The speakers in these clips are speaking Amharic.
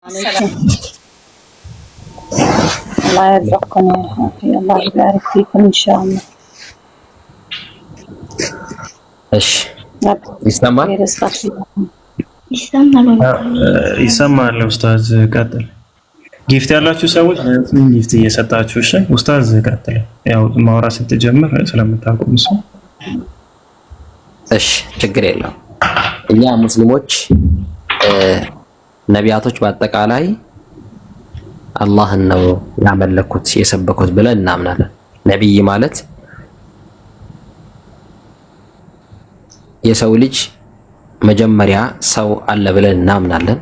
عليكم. الله يرزقكم يا أخي، الله يبارك فيكم إن شاء الله. እሺ ይሰማል? ይሰማል። ኡስታዝ ቀጥል። ጊፍት ያላችሁ ሰዎች ጊፍት እየሰጣችሁ እሺ። ኡስታዝ ቀጥል። ያው ማውራት ስትጀምር ስለምታቆም እሱ። እሺ ችግር የለም። እኛ ሙስሊሞች ነቢያቶች በአጠቃላይ አላህን ነው ያመለኩት የሰበኩት ብለን እናምናለን። ነብይ ማለት የሰው ልጅ መጀመሪያ ሰው አለ ብለን እናምናለን።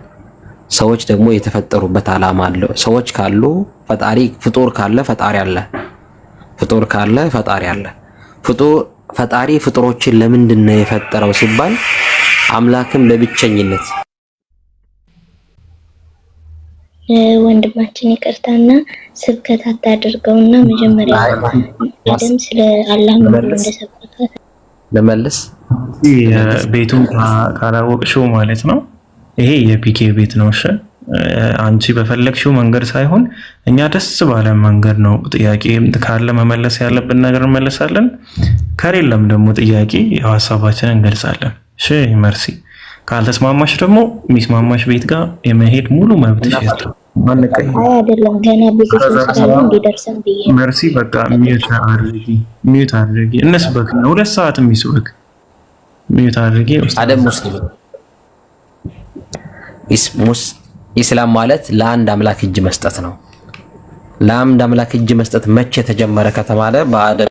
ሰዎች ደግሞ የተፈጠሩበት ዓላማ አለው። ሰዎች ካሉ ፈጣሪ፣ ፍጡር ካለ ፈጣሪ አለ። ፍጡር ካለ ፈጣሪ አለ። ፈጣሪ ፍጡሮችን ለምንድን ነው የፈጠረው ሲባል አምላክም ለብቸኝነት ወንድማችን ይቅርታና ስብከት አታድርገውና መጀመሪያ አደም ስለ አላህ ምን እንደሰበከ ለመለስ ቤቱን ካላወቅሽው ማለት ነው። ይሄ የፒኬ ቤት ነው። እሺ አንቺ በፈለግሽው መንገድ ሳይሆን እኛ ደስ ባለ መንገድ ነው። ጥያቄ ካለ መመለስ ያለብን ነገር እንመለሳለን። ከሌለም ደግሞ ጥያቄ ሐሳባችንን እንገልጻለን። እሺ መርሲ። ካልተስማማሽ ደግሞ ሚስማማሽ ቤት ጋር የመሄድ ሙሉ መብትሽ ያለው ማንቀይ አይደለም። ገና ብዙ ሰው እንዲደርሰን ብዬ መርሲ። በቃ ሚዩት አድርጊ። እንስበክ ነው 2 ሰዓት የሚስበክ ሚዩት አድርጊ። አደም ኢስላም ማለት ለአንድ አምላክ እጅ መስጠት ነው። ለአንድ አምላክ እጅ መስጠት መቼ ተጀመረ ከተባለ በአደም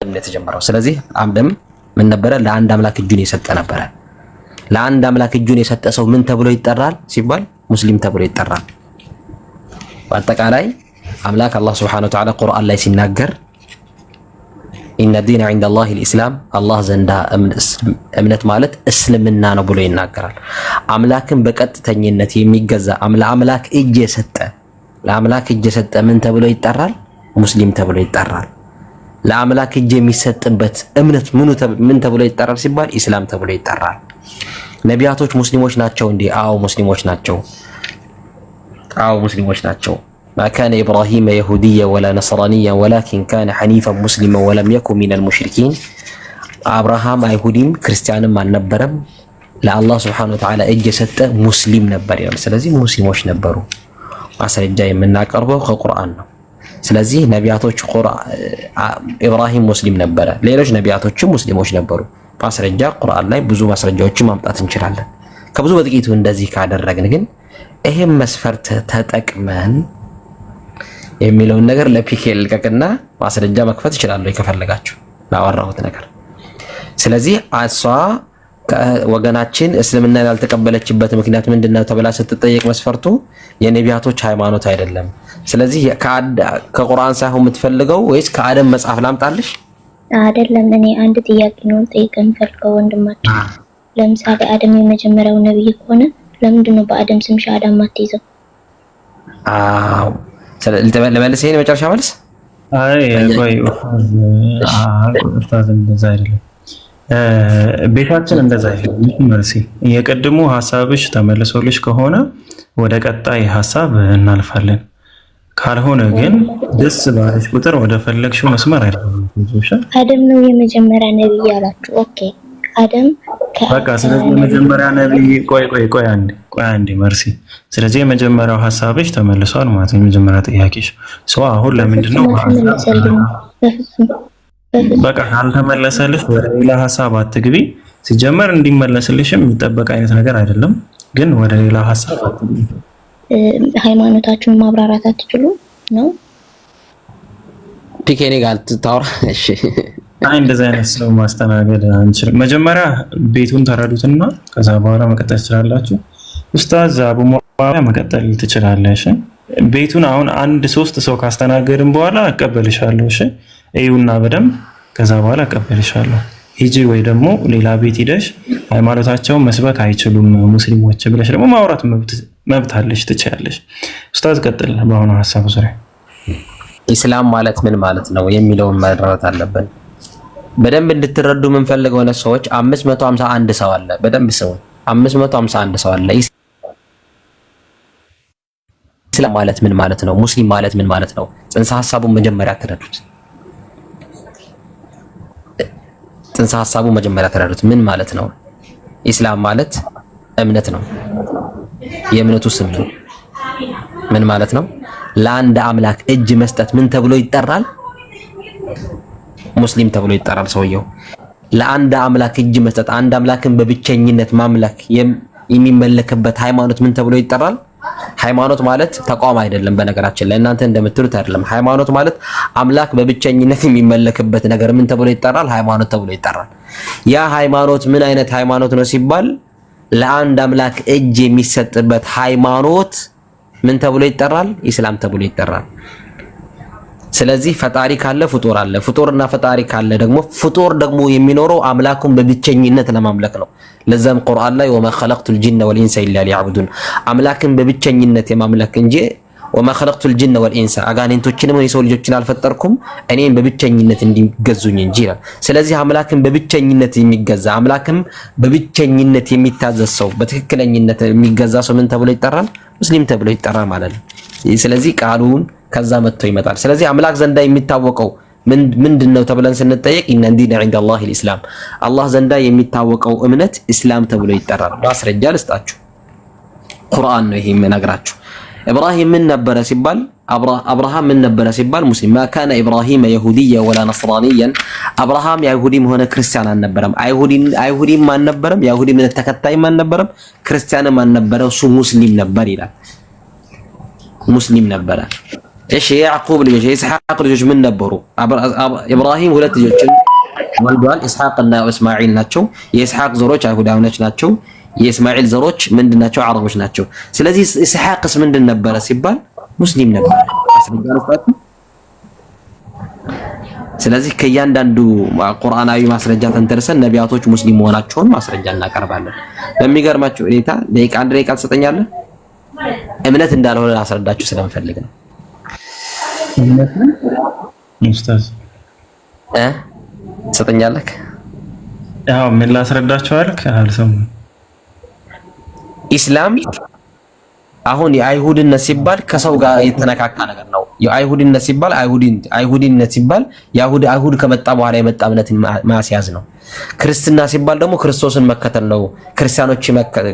የተጀመረው። ስለዚህ አደም ምን ነበረ? ለአንድ አምላክ እጁን የሰጠ ነበረ። ለአንድ አምላክ እጁን የሰጠ ሰው ምን ተብሎ ይጠራል ሲባል ሙስሊም ተብሎ ይጠራል። በአጠቃላይ አምላክ አላህ Subhanahu Wa Ta'ala ቁርአን ላይ ሲናገር ኢነ ዲነ ዒንደላሂ አልኢስላም፣ አላህ ዘንዳ እምነት ማለት እስልምና ነው ብሎ ይናገራል። አምላክን በቀጥተኝነት የሚገዛ ለአምላክ እጅ የሰጠ ምን ተብሎ ይጠራል? ሙስሊም ተብሎ ይጠራል። ለአምላክ እጅ የሚሰጥበት እምነት ምን ተብሎ ይጠራል ሲባል ኢስላም ተብሎ ይጠራል። ነቢያቶች ሙስሊሞች ናቸው እንዴ? አዎ ሙስሊሞች ናቸው። ما كان إبراهيم يهوديا ولا نصرانيا ولكن كان حنيفا مسلما ولم يكن من المشركين. أبراهام አይሁዲም ክርስቲያንም አልነበረም። ለአላህ Subhanahu Wa Ta'ala እጅ የሰጠ ሙስሊም ነበር ይላል። ስለዚህ ሙስሊሞች ነበሩ። ማስረጃ የምናቀርበው ከቁርአን ነው። ስለዚህ ነቢያቶች ኢብራሂም ሙስሊም ነበረ፣ ሌሎች ነቢያቶችም ሙስሊሞች ነበሩ። ማስረጃ ቁርአን ላይ ብዙ ማስረጃዎችን ማምጣት እንችላለን። ከብዙ በጥቂቱ እንደዚህ ካደረግን ግን ይሄን መስፈርት ተጠቅመን የሚለውን ነገር ለፒኬ ልቀቅና ማስረጃ መክፈት ይችላል ከፈለጋችሁ ላወራሁት ነገር። ስለዚህ እሷ ወገናችን እስልምና ያልተቀበለችበት ምክንያት ምንድነው ተብላ ስትጠየቅ መስፈርቱ የነቢያቶች ሃይማኖት አይደለም። ስለዚህ ከቁርአን ሳይሆን የምትፈልገው ወይስ ከአደም መጽሐፍ ላምጣልሽ? አይደለም። እኔ አንድ ጥያቄ ነው ጠይቀን ፈልከው ወንድማችን። ለምሳሌ አደም የመጀመሪያው ነብይ ከሆነ ለምንድን ነው በአደም ስም ሻዳ ማትይዘው? ለመልስ ይሄን መጨረሻ መልስ። ኡስታዝ እንደዛ አይደለም፣ ቤታችን እንደዛ አይደለም። መልሲ የቀድሞ ሐሳብሽ ተመልሶልሽ ከሆነ ወደ ቀጣይ ሐሳብ እናልፋለን። ካልሆነ ግን ደስ ባለሽ ቁጥር ወደ ፈለግሽው መስመር አይደለም። አደም ነው የመጀመሪያ ነብይ አላችሁ። ኦኬ አደም በቃ ስለዚህ የመጀመሪያ ነብይ ቆይ አንዴ መርሲ። ስለዚህ የመጀመሪያው ሐሳብሽ ተመልሷል ማለት ነው። የመጀመሪያ ጥያቄሽ አሁን ለምንድን ነው በቃ ካልተመለሰልሽ ወደ ሌላ ሐሳብ አትግቢ። ሲጀመር እንዲመለስልሽም የሚጠበቅ አይነት ነገር አይደለም። ግን ወደ ሌላ ሐሳብ አትግቢ። ሃይማኖታችሁን ማብራራት አትችሉ ነው ፒኬኔ ጋር ታወራ። እሺ እንደዛ አይነት ሰው ማስተናገድ አንችልም። መጀመሪያ ቤቱን ተረዱትና ከዛ በኋላ መቀጠል ትችላላችሁ። ኡስታዝ አቡ ሙአዊያ መቀጠል ትችላለሽ። ቤቱን አሁን 1-3 ሰው ካስተናገድን በኋላ አቀበልሻለሁ። እሺ እዩና በደንብ ከዛ በኋላ አቀበልሻለሁ። ሂጂ ወይ ደግሞ ሌላ ቤት ሄደሽ ሃይማኖታቸውን መስበክ አይችሉም ሙስሊሞች ብለሽ ደግሞ ማውራት መብት አለሽ፣ ትችያለሽ። ኡስታዝ ቀጥል። በአሁኑ ሐሳብ ዙሪያ ኢስላም ማለት ምን ማለት ነው የሚለውን መረዳት አለብን። በደንብ እንድትረዱ የምንፈልገው ሰዎች 551 ሰው አለ። በደንብ ሰው 551 ሰው አለ። ኢስላም ማለት ምን ማለት ነው? ሙስሊም ማለት ምን ማለት ነው? ጽንሰ ሐሳቡን መጀመሪያ ተረዱት። ጽንሰ ሐሳቡን መጀመሪያ ተረዱት። ምን ማለት ነው? ኢስላም ማለት እምነት ነው። የእምነቱ ስም ነው። ምን ማለት ነው? ለአንድ አምላክ እጅ መስጠት ምን ተብሎ ይጠራል? ሙስሊም ተብሎ ይጠራል ሰውየው። ለአንድ አምላክ እጅ መስጠት፣ አንድ አምላክን በብቸኝነት ማምለክ የሚመለክበት ሃይማኖት ምን ተብሎ ይጠራል? ሃይማኖት ማለት ተቋም አይደለም። በነገራችን ላይ እናንተ እንደምትሉት አይደለም። ሃይማኖት ማለት አምላክ በብቸኝነት የሚመለክበት ነገር ምን ተብሎ ይጠራል? ሃይማኖት ተብሎ ይጠራል። ያ ሃይማኖት ምን አይነት ሃይማኖት ነው ሲባል ለአንድ አምላክ እጅ የሚሰጥበት ሃይማኖት ምን ተብሎ ይጠራል? ኢስላም ተብሎ ይጠራል። ስለዚህ ፈጣሪ ካለ ፍጡር አለ። ፍጡርና ፈጣሪ ካለ ደግሞ ፍጡር ደግሞ የሚኖረው አምላኩን በብቸኝነት ለማምለክ ነው። ለዛም ቁርአን ላይ ወማ ኸለቅቱል ጂነ ወልኢንሰ ኢላ ሊያዕቡዱን አምላክን በብቸኝነት የማምለክ እንጂ ወማ ኸለቅቱል ጂነ ወልኢንሰ አጋንንቶችንም የሰው ልጆችን አልፈጠርኩም እኔን በብቸኝነት እንዲገዙኝ እንጂ ይላል። ስለዚህ አምላክን በብቸኝነት የሚገዛ አምላክም በብቸኝነት የሚታዘዝ ሰው በትክክለኝነት የሚገዛ ሰው ምን ተብሎ ይጠራል? ሙስሊም ተብሎ ይጠራል ማለት ነው። ስለዚህ ቃሉን ከዛ መጥቶ ይመጣል። ስለዚህ አምላክ ዘንዳ የሚታወቀው ምንድነው ተብለን ስንጠየቅ ኢነ ዲነ ዒንደላሂ አልኢስላም አላህ ዘንዳ የሚታወቀው እምነት ኢስላም ተብሎ ይጠራል። ማስረጃ ልስጣችሁ። ቁርአን ነው ይሄ የምነግራችሁ። ኢብራሂም ምን ነበረ ሲባል አብርሃም ምን ነበረ ሲባል ሙስሊም ማ ካነ ኢብራሂም የሁዲያ ወላ ነስራንያን አብርሃም የይሁዲም ሆነ ክርስቲያን አልነበረም። አይሁዲም አልነበረም። የይሁዲ እምነት ተከታይም አልነበረም። ክርስቲያንም አልነበረም። እሱ ሙስሊም ነበር ይላል። ሙስሊም ነበረ። እሺ የያዕቁብ ልጆች የኢስሐቅ ልጆች ምን ነበሩ? ኢብራሂም ሁለት ልጆችን ወልዷል። ኢስሐቅ እና እስማዒል ናቸው። የኢስሐቅ ዘሮች አይሁዳውያኖች ናቸው። የእስማዒል ዘሮች ምንድናቸው? አረቦች ናቸው። ስለዚህ ኢስሐቅስ ምንድን ነበረ ሲባል ሙስሊም ነበረ። ስለዚህ ከእያንዳንዱ ቁርአናዊ ማስረጃ ተንተርሰን ነቢያቶች ሙስሊም መሆናቸውን ማስረጃ እናቀርባለን። በሚገርማችሁ ሁኔታ አንድ ደቂቃ ትሰጠኛለህ? እምነት እንዳልሆነ አስረዳችሁ ስለምፈልግ ነው። ኡስታዝ ትሰጠኛለህ? ያው ምን ላስረዳችሁ አልክ? አልሰማሁም። ኢስላም አሁን የአይሁድነት ሲባል ከሰው ጋር የተነካካ ነገር ነው። የአይሁድነት ሲባል አይሁድነት ሲባል አይሁድ ከመጣ በኋላ የመጣ እምነትን ማስያዝ ነው። ክርስትና ሲባል ደግሞ ክርስቶስን መከተል ነው።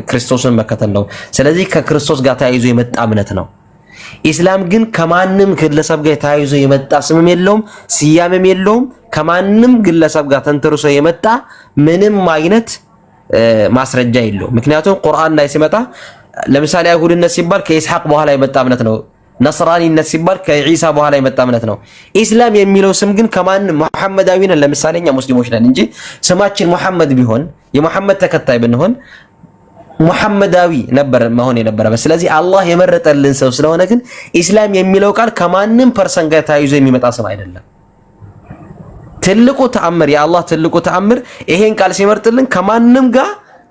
ክርስቶስን መከተል ነው። ስለዚህ ከክርስቶስ ጋር ተያይዞ የመጣ እምነት ነው። ኢስላም ግን ከማንም ግለሰብ ጋር ተያይዞ የመጣ ስምም የለውም፣ ስያሜም የለውም። ከማንም ግለሰብ ጋር ተንተርሶ የመጣ ምንም አይነት ማስረጃ የለውም። ምክንያቱም ቁርአን ላይ ሲመጣ ለምሳሌ አይሁድነት ሲባል ከኢስሐቅ በኋላ የመጣ እምነት ነው። ነስራኒነት ሲባል ከዒሳ በኋላ የመጣ እምነት ነው። ኢስላም የሚለው ስም ግን ከማንም መሐመዳዊ ነን። ለምሳሌ እኛ ሙስሊሞች ነን እንጂ ስማችን መሐመድ ቢሆን የመሐመድ ተከታይ ብንሆን መሐመዳዊ ነበር መሆን የነበረበት። ስለዚህ አላህ የመረጠልን ሰው ስለሆነ ግን ኢስላም የሚለው ቃል ከማንም ፐርሰን ጋር ተያይዞ የሚመጣ ስም አይደለም። ትልቁ ተአምር የአላህ ትልቁ ተአምር ይሄን ቃል ሲመርጥልን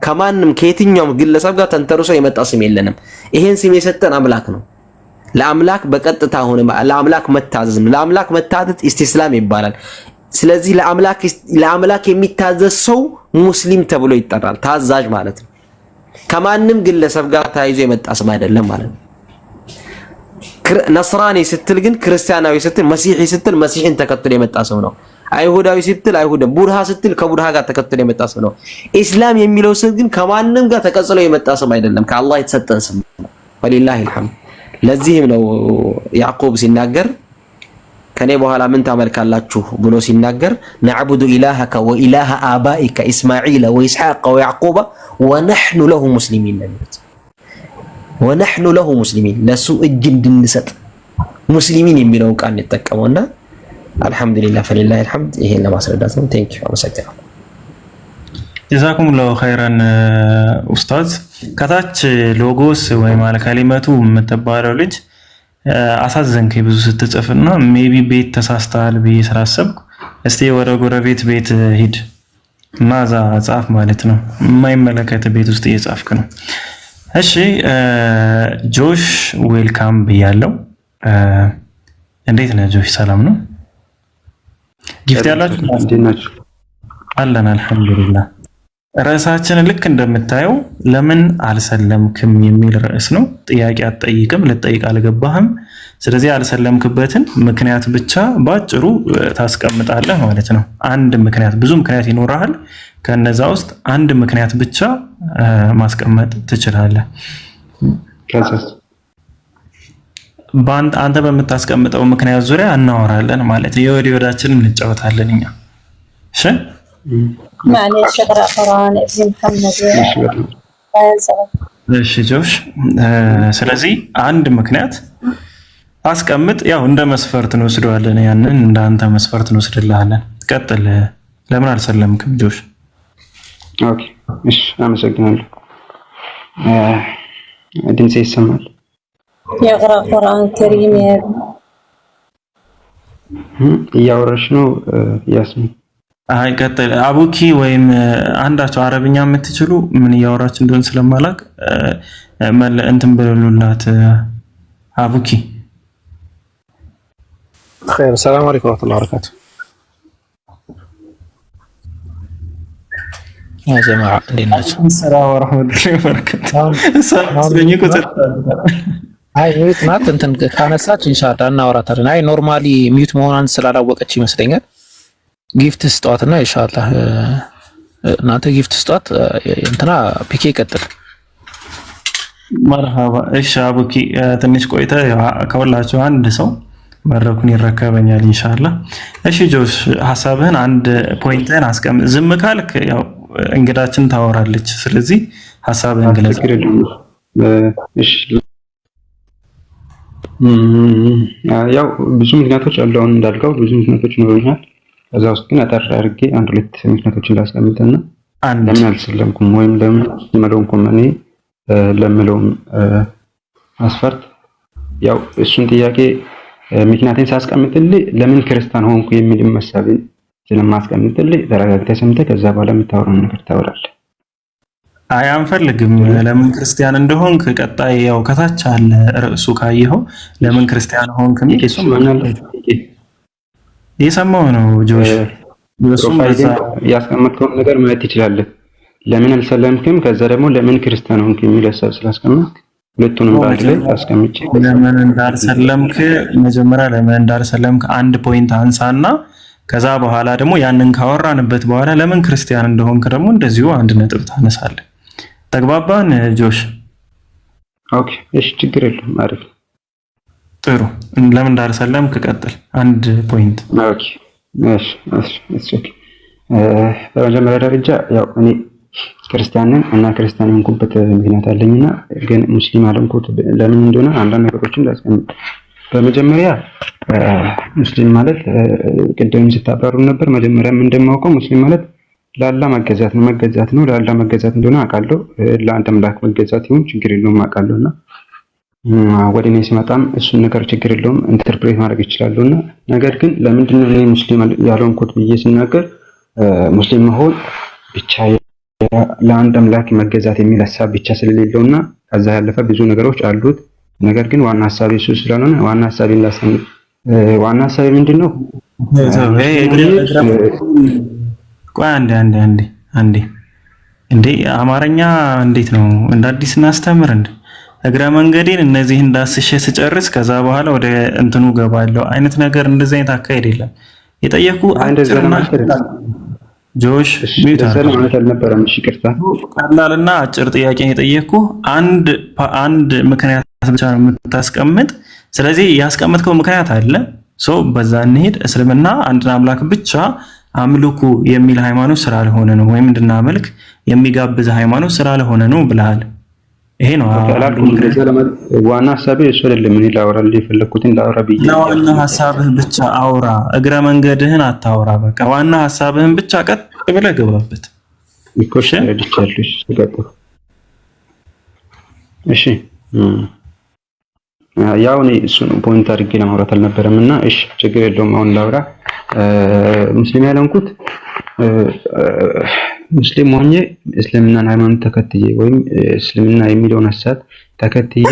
ከማንም ከየትኛውም ግለሰብ ጋር ተንተርሶ የመጣ ስም የለንም። ይሄን ስም የሰጠን አምላክ ነው። ለአምላክ በቀጥታ ሆነ ለአምላክ መታዘዝ ነው። ለአምላክ መታዘዝ ኢስቲስላም ይባላል። ስለዚህ ለአምላክ የሚታዘዝ ሰው ሙስሊም ተብሎ ይጠራል። ታዛዥ ማለት ነው። ከማንም ግለሰብ ጋር ተያይዞ የመጣ ስም አይደለም ማለት ነው። ነስራኒ ስትል ግን ክርስቲያናዊ ስትል መሲሒ ስትል መሲሕን ተከትሎ የመጣ ሰው ነው። አይሁዳዊ ስትል አይሁድ፣ ቡድሃ ስትል ከቡድሃ ጋር ተከትሎ የመጣ ስም ነው። ኢስላም የሚለው ስም ግን ከማንም ጋር ተቀጽሎ የመጣ ስም አይደለም፣ ከአላህ የተሰጠን ስም ነው። ወሊላሂል ሐምድ። ለዚህም ነው ያዕቁብ ሲናገር ከኔ በኋላ ምን ታመልካላችሁ ብሎ ሲናገር ነዕቡዱ ኢላሀከ ወኢላሀ አባኢከ ኢስማዒለ ወኢስሐቀ ወያዕቁበ ወነሕኑ ለሁ ሙስሊሚን ነቢት ወነሕኑ ለሁ ሙስሊሚን ለሱ እጅ እንድንሰጥ ሙስሊሚን የሚለውን ቃል እንጠቀመውና አልሐምዱሊላህ ፈሊላሂል ሐምድ። ይሄን ለማስረዳት ነው። ቴንክ ዩ አመሰግናለሁ። ጀዛኩም ላሁ ኸይራን ኡስታዝ። ከታች ሎጎስ ወይ ማለት ከሊመቱ የምትባለው ልጅ አሳዘንከኝ ብዙ ስትጽፍና ሜቢ ቤት ተሳስተሃል ብዬ ስላሰብኩ እስቲ ወደ ጎረቤት ቤት ሂድ እና እዛ ጻፍ ማለት ነው። የማይመለከት ቤት ውስጥ እየጻፍክ ነው። እሺ ጆሽ ዌልካም ብያለሁ። እንዴት ነህ ጆሽ? ሰላም ነው? ጊፍት ያላችሁ አለን? አልሐምዱሊላህ ርዕሳችንን ልክ እንደምታየው ለምን አልሰለምክም የሚል ርዕስ ነው። ጥያቄ አትጠይቅም፣ ልትጠይቅ አልገባህም። ስለዚህ ያልሰለምክበትን ምክንያት ብቻ ባጭሩ ታስቀምጣለህ ማለት ነው። አንድ ምክንያት፣ ብዙ ምክንያት ይኖርሃል። ከነዛ ውስጥ አንድ ምክንያት ብቻ ማስቀመጥ ትችላለህ። አንተ በምታስቀምጠው ምክንያት ዙሪያ እናወራለን ማለት ነው። የወዲ ወዳችንን እንጫወታለን እኛ። እሺ معلش اقرا قران ابن محمد እሺ ጆሽ፣ ስለዚህ አንድ ምክንያት አስቀምጥ። ያው እንደ መስፈርት እንወስደዋለን፣ ያንን እንደ አንተ መስፈርት እንወስድልሃለን። ቀጥል። ለምን አልሰለምክም ጆሽ? ኦኬ እሺ፣ አመሰግናለሁ። ድምጼ ይሰማል? يقرا قران كريم يا እያወራሽ ነው ያስሚን? አይ ቀጥል። አቡኪ ወይም አንዳቸው አረብኛ የምትችሉ ምን እያወራች እንደሆነ ስለማላቅ እንትን ብሉላት። አቡኪ خير السلام عليكم ورحمة الله وبركاته يا جماعة السلام ورحمة الله وبركاته አይ ሚዩት ናት እንትን ካነሳች ኢንሻአላህ እናወራታለን። አይ ኖርማሊ ሚዩት መሆኗን ስላላወቀች ይመስለኛል። ጊፍት ስጧትና ኢንሻአላህ እናንተ ጊፍት ስጧት። እንትና ፒኬ ይቀጥል። መርሃባ። እሺ አቡኪ ትንሽ ቆይተ ከሁላችሁ አንድ ሰው መድረኩን ይረከበኛል ኢንሻአላህ። እሺ ጆስ ሐሳብህን አንድ ፖይንትን አስቀምጥ። ዝም ካልክ ያው እንግዳችን ታወራለች። ስለዚህ ሐሳብህን ግለጽ። እሺ ያው ብዙ ምክንያቶች አሉ። አሁን እንዳልከው ብዙ ምክንያቶች ይኖሩኛል። ከዛ ውስጥ ግን አጠር አድርጌ አንድ ሁለት ምክንያቶችን ላስቀምጥና ለምን አልሰለምኩም ወይም ለምን አልሰለምኩም እኔ ለምለውም መስፈርት ያው እሱን ጥያቄ ምክንያቴን ሳስቀምጥልህ ለምን ክርስቲያን ሆንኩ የሚል መሳቢን ስለማስቀምጥልህ ተረጋግተህ ሰምተህ ከዛ በኋላ የምታወራውን ነገር ታወራለህ። አይ አንፈልግም። ለምን ክርስቲያን እንደሆንክ ቀጣይ ያው ከታች አለ ርዕሱ ካየኸው ለምን ክርስቲያን ሆንክ የሚል እሱም የሰማው ነው ጆሽ። እሱም ያስቀመጥከውን ነገር ማየት ትችላለህ። ለምን አልሰለምክም፣ ከዛ ደግሞ ለምን ክርስቲያን ሆንክ የሚል ሐሳብ ስላስቀመጥክ ሁለቱንም ባንድ ላይ አስቀምጬ ለምን እንዳልሰለምክ መጀመሪያ ለምን እንዳልሰለምክ አንድ ፖይንት አንሳና ከዛ በኋላ ደግሞ ያንን ካወራንበት በኋላ ለምን ክርስቲያን እንደሆንክ ደግሞ እንደዚሁ አንድ ነጥብ ታነሳለህ። ተግባባን ጆሽ? ኦኬ እሺ፣ ችግር የለውም። አሪፍ ጥሩ። ለምን እንዳልሰለምክ ቀጥል። አንድ ፖይንት። ኦኬ እሺ እሺ። በመጀመሪያ ደረጃ ያው እኔ ክርስቲያን ነኝ እና ክርስቲያን የሆንኩበት ምክንያት አለኝና ግን ሙስሊም አልሆንኩት ለምን እንደሆነ አንዳንድ ነገሮችን ላስቀምጥ። በመጀመሪያ ሙስሊም ማለት ቅድም ሲታበሩ ነበር። መጀመሪያም እንደማውቀው ሙስሊም ማለት ለአላህ መገዛት ነው። ለአላህ መገዛት እንደሆነ አውቃለሁ። ለአንድ አምላክ መገዛት ይሁን ችግር የለውም አውቃለሁና ወደ እኔ ሲመጣም እሱን ነገር ችግር የለውም ኢንተርፕሬት ማድረግ ይችላልውና ነገር ግን ለምንድን ነው እኔ ሙስሊም ያልሆንኩት ብዬ ስናገር ሙስሊም መሆን ብቻ ለአንድ አምላክ መገዛት የሚል ሐሳብ ብቻ ስለሌለውና ከዛ ያለፈ ብዙ ነገሮች አሉት። ነገር ግን ዋና ሐሳቤ እሱ ስላልሆነ ዋና ሐሳቤ ላሰም ዋና ሐሳቤ ምንድነው? ቆይ አንዴ እንዴ አማርኛ እንዴት ነው እንደ አዲስ እናስተምር እንዴ? እግረ መንገዴን እነዚህ እንዳስሸ ስጨርስ ከዛ በኋላ ወደ እንትኑ ገባለሁ አይነት ነገር እንደዚህ አይነት አካሄድ የለም። የጠየቁ አጭርና ጆሽ ሚዩት አልነበረም። እሺ ይቅርታ። ቀላልና አጭር ጥያቄ የጠየቁ አንድ ምክንያት ብቻ ነው የምታስቀምጥ። ስለዚህ ያስቀመጥከው ምክንያት አለ። በዛ እንሄድ። እስልምና አንድን አምላክ ብቻ አምልኩ የሚል ሃይማኖት ስላልሆነ ነው፣ ወይም እንድናመልክ የሚጋብዝ ሃይማኖት ስላልሆነ ነው ብለሃል። ይሄ ነው ዋና ሐሳቤ። እሱ አይደለም እኔ ላወራልህ የፈለኩትን ላወራ ብዬ ነው። ዋና ሐሳብህ ብቻ አውራ፣ እግረ መንገድህን አታውራ። በቃ ዋና ሐሳብህን ብቻ ቀጥ ብለህ ገባበት። እሺ ያው እኔ እሱን ፖይንት አድርጌ ለማውራት አልነበረምና እሺ ችግር የለውም አሁን ላውራ። ሙስሊም ያልሆንኩት ሙስሊም ሆኜ እስልምናን ሃይማኖት ተከትዬ ወይም እስልምና የሚለውን ሐሳብ ተከትዬ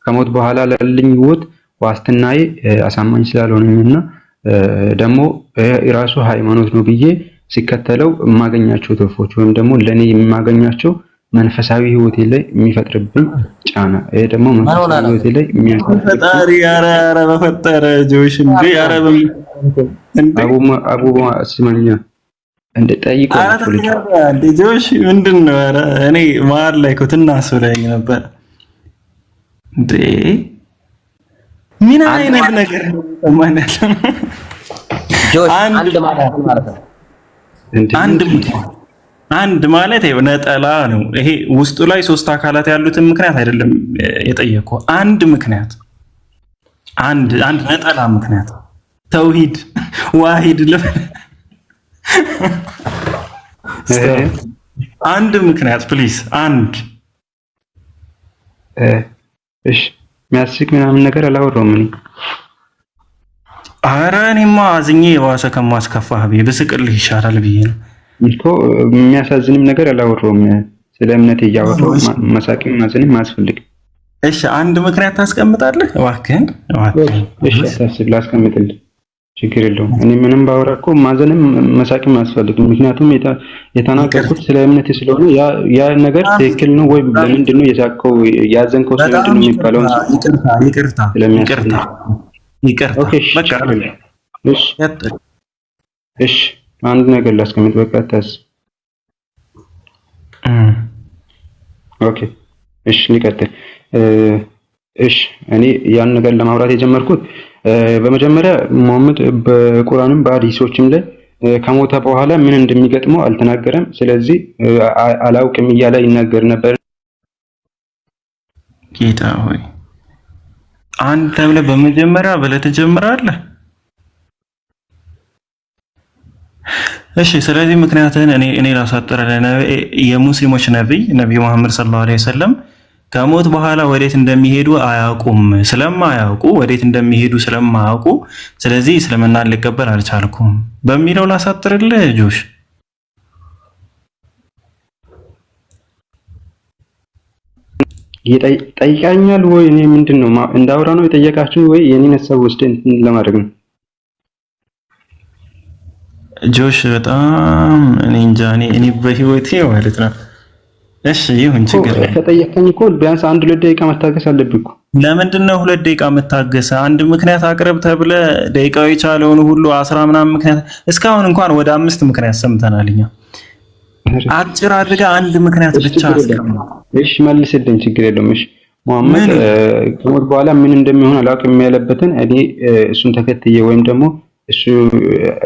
ከሞት በኋላ ላለኝ ህይወት ዋስትናዬ አሳማኝ ስላልሆነኝና ደግሞ የራሱ ሃይማኖት ነው ብዬ ሲከተለው የማገኛቸው ትርፎች ወይም ደግሞ ለኔ የማገኛቸው መንፈሳዊ ህይወቴ ላይ የሚፈጥርብኝ ጫና ይሄ ደግሞ መንፈሳዊ ህይወቴ ላይ ፈጣሪ ኧረ በፈጠረ ጆሽ እንዴ ኧረ አቡ ስማኛ እንደ ጠይቀው እንዴ ጆሽ ምንድነው? ኧረ እኔ መሀል ላይ እኮ ትናሱ ላይ ነበር እንዴ ምን አይነት ነገር ነው ማለት ነው? ጆሽ አንድ ማለት ይኸው ነጠላ ነው። ይሄ ውስጡ ላይ 3 አካላት ያሉትን ምክንያት አይደለም የጠየቀው። አንድ ምክንያት አንድ ነጠላ ምክንያት ተውሂድ ዋሂድ አንድ ምክንያት ፕሊዝ አንድ እሺ የሚያስቅ ምናምን ነገር አላወራሁም እኔ። ኧረ እኔማ አዝኜ የባሰ ከማስከፋህ ብስቅልህ ይሻላል ብዬ ነው እኮ። የሚያሳዝንም ነገር አላወራሁም። ስለ እምነት እያወራሁ መሳቅም ማዘንም አያስፈልግም። እሺ አንድ ምክንያት ታስቀምጣለህ እባክህን? እሺ ታስብ ላስቀምጥልህ፣ ችግር የለውም። እኔ ምንም ባወራ እኮ ማዘንም መሳቅም አያስፈልግም። ምክንያቱም የተናገርኩት ስለ እምነት ስለሆነ ያ ነገር ትክክል ነው ወይ ለምንድን ነው የሳቀው ያዘንከው ስለምንድን ነው የሚባለውን ይቅርታ በቃ እሺ አንድ ነገር ላስቀምጥ በቃ ታስብ። ኦኬ እሺ ልቀጥል። እሺ እኔ ያን ነገር ለማውራት የጀመርኩት በመጀመሪያ ሙሐመድ በቁርአንም በሐዲሶችም ላይ ከሞተ በኋላ ምን እንደሚገጥመው አልተናገረም። ስለዚህ አላውቅም እያለ ይናገር ነበር። ጌታ ሆይ አንተ ብለህ በመጀመሪያ ብለህ ትጀምራለህ። እሺ ስለዚህ ምክንያቱን እኔ ላሳጥረህ የሙስሊሞች ነብይ መሐመድ ሰለላሁ ዐለይሂ ወሰለም ከሞት በኋላ ወዴት እንደሚሄዱ አያውቁም። ስለማያውቁ ወዴት እንደሚሄዱ ስለማያውቁ ስለዚህ እስልምናን ልቀበል አልቻልኩም በሚለው ላሳጥርልህ ጆሽ። ጠይቃኛል ወይ? እኔ ምንድነው እንዳውራ ነው የጠየቃችሁ ወይ የኔን ሐሳብ ወስደን ለማድረግ ነው? ጆሽ በጣም እኔ እንጃ እኔ በህይወቴ ማለት ነው። እሺ ይሁን ችግር የለም። ከጠየቀኝ እኮ ቢያንስ 1-2 ደቂቃ መታገስ አለብኝ እኮ። ለምንድን ነው 2 ደቂቃ መታገስ? አንድ ምክንያት አቅርብ ተብለ ደቂቃው የቻለውን ሁሉ 10 ምናምን ምክንያት እስካሁን እንኳን ወደ 5 ምክንያት ሰምተናል እኛ። አጭር አድርጋ አንድ ምክንያት ብቻ አስቀምጥ። እሺ መልስልኝ፣ ችግር የለውም። እሺ ሙሐመድ ከሞት በኋላ ምን እንደሚሆን አላውቅም ያለበትን እኔ እሱን ተከትዬ ወይም ደግሞ እሱ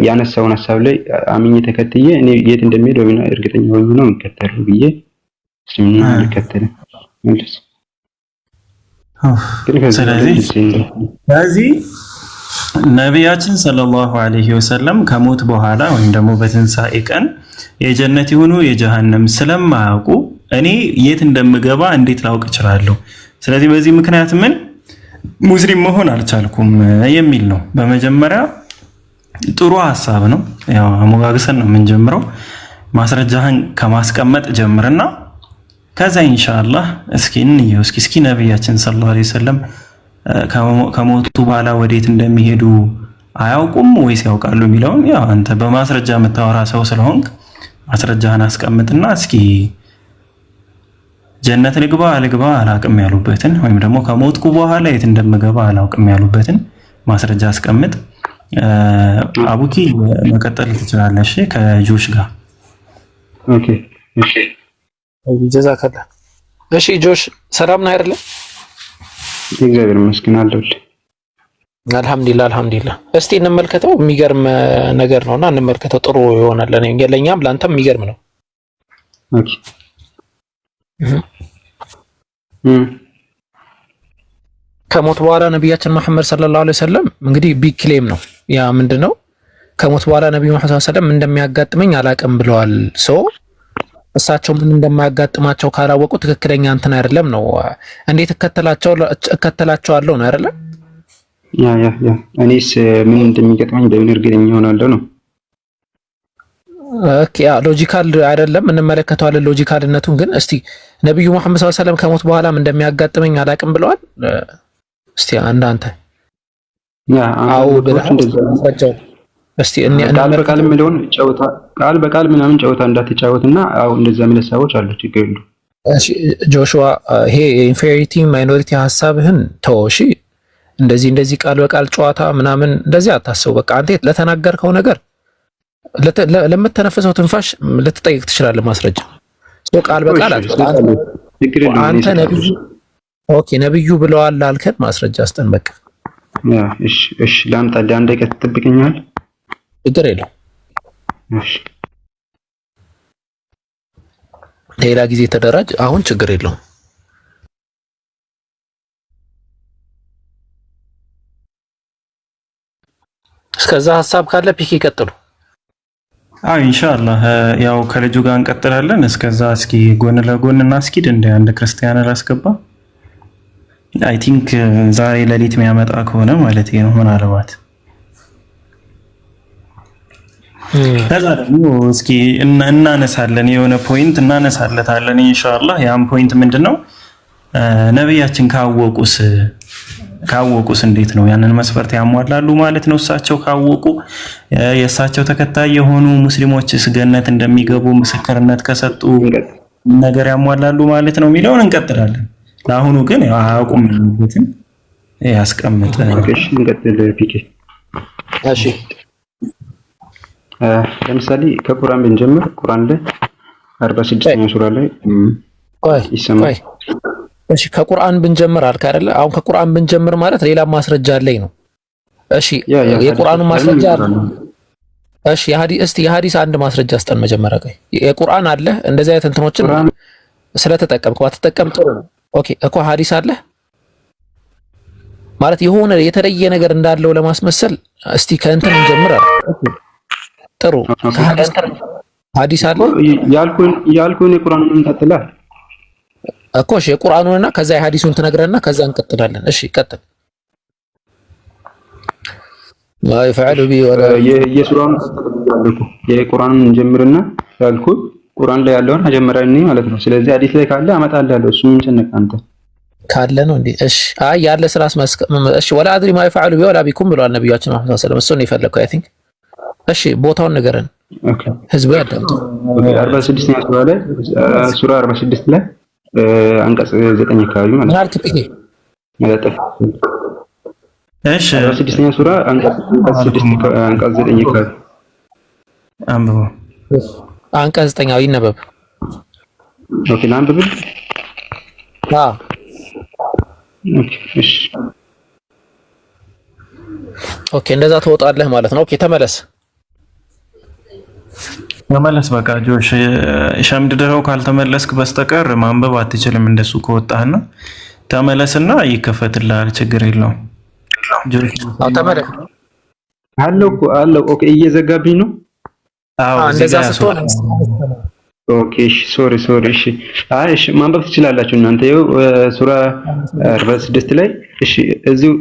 ያነሳውን ሐሳብ ላይ አምኜ ተከትዬ እኔ የት እንደሚሄድ ወይ እርግጠኛ ሆኜ ነው እንከተሉ ብዬ እስልምና ልከተል መልስ። ስለዚህ ነቢያችን ሰለላሁ ዐለይሂ ወሰለም ከሞት በኋላ ወይም ደግሞ በትንሣኤ ቀን የጀነት ይሁኑ የጀሃነም ስለማያውቁ እኔ የት እንደምገባ እንዴት ላውቅ እችላለሁ? ስለዚህ በዚህ ምክንያት ምን ሙስሊም መሆን አልቻልኩም የሚል ነው። በመጀመሪያ ጥሩ ሐሳብ ነው። ያው አሞጋግሰን ነው የምንጀምረው። ማስረጃህን ከማስቀመጥ ጀምርና ከዛ ኢንሻአላህ እስኪ እንየው። እስኪ ነብያችን ሰለላሁ ዐለይሂ ወሰለም ከሞቱ በኋላ ወዴት እንደሚሄዱ አያውቁም ወይስ ያውቃሉ የሚለውን ያው አንተ በማስረጃ የምታወራ ሰው ስለሆንክ ማስረጃህን አስቀምጥና እስኪ ጀነት ልግባ አልግባ አላውቅም ያሉበትን ወይም ደግሞ ከሞትኩ በኋላ የት እንደምገባ አላውቅም ያሉበትን ማስረጃ አስቀምጥ። አቡኪ መቀጠል ትችላለህ ከጆሽ ጋር። ኦኬ እሺ ጀዛከላ። እሺ ጆሽ ሰላም ነህ አይደለ? እግዚአብሔር ይመስገን አለሁልህ። አልሐምዱሊላህ። እስቲ እንመልከተው። የሚገርም ነገር ነውና እንመልከተው። ጥሩ ይሆናል ለኛም ለአንተም የሚገርም ነው። ኦኬ ከሞት በኋላ ነቢያችን መሐመድ ሰለላሁ ዐለይሂ ወሰለም እንግዲህ ቢግ ክሌም ነው። ያ ምንድነው? ከሞት በኋላ ነብዩ መሐመድ ሰለላሁ ዐለይሂ ወሰለም እንደሚያጋጥመኝ አላቅም ብለዋል። እሳቸው ምን እንደማያጋጥማቸው ካላወቁ ትክክለኛ እንትን አይደለም ነው። እንዴት እከተላቸዋለሁ ነው አይደለም? ያ እኔስ ምን እንደሚገጥመኝ በምን እርግጠኛ እሆናለሁ ነው። ኦኬ ሎጂካል አይደለም፣ እንመለከተዋለን ሎጂካልነቱን። ግን እስቲ ነብዩ መሐመድ ሰለላሁ ዐለይሂ ወሰለም ከሞት በኋላም እንደሚያጋጥመኝ አላቅም ብለዋል። እስቲ አንተ አው ብለህ እስቲ ቃል በቃል ምለውን ጨውታ ቃል በቃል ምናምን ጨውታ እንዳትጫወትና አው እንደዛ የሚል ሰዎች አሉ። ችግር የለውም። እሺ ጆሹዋ ይሄ ኢንፌሪቲ ማይኖሪቲ ሐሳብህን ተው። እሺ እንደዚህ ቃል በቃል ጨዋታ ምናምን እንደዚህ አታስቡ። በቃ አንተ ለተናገርከው ነገር ለምትተነፈሰው ትንፋሽ ልትጠይቅ ትችላለህ። ማስረጃ ቃል በቃል አንተ ነብዩ ኦኬ ነብዩ ብለዋል ላልከን ማስረጃ አስጠን። በቃ እሺ ላምጣ። አንድ ደቂቃ ትጠብቀኛል? ችግር የለውም። እሺ ሌላ ጊዜ ተደራጅ። አሁን ችግር የለውም። እስከዛ ሀሳብ ካለ ፒክ ይቀጥሉ። ኢንሻአላህ ያው ከልጁ ጋር እንቀጥላለን። እስከዛ እስኪ ጎን ለጎን እናስኪድ እንደ አንድ ክርስቲያን ላስገባ። አይ ቲንክ ዛሬ ሌሊት የሚያመጣ ከሆነ ማለት ነው ምናልባት ከዛ ደግሞ እስኪ እናነሳለን የሆነ ፖይንት እናነሳለታለን ኢንሻአላህ። ያም ፖይንት ምንድነው? ነብያችን ካወቁስ እንዴት ነው ያንን መስፈርት ያሟላሉ ማለት ነው? እሳቸው ካወቁ የእሳቸው ተከታይ የሆኑ ሙስሊሞችስ ገነት እንደሚገቡ ምስክርነት ከሰጡ ነገር ያሟላሉ ማለት ነው የሚለውን እንቀጥላለን። ለአሁኑ ግን ያው አያውቁም የሚሉትን ያስቀምጥ። እሺ እንቀጥል። ፒኬ እሺ ለምሳሌ ከቁርአን ብንጀምር ቁርአን ላይ 46ኛው ሱራ ላይ ይሰማል። እሺ ከቁርአን ብንጀምር አልክ አይደለ? አሁን ከቁርአን ብንጀምር ማለት ሌላ ማስረጃ አለኝ ነው። እሺ የቁርአኑ ማስረጃ አለ። እሺ የሐዲስ አንድ ማስረጃ አስጠን መጀመሪያ። ቆይ የቁርአን አለ እንደዚህ አይነት እንትኖችን ስለተጠቀምክ ባትጠቀም ጥሩ ነው። ኦኬ እኮ ሐዲስ አለ ማለት የሆነ የተለየ ነገር እንዳለው ለማስመሰል እስቲ ከእንትን እንጀምር አለ። ጥሩ ሐዲስ አለ ያልኩን የቁርአኑን እንቀጥላለን እኮ። እሺ የቁርአኑንና ከዛ የሐዲሱን ትነግረንና ከዛ እንቀጥላለን። እሺ ቀጥል። ما يفعل بي ولا የሱራውን የቁርአኑን እንጀምርና ያልኩ ቁርአን ላይ ያለውን መጀመሪያ እኔ ማለት ነው። ስለዚህ ሐዲስ ላይ ካለ አመጣልሃለሁ። እሱ ምን ጨነቀ አንተ ካለ ነው እንዴ? እሺ ያለ ስራስ እሺ ወላ አድሪ ما يفعل بي ولا بكم ብለዋል ነብያችን መሐመድ ሰለላሁ ዐለይሂ ወሰለም። እሱ ነው የፈለከው አይ ቲንክ። እሺ ቦታውን ንገረን ህዝቡ ያዳምጡ። 46ኛ ሱራ ላይ ሱራ 46 ላይ አንቀጽ 9 አካባቢ ማለት ነው። እሺ 46ኛ ሱራ አንቀጽ 9 አካባቢ አንብቦ አንቀጽ 9 ይነበብ። ኦኬ ላንብብል። ኦኬ እሺ ኦኬ እንደዛ ትወጣለህ ማለት ነው። ኦኬ ተመለስ በቃ ጆሽ ሸምድደው ካልተመለስክ በስተቀር ማንበብ አትችልም። እንደሱ ከወጣህና ተመለስና ይከፈትልሃል። ችግር የለውም። ጆሽ ተመለስ አለው። ኦኬ እየዘጋብኝ ነው። እንደዛ ስትሆን ኦኬ ሶሪ እሺ እሺ ማንበብ ትችላላችሁ እናንተ። ይኸው ሱራ 46 ላይ እሺ እዚሁ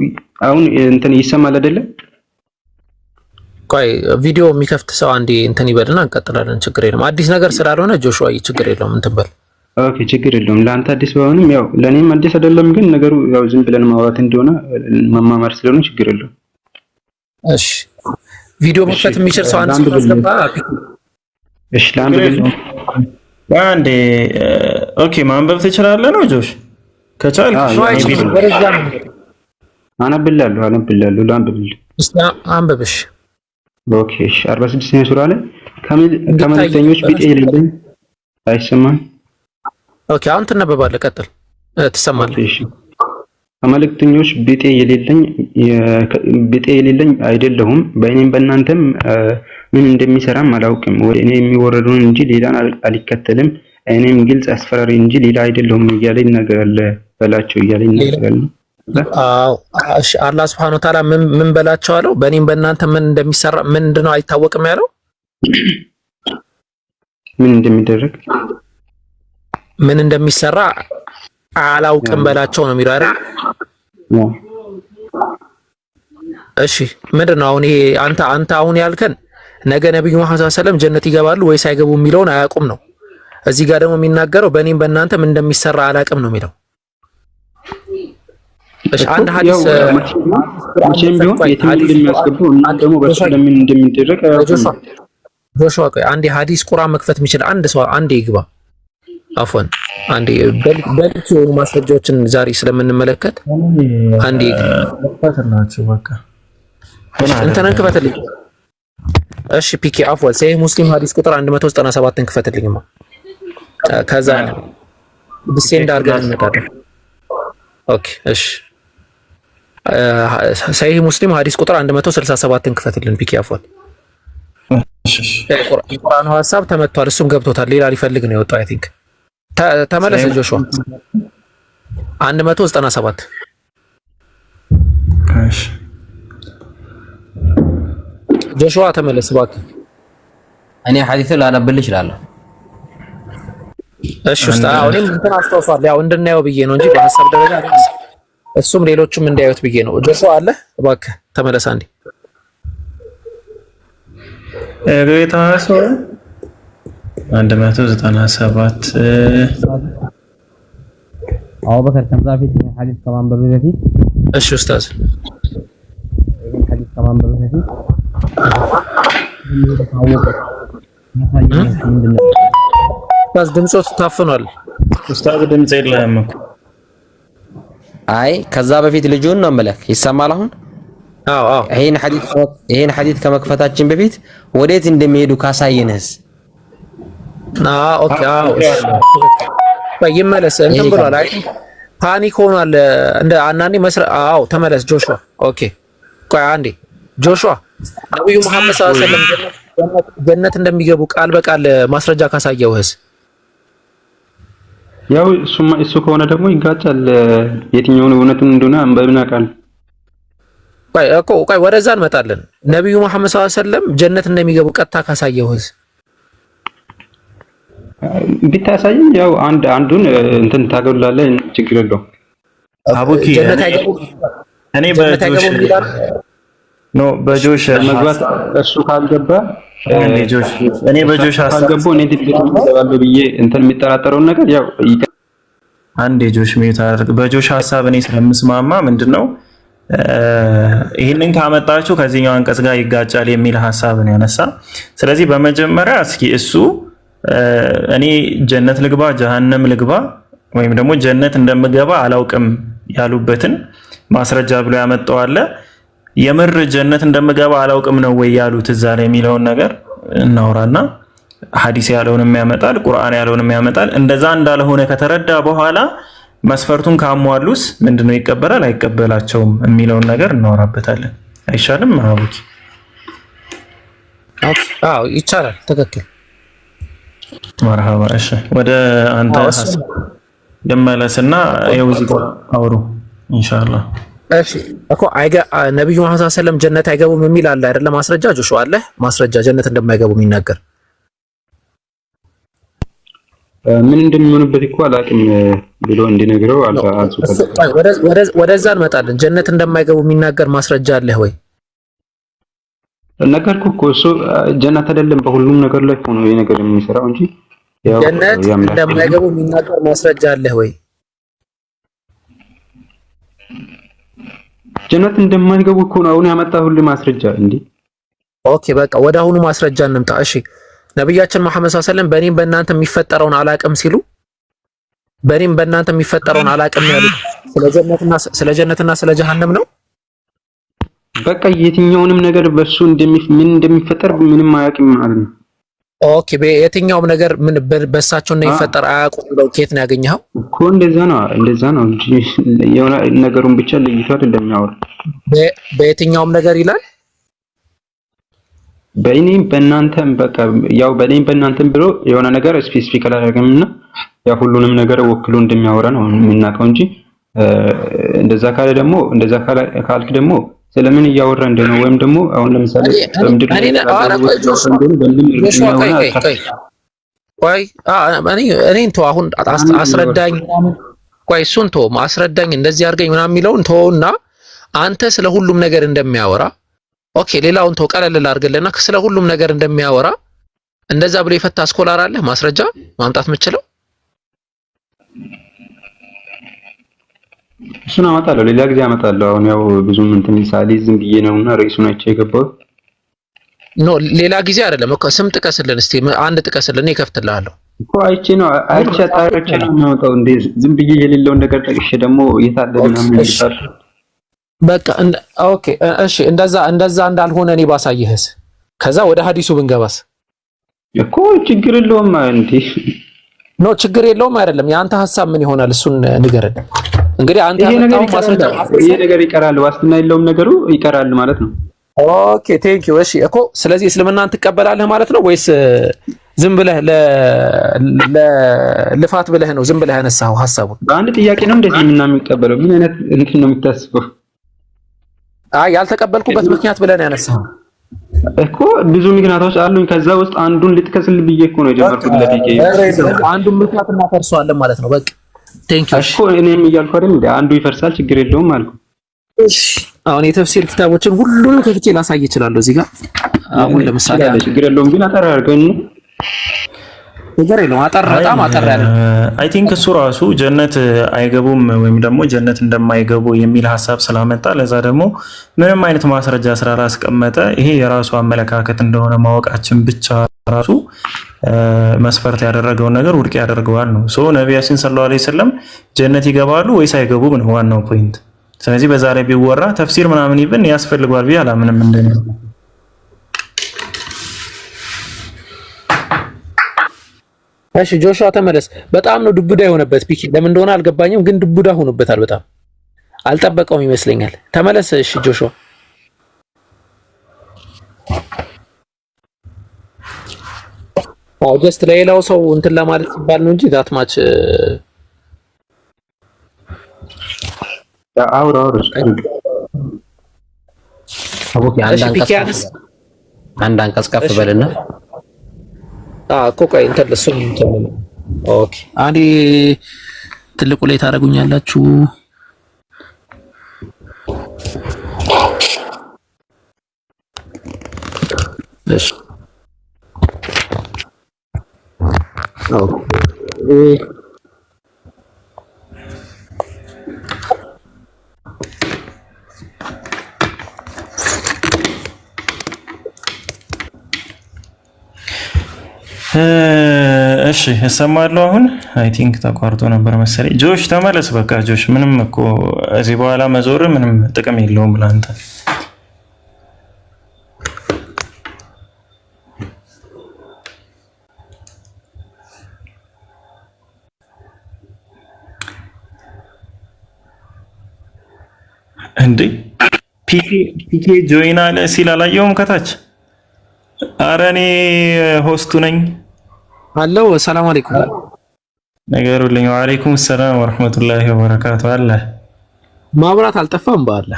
አሁን እንትን ይሰማል አይደለ? ቆይ ቪዲዮ የሚከፍት ሰው አንዴ እንትን ይበልና እንቀጥላለን። ችግር የለም። አዲስ ነገር ስላልሆነ ጆሹዋ ችግር የለውም እንትን በል። ኦኬ ችግር የለውም። ለአንተ አዲስ ባይሆንም ያው ለኔም አዲስ አይደለም፣ ግን ነገሩ ያው ዝም ብለን ማውራት እንደሆነ መማማር ስለሆነ ችግር የለውም። እሺ ቪዲዮ መክፈት የሚችል ሰው አንድ ሰው አስገባ። እሺ ላንብብ አንዴ። ኦኬ ማንበብ ትችላለህ ነው ጆሽ? ከቻልክ አነብላለሁ ላንብብል። እስቲ አንብብሽ። ኦኬ 46ኛ ሱራ ላይ ከመልእክተኞች ቢጤ የሌለኝ አይሰማም። ኦኬ አሁን ትነበባለህ። ቀጥል። ትሰማለህ? እሺ ከመልእክተኞች ቢጤ የሌለኝ አይደለሁም፣ በእኔም በእናንተም ምን እንደሚሰራም አላውቅም። ወደ እኔ የሚወረደውን እንጂ ሌላን አልከተልም። እኔም ግልጽ አስፈራሪ እንጂ ሌላ አይደለሁም እያለ ይናገራል በላቸው እያለ ይናገራል። አዎ እሺ አላህ Subhanahu Wa Ta'ala ምን በላቸው አለው? በእኔም በእናንተ ምን እንደሚሰራ ምንድነው አይታወቅም ያለው? ምን እንደሚደረግ ምን እንደሚሰራ አላውቅም በላቸው ነው የሚለው አይደል? እሺ ምንድነው አሁን ይሄ አንተ አሁን ያልከን ነገ ነብዩ መሐመድ ሰለላሁ ዐለይሂ ወሰለም ጀነት ይገባሉ ወይስ አይገቡ የሚለውን አያውቁም ነው። እዚህ ጋር ደግሞ የሚናገረው በእኔም በእናንተ ምን እንደሚሰራ አላውቅም ነው የሚለው። እሺ አንድ ሐዲስ መቼም ቢሆን የትም እንደሚያስገቡ እና ደግሞ በሱ ለምን እንደሚደረግ ጆሹዋ ቆይ አንዴ ሐዲስ ቁርአን መክፈት የሚችል አንድ ሰው አንዴ ይግባ። አፎን አንዴ በልክ የሆኑ ማስረጃዎችን ዛሬ ስለምንመለከት አንዴ ፈተናችሁ በቃ እንተን ክፈትልኝ። እሺ ፒኬ አፎን ሰሂህ ሙስሊም ሐዲስ ቁጥር 197ን ክፈትልኝማ። ከዛ ዲሴንድ አድርገን እንመጣለን። ኦኬ እሺ ሰሂህ ሙስሊም ሐዲስ ቁጥር 167ን ክፈትልን ፒኬ አፎን። የቁርአኑ ሐሳብ ተመቷል፣ እሱም ገብቶታል። ሌላ ሊፈልግ ነው የወጣው። አይ ቲንክ ተመለስ ጆሹዋ 197 እሺ ጆሹዋ ተመለስ እባክህ። እኔ ሐዲሱን ላነብልህ እችላለሁ። እሺ እኔም እንትን አስተውሷል ያው እንድናየው ብዬ ነው እንጂ በሐሳብ ደረጃ እሱም ሌሎችም እንዲያዩት ብዬ ነው። ጆሹዋ አለ እባክህ ተመለስ አንዴ። ጌታ ሰው 197 አቡበከር ከዛ በፊት ሐዲስ ከማንበብ በፊት እሺ ኡስታዝ ይሄን ሐዲስ ከማንበብ በፊት ኡስታዝ ድምጾት ታፍኗል። ኡስታዝ ድምጽ የለም እኮ። አይ ከዛ በፊት ልጁን ነው መለክ ይሰማል አሁን። አዎ ይሄን ሐዲስ ከመክፈታችን በፊት ወዴት እንደሚሄዱ ካሳየንስ። ኦኬ ይመለስ እንትን ብሏል። አይ ፓኒክ ሆኗል እንደ አናኒ ተመለስ ጆሹዋ። ኦኬ ቆይ አንዴ ጆሹዋ ነብዩ መሐመድ ሰለላሁ ዐለይሂ ወሰለም ጀነት እንደሚገቡ ቃል በቃል ማስረጃ ካሳየውስ? ያው እሱ ከሆነ ደግሞ ይጋጫል። የትኛውን እውነቱን እንደሆነ አንበብና ቃል ቆይ ወደዛ እንመጣለን። ነብዩ መሐመድ ሰለላሁ ዐለይሂ ወሰለም ጀነት እንደሚገቡ ቀጥታ ካሳየውስ? ቢታሳይም ያው አንዱን እንትን ታገላለህ፣ ችግር የለውም። አቡኪ እኔ በጆሽ መግባት እሱ ካልገባ እኔ በጆሽ ካልገባ እኔ ድብደባለሁ ብዬ እንትን የሚጠራጠረውን ነገር ያው አንዴ ጆሽ ሚዩት አድርግ። በጆሽ ሐሳብ እኔ ስለምስማማ ምንድነው ይሄንን ካመጣችሁ ከዚህኛው አንቀጽ ጋር ይጋጫል የሚል ሐሳብ ነው ያነሳ። ስለዚህ በመጀመሪያ እስኪ እሱ እኔ ጀነት ልግባ ጀሃነም ልግባ ወይም ደግሞ ጀነት እንደምገባ አላውቅም ያሉበትን ማስረጃ ብሎ ያመጣዋል። የምር ጀነት እንደምገባ አላውቅም ነው ወይ ያሉት እዛ ላይ የሚለውን ነገር እናውራና ሐዲስ ያለውንም ያመጣል፣ ቁርአን ያለውንም ያመጣል። እንደዛ እንዳልሆነ ከተረዳ በኋላ መስፈርቱን ካሟሉስ ምንድነው ይቀበላል አይቀበላቸውም የሚለውን ነገር እናወራበታለን። አይሻልም? አቡኪ አዎ ይቻላል። ትክክል መርሃባ። እሺ ወደ አንተ ሐሳብ ደመለስና እዚህ ጋር አውሩ ኢንሻአላህ። እሺ እኮ ነብዩ መሐመድ ሰለላሁ ዐለይሂ ወሰለም ጀነት አይገቡም የሚል አለ አይደለ? ማስረጃ ጆሹዋ አለ ማስረጃ ጀነት እንደማይገቡ የሚናገር ምን እንደሚሆንበት እኮ አላውቅም ብሎ እንዲነግረው ወደዛ እንመጣለን። ጀነት እንደማይገቡ የሚናገር ማስረጃ አለ ወይ? ነገርኩ እኮ እሱ ጀነት አይደለም በሁሉም ነገር ላይ ሆኖ ይሄ ነገር የሚሰራው እንጂ ያው ጀነት እንደማይገቡ የሚናገር ማስረጃ አለ ወይ? ጀነት እንደማይገቡ እኮ ነው አሁን ያመጣሁልህ ማስረጃ እንዴ። ኦኬ በቃ ወደ አሁኑ ማስረጃ እንምጣ። እሺ ነብያችን መሐመድ ሰለላሁ ዐለይሂ ወሰለም በእኔም በእናንተ የሚፈጠረውን አላቅም ሲሉ በእኔም በእናንተ የሚፈጠረውን አላቅም ያሉት ስለ ጀነትና ስለ ጀሃነም ነው። በቃ የትኛውንም ነገር በሱ ምን እንደሚፈጠር ምንም አያውቅም ማለት ነው። ኦኬ በየትኛውም ነገር ምን በሳቸው እንደሚፈጠር አያውቁም ብለው ከየት ነው ያገኘኸው? እኮ እንደዛ ነው እንጂ የሆነ ነገሩን ብቻ ለይቶ አይደለም ያወራ። በየትኛውም ነገር ይላል። በእኔም በእናንተም በቃ ያው በእኔም በእናንተም ብሎ የሆነ ነገር ስፔሲፊክ አላደረገምና ያው ሁሉንም ነገር ወክሎ እንደሚያወራ ነው የምናውቀው እንጂ እንደዛ ካልክ ደግሞ ስለምን እያወራ እንደሆነ ወይም ደግሞ አሁን ለምሳሌ በምድር ላይ አሁን አስረዳኝ ቆይ እሱን ተው አስረዳኝ እንደዚህ አድርገኝ ምናምን የሚለውን ተውና አንተ ስለ ሁሉም ነገር እንደሚያወራ ኦኬ ሌላውን ተው ቀለል አድርገልና ስለ ሁሉም ነገር እንደሚያወራ እንደዛ ብሎ የፈታ ስኮላር አለ ማስረጃ ማምጣት የምችለው? እሱን አመጣለሁ፣ ሌላ ጊዜ አመጣለሁ። አሁን ያው ብዙም እንትን ሳሊዝ ዝም ብዬ ነውና ርዕሱን አይቼ የገባሁት። ኖ ሌላ ጊዜ አይደለም እኮ ስም ጥቀስልን እስቲ፣ አንድ ጥቀስልን፣ እከፍትልሃለሁ እኮ አይቼ ነው አጣርቼ ነው የማመጣው። እንዴ ዝም ብዬ የሌለውን ነገር ጠቅሼ ደግሞ የታለ ምናምን ይልታል። በቃ ኦኬ እሺ፣ እንደዛ እንዳልሆነ እኔ ባሳየህስ፣ ከዛ ወደ ሐዲሱ ብንገባስ? እኮ ችግር የለውም እንዴ። ኖ ችግር የለውም አይደለም። የአንተ ሐሳብ ምን ይሆናል? እሱን ንገረን። እንግዲህ አንተ ያመጣው ማስረጃ ይሄ ነገር ይቀራል፣ ዋስትና የለውም ነገሩ ይቀራል ማለት ነው። ኦኬ ቴንክ ዩ። እሺ እኮ ስለዚህ እስልምናን ትቀበላለህ ማለት ነው ወይስ ዝም ብለህ ለልፋት ብለህ ነው ዝም ብለህ ያነሳው ሐሳቡን? በአንድ ጥያቄ ነው እንደዚህ የምናምንቀበለው? ምን አይነት እንትን ነው የምታስበው? አይ ያልተቀበልኩበት ምክንያት ብለህ ነው ያነሳው እኮ። ብዙ ምክንያቶች አሉኝ፣ ከዛ ውስጥ አንዱን ልጥቀስል ብዬ እኮ ነው የጀመርኩት። ለዲጄ አንዱን ምክንያት እናፈርሰዋለን ማለት ነው። በቃ ቴንክ ዩ እኮ እኔም እያልኩ አይደል እንዴ? አንዱ ይፈርሳል ችግር የለውም አልኩ። እሺ አሁን የተፍሲር ኪታቦችን ሁሉንም ከፍቼ ላሳይ እችላለሁ እዚህ ጋር። አሁን ለምሳሌ ችግር የለውም ግን አጠር አድርገን ነገር የለውም በጣም አጠር ያለ አይ ቲንክ እሱ ራሱ ጀነት አይገቡም ወይም ደግሞ ጀነት እንደማይገቡ የሚል ሐሳብ ስላመጣ ለዛ ደግሞ ምንም አይነት ማስረጃ ስላላስቀመጠ ይሄ የራሱ አመለካከት እንደሆነ ማወቃችን ብቻ ራሱ መስፈርት ያደረገውን ነገር ውድቅ ያደርገዋል ነው። ሶ ነቢያችን ሰለላሁ ዐለይሂ ወሰለም ጀነት ይገባሉ ወይስ አይገቡም ነው ዋናው ፖይንት። ስለዚህ በዛ ላይ ቢወራ ተፍሲር ምናምን ይብን ያስፈልጋል ብዬ አላምንም እንደኔ። እሺ ጆሹዋ ተመለስ። በጣም ነው ዱብዳ የሆነበት ፒኪ፣ ለምን እንደሆነ አልገባኝም፣ ግን ዱብዳ ሆኖበታል። በጣም አልጠበቀውም ይመስለኛል። ተመለስ። እሺ ጆሹዋ ጀስት ለሌላው ሰው እንትን ለማለት ሲባል ነው እንጂ ዳት ማች አውራ አንድ አንቀጽ ከፍ በልና ቆይ እንትን ለሱም እንትን ኦኬ፣ አንዴ ትልቁ ላይ ታደርጉኛላችሁ። እሺ እሺ እሰማለሁ። አሁን አይ ቲንክ ተቋርጦ ነበር መሰለኝ። ጆሽ ተመለስ። በቃ ጆሽ ምንም እኮ እዚህ በኋላ መዞር ምንም ጥቅም የለውም ለአንተ። እንዴ ፒኬ ጆይን አለ ሲል አላየሁም ከታች። ኧረ እኔ ሆስቱ ነኝ አለው። ሰላም አለይኩም ነገሩልኝ። ወአለይኩም ሰላም ወራህመቱላሂ ወበረካቱ። አለ ማብራት አልጠፋም ባለ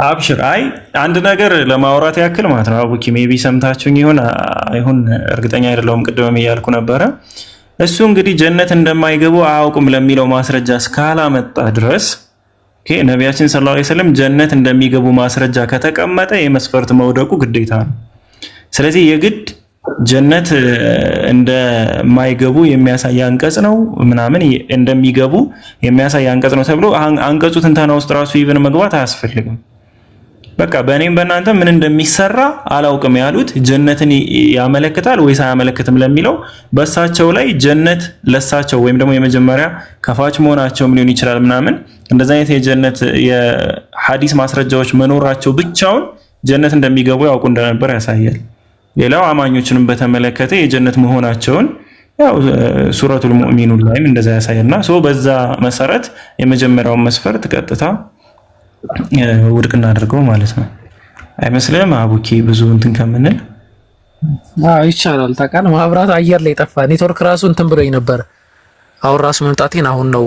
አብሽር። አይ አንድ ነገር ለማውራት ያክል ማለት ነው። አቡኪ ሜቢ ሰምታችሁኝ ይሁን እርግጠኛ አይደለሁም። ቅድምም እያልኩ ነበረ። እሱ እንግዲህ ጀነት እንደማይገቡ አያውቁም ለሚለው ማስረጃ እስካላመጣ ድረስ ነቢያችን ሰለላሁ ዐለይሂ ወሰለም ጀነት እንደሚገቡ ማስረጃ ከተቀመጠ የመስፈርት መውደቁ ግዴታ ነው። ስለዚህ የግድ ጀነት እንደማይገቡ የሚያሳይ አንቀጽ ነው ምናምን እንደሚገቡ የሚያሳይ አንቀጽ ነው ተብሎ አንቀጹ ትንተና ውስጥ ራሱ ይብን መግባት አያስፈልግም። በቃ በእኔም በእናንተ ምን እንደሚሰራ አላውቅም ያሉት ጀነትን ያመለክታል ወይስ አያመለክትም ለሚለው በእሳቸው ላይ ጀነት ለሳቸው ወይም ደግሞ የመጀመሪያ ከፋች መሆናቸው ሊሆን ይችላል ምናምን እንደዛ አይነት የጀነት የሐዲስ ማስረጃዎች መኖራቸው ብቻውን ጀነት እንደሚገቡ ያውቁ እንደነበር ያሳያል። ሌላው አማኞችንም በተመለከተ የጀነት መሆናቸውን ያው ሱረቱል ሙእሚኑን ላይም እንደዛ ያሳያልና በዛ መሰረት የመጀመሪያውን መስፈርት ቀጥታ ውድቅ እናደርገው ማለት ነው። አይመስልም አቡኪ? ብዙ እንትን ከምንል ይቻላል። ታውቃለህ ማብራት አየር ላይ ጠፋ። ኔትወርክ ራሱ እንትን ብሎኝ ነበር። አሁን ራሱ መምጣቴን አሁን ነው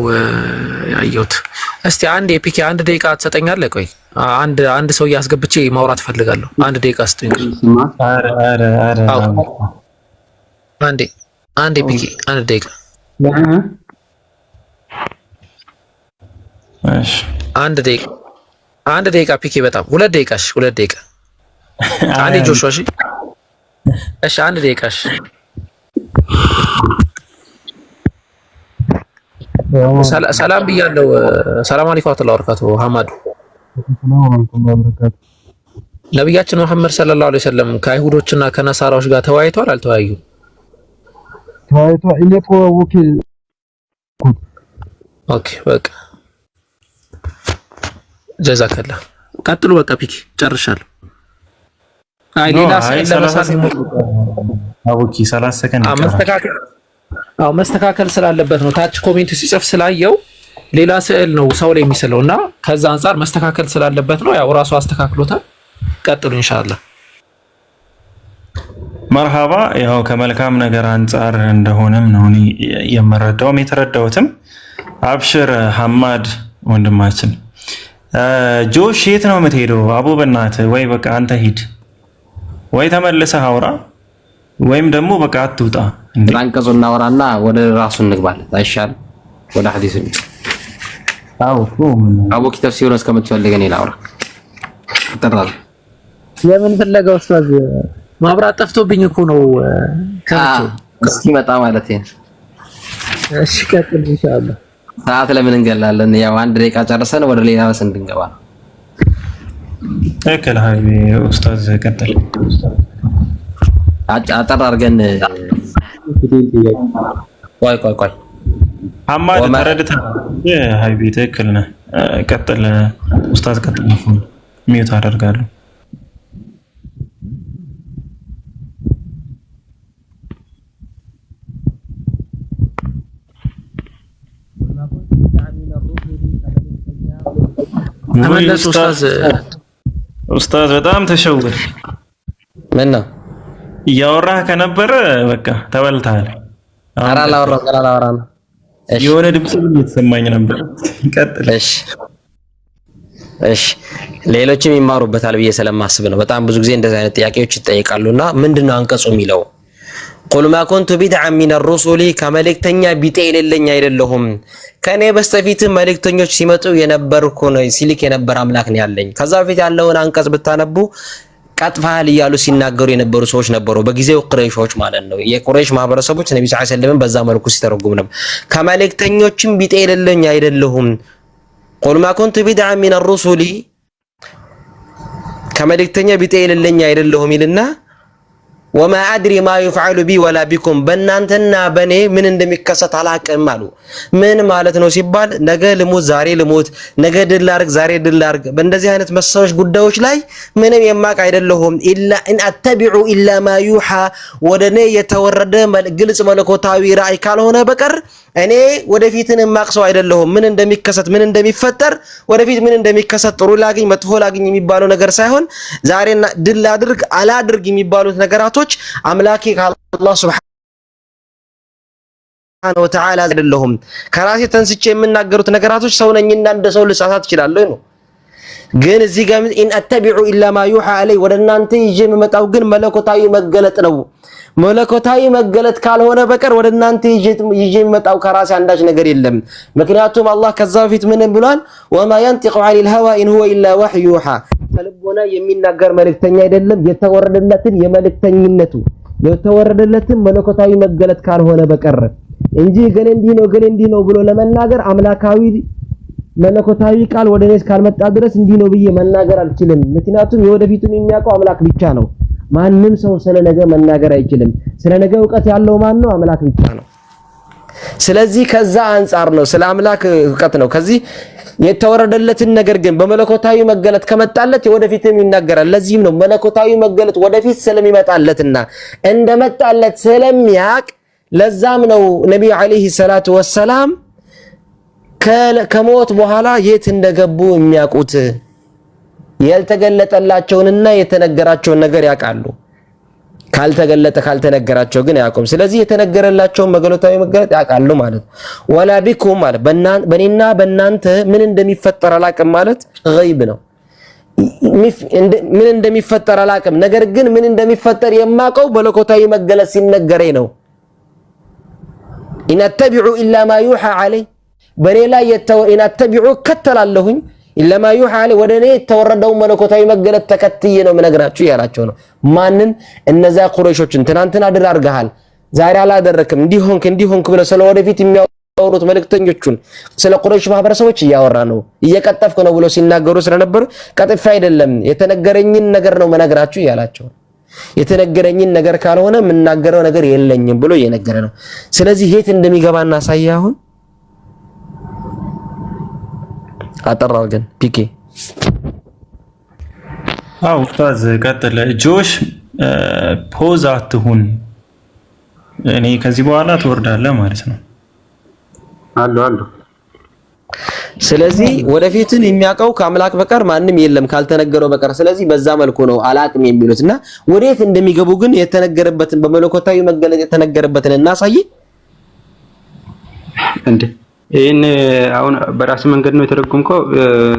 ያየሁት። እስቲ አንድ ኤፒኬ አንድ ደቂቃ ትሰጠኛለህ? ቆይ አንድ ሰው ያስገብቼ ማውራት ፈልጋለሁ። አንድ ደቂቃ ስጡኝ። አንድ ኤፒኬ አንድ ደቂቃ እሺ አንድ ደቂቃ ፒኬ በጣም 2 ደቂቃ። እሺ 2 ደቂቃ አንዴ ጆሹዋ። እሺ አንድ ደቂቃ። እሺ ሰላም ብያለሁ። ሰላም አለይኩም ወራህመቱላሂ ወበረካቱሁ። ሐማዱ ነብያችን መሐመድ ሰለላሁ ዐለይሂ ወሰለም ከአይሁዶችና ከነሳራዎች ጋር ተወያይተዋል አልተወያዩም? ኦኬ በቃ ጀዛከላ ቀጥሉ። በቃ ፒክ ጨርሻለሁ። አይ ሌላ ሰዓት ለመሳት አቡኪ 30 ሰከንድ መስተካከል ስላለበት ነው። ታች ኮሜንት ሲጽፍ ስላየው ሌላ ስዕል ነው ሰው ላይ የሚስለውና ከዛ አንፃር መስተካከል ስላለበት ነው። ያው ራሱ አስተካክሎታል። ቀጥሉ ኢንሻአላህ። መርሃባ። ያው ከመልካም ነገር አንፃር እንደሆነም ነው እኔ የምረዳውም የተረዳሁትም። አብሽር ሐማድ ወንድማችን። ጆሽ የት ነው የምትሄደው? አቡ በእናትህ ወይ በቃ አንተ ሂድ ወይ ተመልሰህ አውራ ወይም ደግሞ በቃ አትውጣ። አንቀጹ እናወራና ወደ ራሱ እንግባለን አይሻልም? ወደ ሐዲሱ አቡ ኪታብ ሲሆን እስከምትፈልገን ይላውራ ተጠራል። የምን ፍለጋ ኡስታዝ? ማብራት ጠፍቶብኝ እኮ ነው እስኪመጣ ማለት ነው። እሺ ቀጥል ኢንሻአላህ። ሰዓት ለምን እንገላለን? ያው አንድ ደቂቃ ጨርሰን ወደ ሌላ ርዕስ እንድንገባ ነው። እከለ ሀይቢ ኡስታዝ ቀጥል። አጠር አድርገን ቆይ ሐማድ ተረድተህ ሀይቢ ትክክል ነህ። ቀጥል ኡስታዝ ቀጥል። ሚዩት አደርጋለሁ። ተመለስ ኡስታዝ በጣም ተሸውር። ምን ነው እያወራህ ከነበረ በቃ ተበልተሃል። ኧረ አላወራም ነው። የሆነ ድምጽ እየተሰማኝ ነበር። ቀጥል። እሺ ሌሎችም ይማሩበታል ብዬ ስለማስብ ነው። በጣም ብዙ ጊዜ እንደዚህ አይነት ጥያቄዎች ይጠይቃሉና ምንድነው አንቀጹ የሚለው? ቁል ማ ኩንቱ ቢድዐን ሚነ ሩሱሊ ከመልእክተኛ ቢጤ የሌለኝ አይደለሁም። ከኔ በስተፊት መልእክተኞች ሲመጡ የነበርኩ ነው ሲልክ የነበረ አምላክ ነው ያለኝ። ከዛ በፊት ያለውን አንቀጽ ብታነቡ ቀጥፋል እያሉ ሲናገሩ የነበሩ ሰዎች ነበሩ፣ በጊዜው ቁረይሾች ማለት ነው። የቁረይሽ ማህበረሰቦች ነብዩ ሰለላሁ ዐለይሂ ወሰለም በዛ መልኩ ሲተረጉም ነበር። ከመልእክተኞችም ቢጤ የሌለኝ አይደለሁም። ቁል ማ ኩንቱ ቢድዐን ሚነ ሩሱሊ ከመልእክተኛ ቢጤ የሌለኝ አይደለሁም ይልና ወማ አድሪ ማ ይፍዐሉ ቢ ወላ ቢኩም በእናንተና በኔ ምን እንደሚከሰት አላቅም አሉ። ምን ማለት ነው ሲባል ነገ ልሙት ዛሬ ልሙት፣ ነገ ድል ላርግ ዛሬ ድል ላርግ፣ በእንደዚህ አይነት መሰሎች ጉዳዮች ላይ ምንም የማቅ አይደለሁም። ኢላ ኢን አተቢዑ ኢላ ማ ዩሃ ወደኔ የተወረደ ግልጽ መለኮታዊ ራእይ ካልሆነ በቀር እኔ ወደፊትን የማቅ ሰው አይደለሁም። ምን እንደሚከሰት ምን እንደሚፈጠር ወደፊት ምን እንደሚከሰት ጥሩ ላግኝ መጥፎ ላግኝ የሚባለው ነገር ሳይሆን ዛሬና ድል ላድርግ አላድርግ የሚባሉት ነገራቶች አምላኬ ከአላህ ሱብሓነሁ ወተዓላ አይደለሁም። ከራሴ ተንስቼ የምናገሩት ነገራቶች ሰው ነኝና እንደ ሰው ልሳሳት እችላለሁ ነው። ግን እዚህ ጋር ኢን አተቢዑ ኢላ ማ ዩሃ አለይ ወደ እናንተ ይዤ የምመጣው ግን መለኮታዊ መገለጥ ነው። መለኮታዊ መገለጥ ካልሆነ በቀር ወደ እናንተ ይዤ የምመጣው ከራሴ አንዳች ነገር የለም። ምክንያቱም አላህ ከዛ በፊት ምን ብሏል? ወማ ينطق عن الهوى إن هو إلا وحي يوحى ከልቦና የሚናገር መልእክተኛ አይደለም የተወረደለትን የመልእክተኝነቱ የተወረደለትን መለኮታዊ መገለጥ ካልሆነ በቀር እንጂ ገሌ እንዲህ ነው ብሎ ለመናገር አምላካዊ መለኮታዊ ቃል ወደ እኔ እስካልመጣ ድረስ እንዲህ ነው ብዬ መናገር አልችልም። ምክንያቱም የወደፊቱን የሚያውቀው አምላክ ብቻ ነው። ማንም ሰው ስለ ነገ መናገር አይችልም። ስለ ነገ ዕውቀት ያለው ማን ነው? አምላክ ብቻ ነው። ስለዚህ ከዛ አንፃር ነው ስለ አምላክ ዕውቀት ነው። ከዚህ የተወረደለትን ነገር ግን በመለኮታዊ መገለጥ ከመጣለት የወደፊትም ይናገራል። ለዚህም ነው መለኮታዊ መገለጥ ወደፊት ስለሚመጣለትና እንደመጣለት ስለሚያቅ ለዛም ነው ነብዩ አለይሂ ሰላቱ ወሰላም ከሞት በኋላ የት እንደገቡ የሚያውቁት ያልተገለጠላቸውንና የተነገራቸውን ነገር ያውቃሉ። ካልተገለጠ ካልተነገራቸው ግን ያውቁም። ስለዚህ የተነገረላቸውን መገለጣዊ መገለጥ ያውቃሉ ማለት ወላ ቢኩም ማለት በእኔና በእናንተ ምን እንደሚፈጠር አላውቅም ማለት ገይብ ነው። ምን እንደሚፈጠር አላውቅም፣ ነገር ግን ምን እንደሚፈጠር የማውቀው መለኮታዊ መገለጥ ሲነገረኝ ነው። ኢን አተቢዑ ኢላ ማ ዩሃ አለይ በኔ ላይ ኢን አተቢዑ ከተላለሁኝ ኢላ ማ ዩሃ አለይ ወደ እኔ የተወረደው መለኮታዊ መገለጥ ተከትዬ ነው የምነግራችሁ ያላቸው ነው። ማንን? እነዛ ቁረይሾችን ትናንትና ድል አድርገሃል ዛሬ አላደረክም እንዲሆንክ ብለው ስለወደፊት የሚያው ያወሩት መልእክተኞቹን ስለ ቁረይሽ ማህበረሰቦች እያወራ ነው እየቀጠፍኩ ነው ብሎ ሲናገሩ ስለነበሩ ቀጥፍ አይደለም የተነገረኝን ነገር ነው መነግራችሁ ያላቸው የተነገረኝን ነገር ካልሆነ ምናገረው ነገር የለኝም ብሎ እየነገረ ነው ስለዚህ የት እንደሚገባና ሳይያሁን አጠራው ግን ፒኬ ኡስታዝ ቀጥል ጆሽ ፖዝ አትሁን እኔ ከዚህ በኋላ ትወርዳለህ ማለት ነው አሉ ስለዚህ ወደፊትን የሚያውቀው ከአምላክ በቀር ማንም የለም ካልተነገረው በቀር ስለዚህ በዛ መልኩ ነው አላቅም የሚሉትና ወዴት እንደሚገቡ ግን የተነገረበትን በመለኮታዊ መገለጥ የተነገረበትን እናሳይ እንዴ ይሄን አሁን በራስ መንገድ ነው የተረጎምከው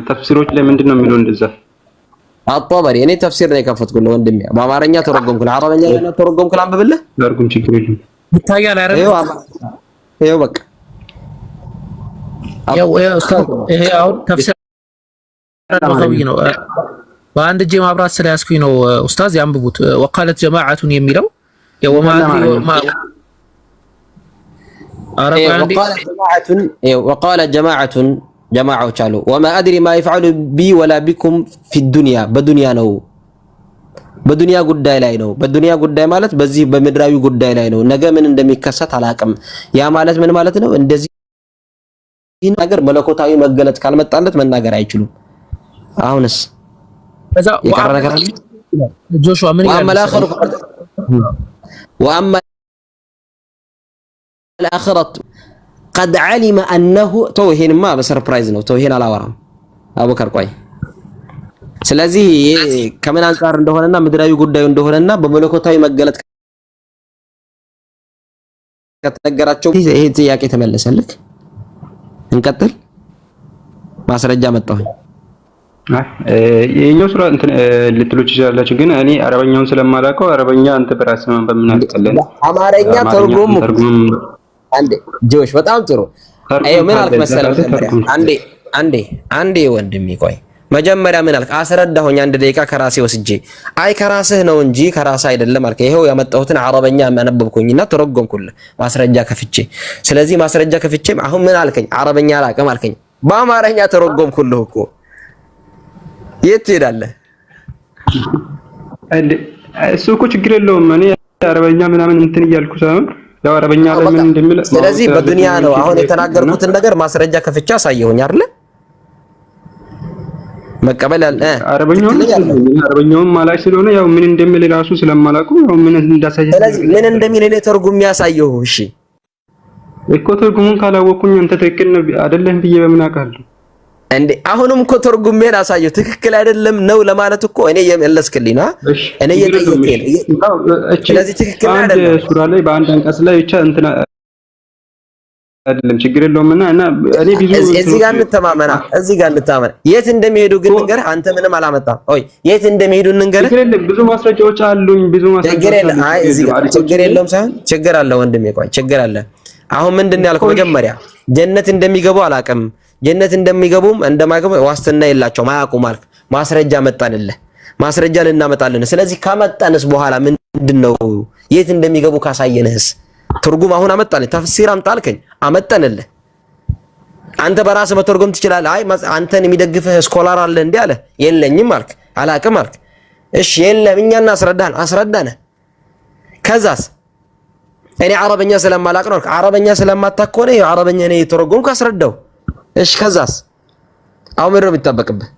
ተፍሲሮች ላይ ምንድነው የሚለው እንደዛ አጣበሪ እኔ ተፍሲር ነው የከፈትኩልህ ወንድሜ በአማርኛ ተረጎምኩልህ አረበኛ ነው ተረጎምኩልህ አንብብልህ ተርጉም ችግር የለም ይታያል አይደል ይሄው በቃ ያው ይሄ አሁን ተፍሲር ነው በአንድ እጄ ማብራት ስለያዝኩኝ ነው ኡስታዝ ያንብቡት ወቃለት ጀማዓቱን የሚለው وقال جماعة قالوا وما أدري ما يفعل بي ولا بكم في الدنيا በዱንያ ጉዳይ ላይ ነው በዱንያ ጉዳይ ማለት በዚህ በምድራዊ ጉዳይ ላይ ነው ነገ ምን እንደሚከሰት አላቅም ያ ማለት ምን ማለት ነው እንደዚህ ነገር መለኮታዊ መገለጥ ካልመጣለት መናገር አይችሉም አሁንስ የቀረ ነገር አለ ጆሹዋ ምን ይላል وأما الآخرة قد علم أنه توهين ما بسربرايز ነው توهين አላወራም አቡከር ቆይ ስለዚህ ከምን አንፃር እንደሆነና ምድራዊ ጉዳዩ እንደሆነና በመለኮታዊ መገለጥ ከተነገራቸው ይሄ ጥያቄ ተመለሰልክ እንቀጥል ማስረጃ መጣሁ የኛው ሱራ እንትን ልትሉች ይችላልላችሁ ግን እኔ አረበኛውን ስለማላውቀው አረበኛ አንተ በራስ ማን በመናቀለን አማርኛ ተርጉም አንዴ ጆሽ በጣም ጥሩ አይ ምን አልክ መሰለህ አንዴ ወንድሜ ቆይ መጀመሪያ ምን አልክ አስረዳሁኝ አንድ ደቂቃ ከራሴ ወስጄ አይ ከራስህ ነው እንጂ ከራስህ አይደለም አልከ ይሄው ያመጣሁትን አረበኛ ማነበብኩኝና ተረጎምኩልህ ማስረጃ ከፍቼ ስለዚህ ማስረጃ ከፍቼም አሁን ምን አልከኝ አረበኛ አላውቅም አልከኝ በአማርኛ ተረጎምኩልህ እኮ የት ትሄዳለህ እሱ እኮ ችግር የለውም እኔ አረበኛ ምናምን እንትን እያልኩ ሳይሆን ያው አረበኛ ላይ ምን እንደሚል ስለዚህ በዱንያ ነው አሁን የተናገርኩትን ነገር ማስረጃ ከፍቼ አሳየሁኝ አይደል መቀበል አረበኛውን ማላሽ ስለሆነ ያው ምን እንደሚል ራሱ ስለማላውቀው ያው ምን እንዳሳየ ስለዚህ ምን እንደሚል እኔ ተርጉም ያሳየው እሺ እኮ ተርጉሙን ካላወቁኝ አንተ ትክክል አይደለም ብዬ በምን አውቃለሁ እንዴ አሁንም እኮ ተርጉሜን አሳየው ትክክል አይደለም ነው ለማለት እኮ እኔ የመለስክልኝ ነው እኔ እየጠየቀኝ ስለዚህ ትክክል አይደለም ሱራ ላይ በአንድ አንቀጽ ላይ ብቻ እንትና አይደለም ችግር የለውምና እና እኔ ብዙ እዚህ ጋር እንተማመና የት እንደሚሄዱ ግን ንገር አንተ ምንም አላመጣም ኦይ የት እንደሚሄዱ ንገር ችግር የለም ብዙ ማስረጃዎች አሉኝ ችግር የለውም ሳይሆን ችግር አለ ወንድሜ ቆይ ችግር አለ አሁን ምንድን ያልከው መጀመሪያ ጀነት እንደሚገቡ አላቅም ጀነት እንደሚገቡም እንደማይገቡ ዋስትና የላቸውም አያውቁም አልክ ማስረጃ መጣንልህ ማስረጃ ልናመጣልን ስለዚህ ካመጣንስ በኋላ ምንድነው የት እንደሚገቡ ካሳየንህስ ትርጉም አሁን አመጣልኝ ተፍሲር አምጣልከኝ አመጣንልህ አንተ በራስህ መተርጎም ትችላለህ አይ አንተን የሚደግፍህ ስኮላር አለ እንዴ አለ የለኝም አልክ አላቅም አልክ እሺ የለም እኛና አስረዳነ ከዛስ እኔ አረበኛ ስለማላቅ ነው አረበኛ ስለማታውቅ ሆነ አረበኛ እኔ ተረጎምኩ አስረዳው እሺ ከዛስ አሁን ምንድነው የሚጠበቅብህ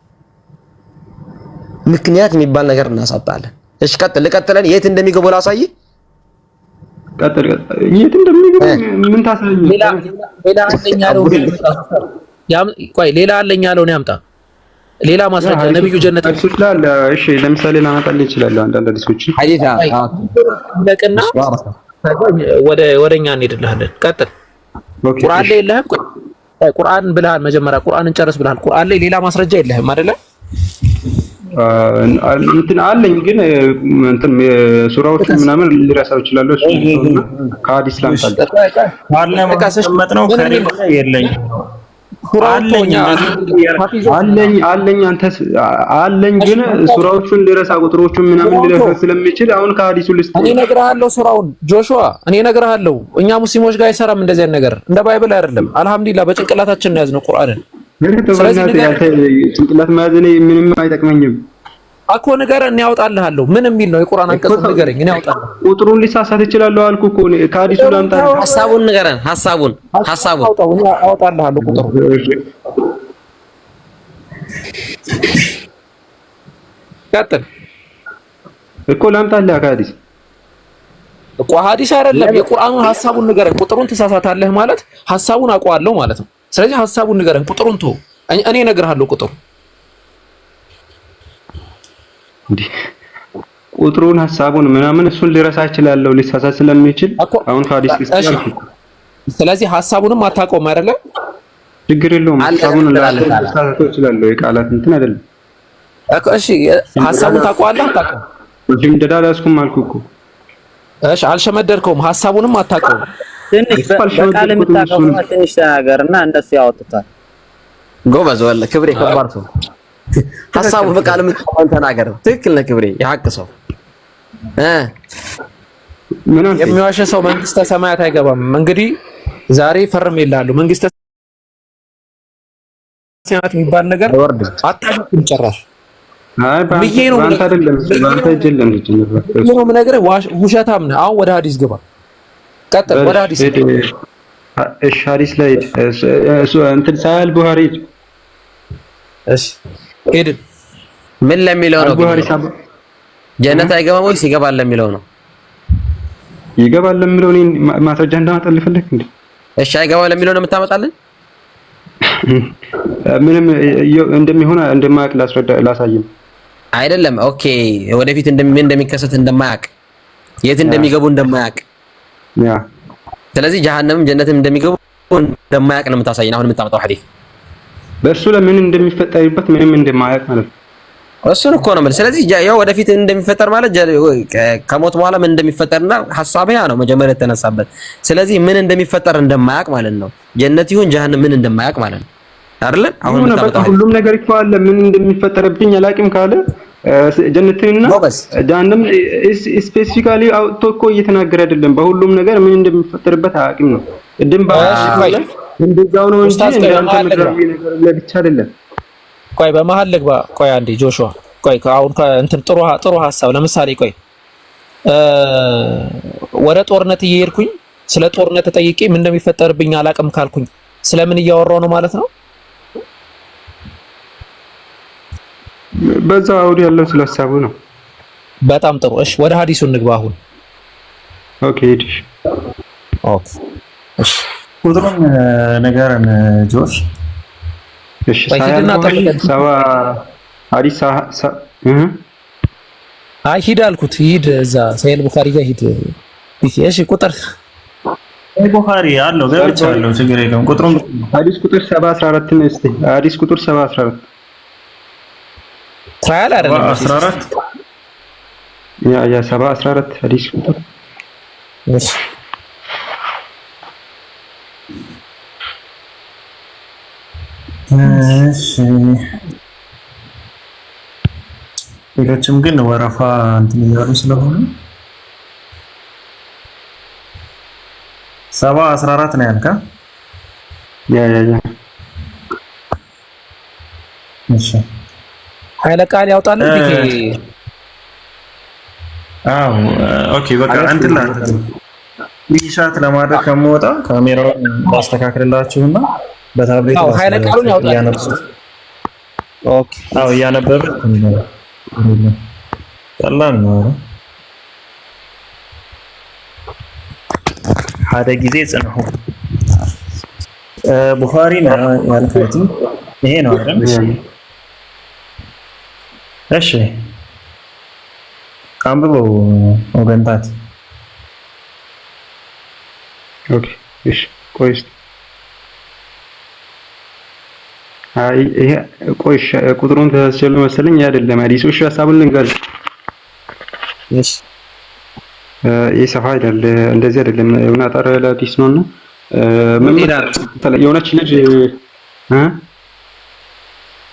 ምክንያት የሚባል ነገር እናሳጣለን እሺ ቀጥለን የት እንደሚገቡ ላሳይ ቀጥል የት እንደሚገቡ ምን ታሳይ ሌላ አለኝ ያለው ቆይ ሌላ አለኝ ያለው ነው ያምጣ ሌላ ማስረጃ ነብዩ ጀነት ይችላል እሺ ለምሳሌ ላመጣልህ ይችላል አንዳንድ ሐዲሶች ሐዲስ ለቀና ወደኛ እንሄድልሃለን ቀጥል ቁርአን ላይ የለህም ቁርአን ብለሃል መጀመሪያ ቁርአንን ጨርስ ብለሃል ቁርአን ላይ ሌላ ማስረጃ የለህም አይደለ እንትን አለኝ ግን እንትን ሱራዎች ምናምን ሊራሳው ይችላል እሱ ከሐዲስ ላምጣልህ ዋና መቀሰስ መጥነው ከሌለ የለኝ አለኝ አንተ አለኝ ግን ሱራዎቹን ልረሳ ቁጥሮቹን ምናምን ልረሳ ስለሚችል አሁን ከሐዲሱ ልስጥ እኔ እነግርሃለሁ ሱራውን ጆሹዋ እኔ እነግርሃለሁ እኛ ሙስሊሞች ጋር አይሰራም እንደዚህ አይነት ነገር እንደ ባይብል አይደለም አልহামዱሊላህ በጭንቅላታችን ነው ያዝነው ቁርአንን ስለዚህ ያንተ ጭንቅላት ማዘኔ ምንም አይጠቅመኝም አኮ ነገር እኔ ያወጣልሃለሁ ምን የሚል ነው የቁርአን አንቀጽ ንገረኝ እኔ ያወጣልህ ቁጥሩን ሊሳሳት ይችላልው አልኩ እኮ ከሐዲሱ ላምጣ ሐሳቡን ንገረን ሐሳቡን አወጣልሃለሁ ቁጥሩ ቀጥል እኮ ላምጣልህ ከሐዲስ እኮ ሐዲስ አይደለም የቁርአኑን ሐሳቡን ንገረን ቁጥሩን ተሳሳታለህ ማለት ሐሳቡን አውቀዋለሁ ማለት ነው ስለዚህ ሐሳቡን ንገረን ቁጥሩን ተው እኔ እነግርሃለሁ ቁጥሩ ቁጥሩን ሐሳቡን ምናምን እሱን ሊረሳ ይችላልው ሊሳሳት ስለሚችል አሁን ከሐዲስ ልስጥልህ ስለዚህ ሐሳቡንም አታውቀውም አይደለ ችግር የለውም ሐሳቡን ሊሳሳት ይችላልው የቃላት እንትን አይደለም እሺ ሐሳቡን ታውቀዋለህ አታውቀውም ወዲም ደዳላስኩም አልኩ እኮ እሺ አልሸመደድከውም ሐሳቡንም አታውቀውም ትንሽ በቃል የምታውቀው ትንሽ ተናገርና እንደሱ ያወጡታል ጎበዝ ወለ ክብሬ ከባርቶ ሐሳቡ በቃል የምታውቀው ተናገር ትክክል ነው ክብሬ የሐቅ ሰው የሚዋሽ ሰው መንግስተ ሰማያት አይገባም እንግዲህ ዛሬ ፈርሜልሃለሁ መንግስተ ሰማያት የሚባል ነገር አታውቅም ጭራሽ አይ ባንተ አይደለም ባንተ አይደለም ነው የምነግርህ ውሸታም ነህ አሁን ወደ ሐዲስ ግባ ቀጥል ወደ ሐዲስ እሺ ሐዲስ ላይ እንትን ሳይል ቡኻሪ እሺ ሄድን ምን ለሚለው ነው ጀነት አይገባም ወይስ ይገባል ለሚለው ነው ይገባል ለሚለው እኔ ማስረጃ እንዳመጣልህ ፈለክ እንዴ እሺ አይገባም ለሚለው ነው የምታመጣልን ምንም እንደሚሆን እንደማያውቅ ላሳይም አይደለም ኦኬ ወደፊት እንደሚከሰት እንደማያውቅ የት እንደሚገቡ እንደማያውቅ ያ ስለዚህ ጀሃነምም ጀነትም እንደሚገቡ እንደማያውቅ ነው የምታሳየን አሁን የምታመጣው ሐዲስ በእርሱ ለምን እንደሚፈጠርበት ምንም እንደማያውቅ ማለት ነው እሱን እኮ ነው ማለት ስለዚህ ያው ወደፊት እንደሚፈጠር ማለት ከሞት በኋላ ምን እንደሚፈጠርና ሐሳብያ ነው መጀመሪያ የተነሳበት ስለዚህ ምን እንደሚፈጠር እንደማያውቅ ማለት ነው ጀነት ይሁን ጀሃነም ምን እንደማያውቅ ማለት ነው አይደል አሁን የምታመጣው ሁሉም ነገር እኮ አለ ምን እንደሚፈጠርብኝ አላውቅም ካለ ጀነትና ጀሃነም ስፔሲፊካሊ አውጥቶ እኮ እየተናገረ አይደለም በሁሉም ነገር ምን እንደሚፈጠርበት አያውቅም ነው እድም ባለ እንደዛው ነው እንጂ እንዳንተ ምድራዊ ነገር ለብቻ አይደለም ቆይ በመሃል ልግባ ቆይ አንዴ ጆሹዋ ቆይ አሁን እንትን ጥሩ ሐሳብ ለምሳሌ ቆይ ወደ ጦርነት እየሄድኩኝ ስለ ጦርነት ተጠይቄ ምን እንደሚፈጠርብኝ አላውቅም ካልኩኝ ስለምን እያወራው ነው ማለት ነው በዛው አውዲ ያለው ስለ ሐሳቡ ነው በጣም ጥሩ እሺ ወደ ሐዲሱ እንግባ አሁን ኦኬ እሺ ቁጥሩን ነገርን ጆሽ እሺ ሰባ ሐዲስ አይ ሂድ አልኩት ሂድ እዛ ሳይል ቡኻሪ ጋር ሂድ እሺ ቁጥር ቡኻሪ አለው ገብቻለሁ ችግር የለውም ቁጥሩን ሐዲስ ቁጥር 714 ነው እስቲ ሐዲስ ቁጥር 714 ትራያል አይደለም 14 ያ 714 ሐዲስ ቁጥር እሺ እሺ ሌሎችም ግን ወረፋ እንትን እያሉ ስለሆነ 714 ነው ያልካ ያ እሺ ኃይለ ቃል ያውጣልን ዲኬ አዎ ኦኬ በቃ እንትን ሻት ለማድረግ ከመወጣ ካሜራውን ማስተካከልላችሁና በታብሌት አዎ ኃይለ ቃሉን ያውጣል ኦኬ አዎ እያነበበ ቀላል ነው ሀደ ጊዜ ጽንሁ ቡኻሪ ነው ያልኩት ይሄ ነው አይደል እሺ አንብበው ወገንታት ኦኬ እሺ ቆይስ አይ ይሄ ቆይሽ ቁጥሩን ተሰለ መሰለኝ አይደለም ሐዲሱ እሺ ሐሳቡን ልንገርህ እሺ ይሰፋ አይደል እንደዚህ አይደለም የሆነ አጠር ያለ ሐዲስ ነውና ምን የሆነች ልጅ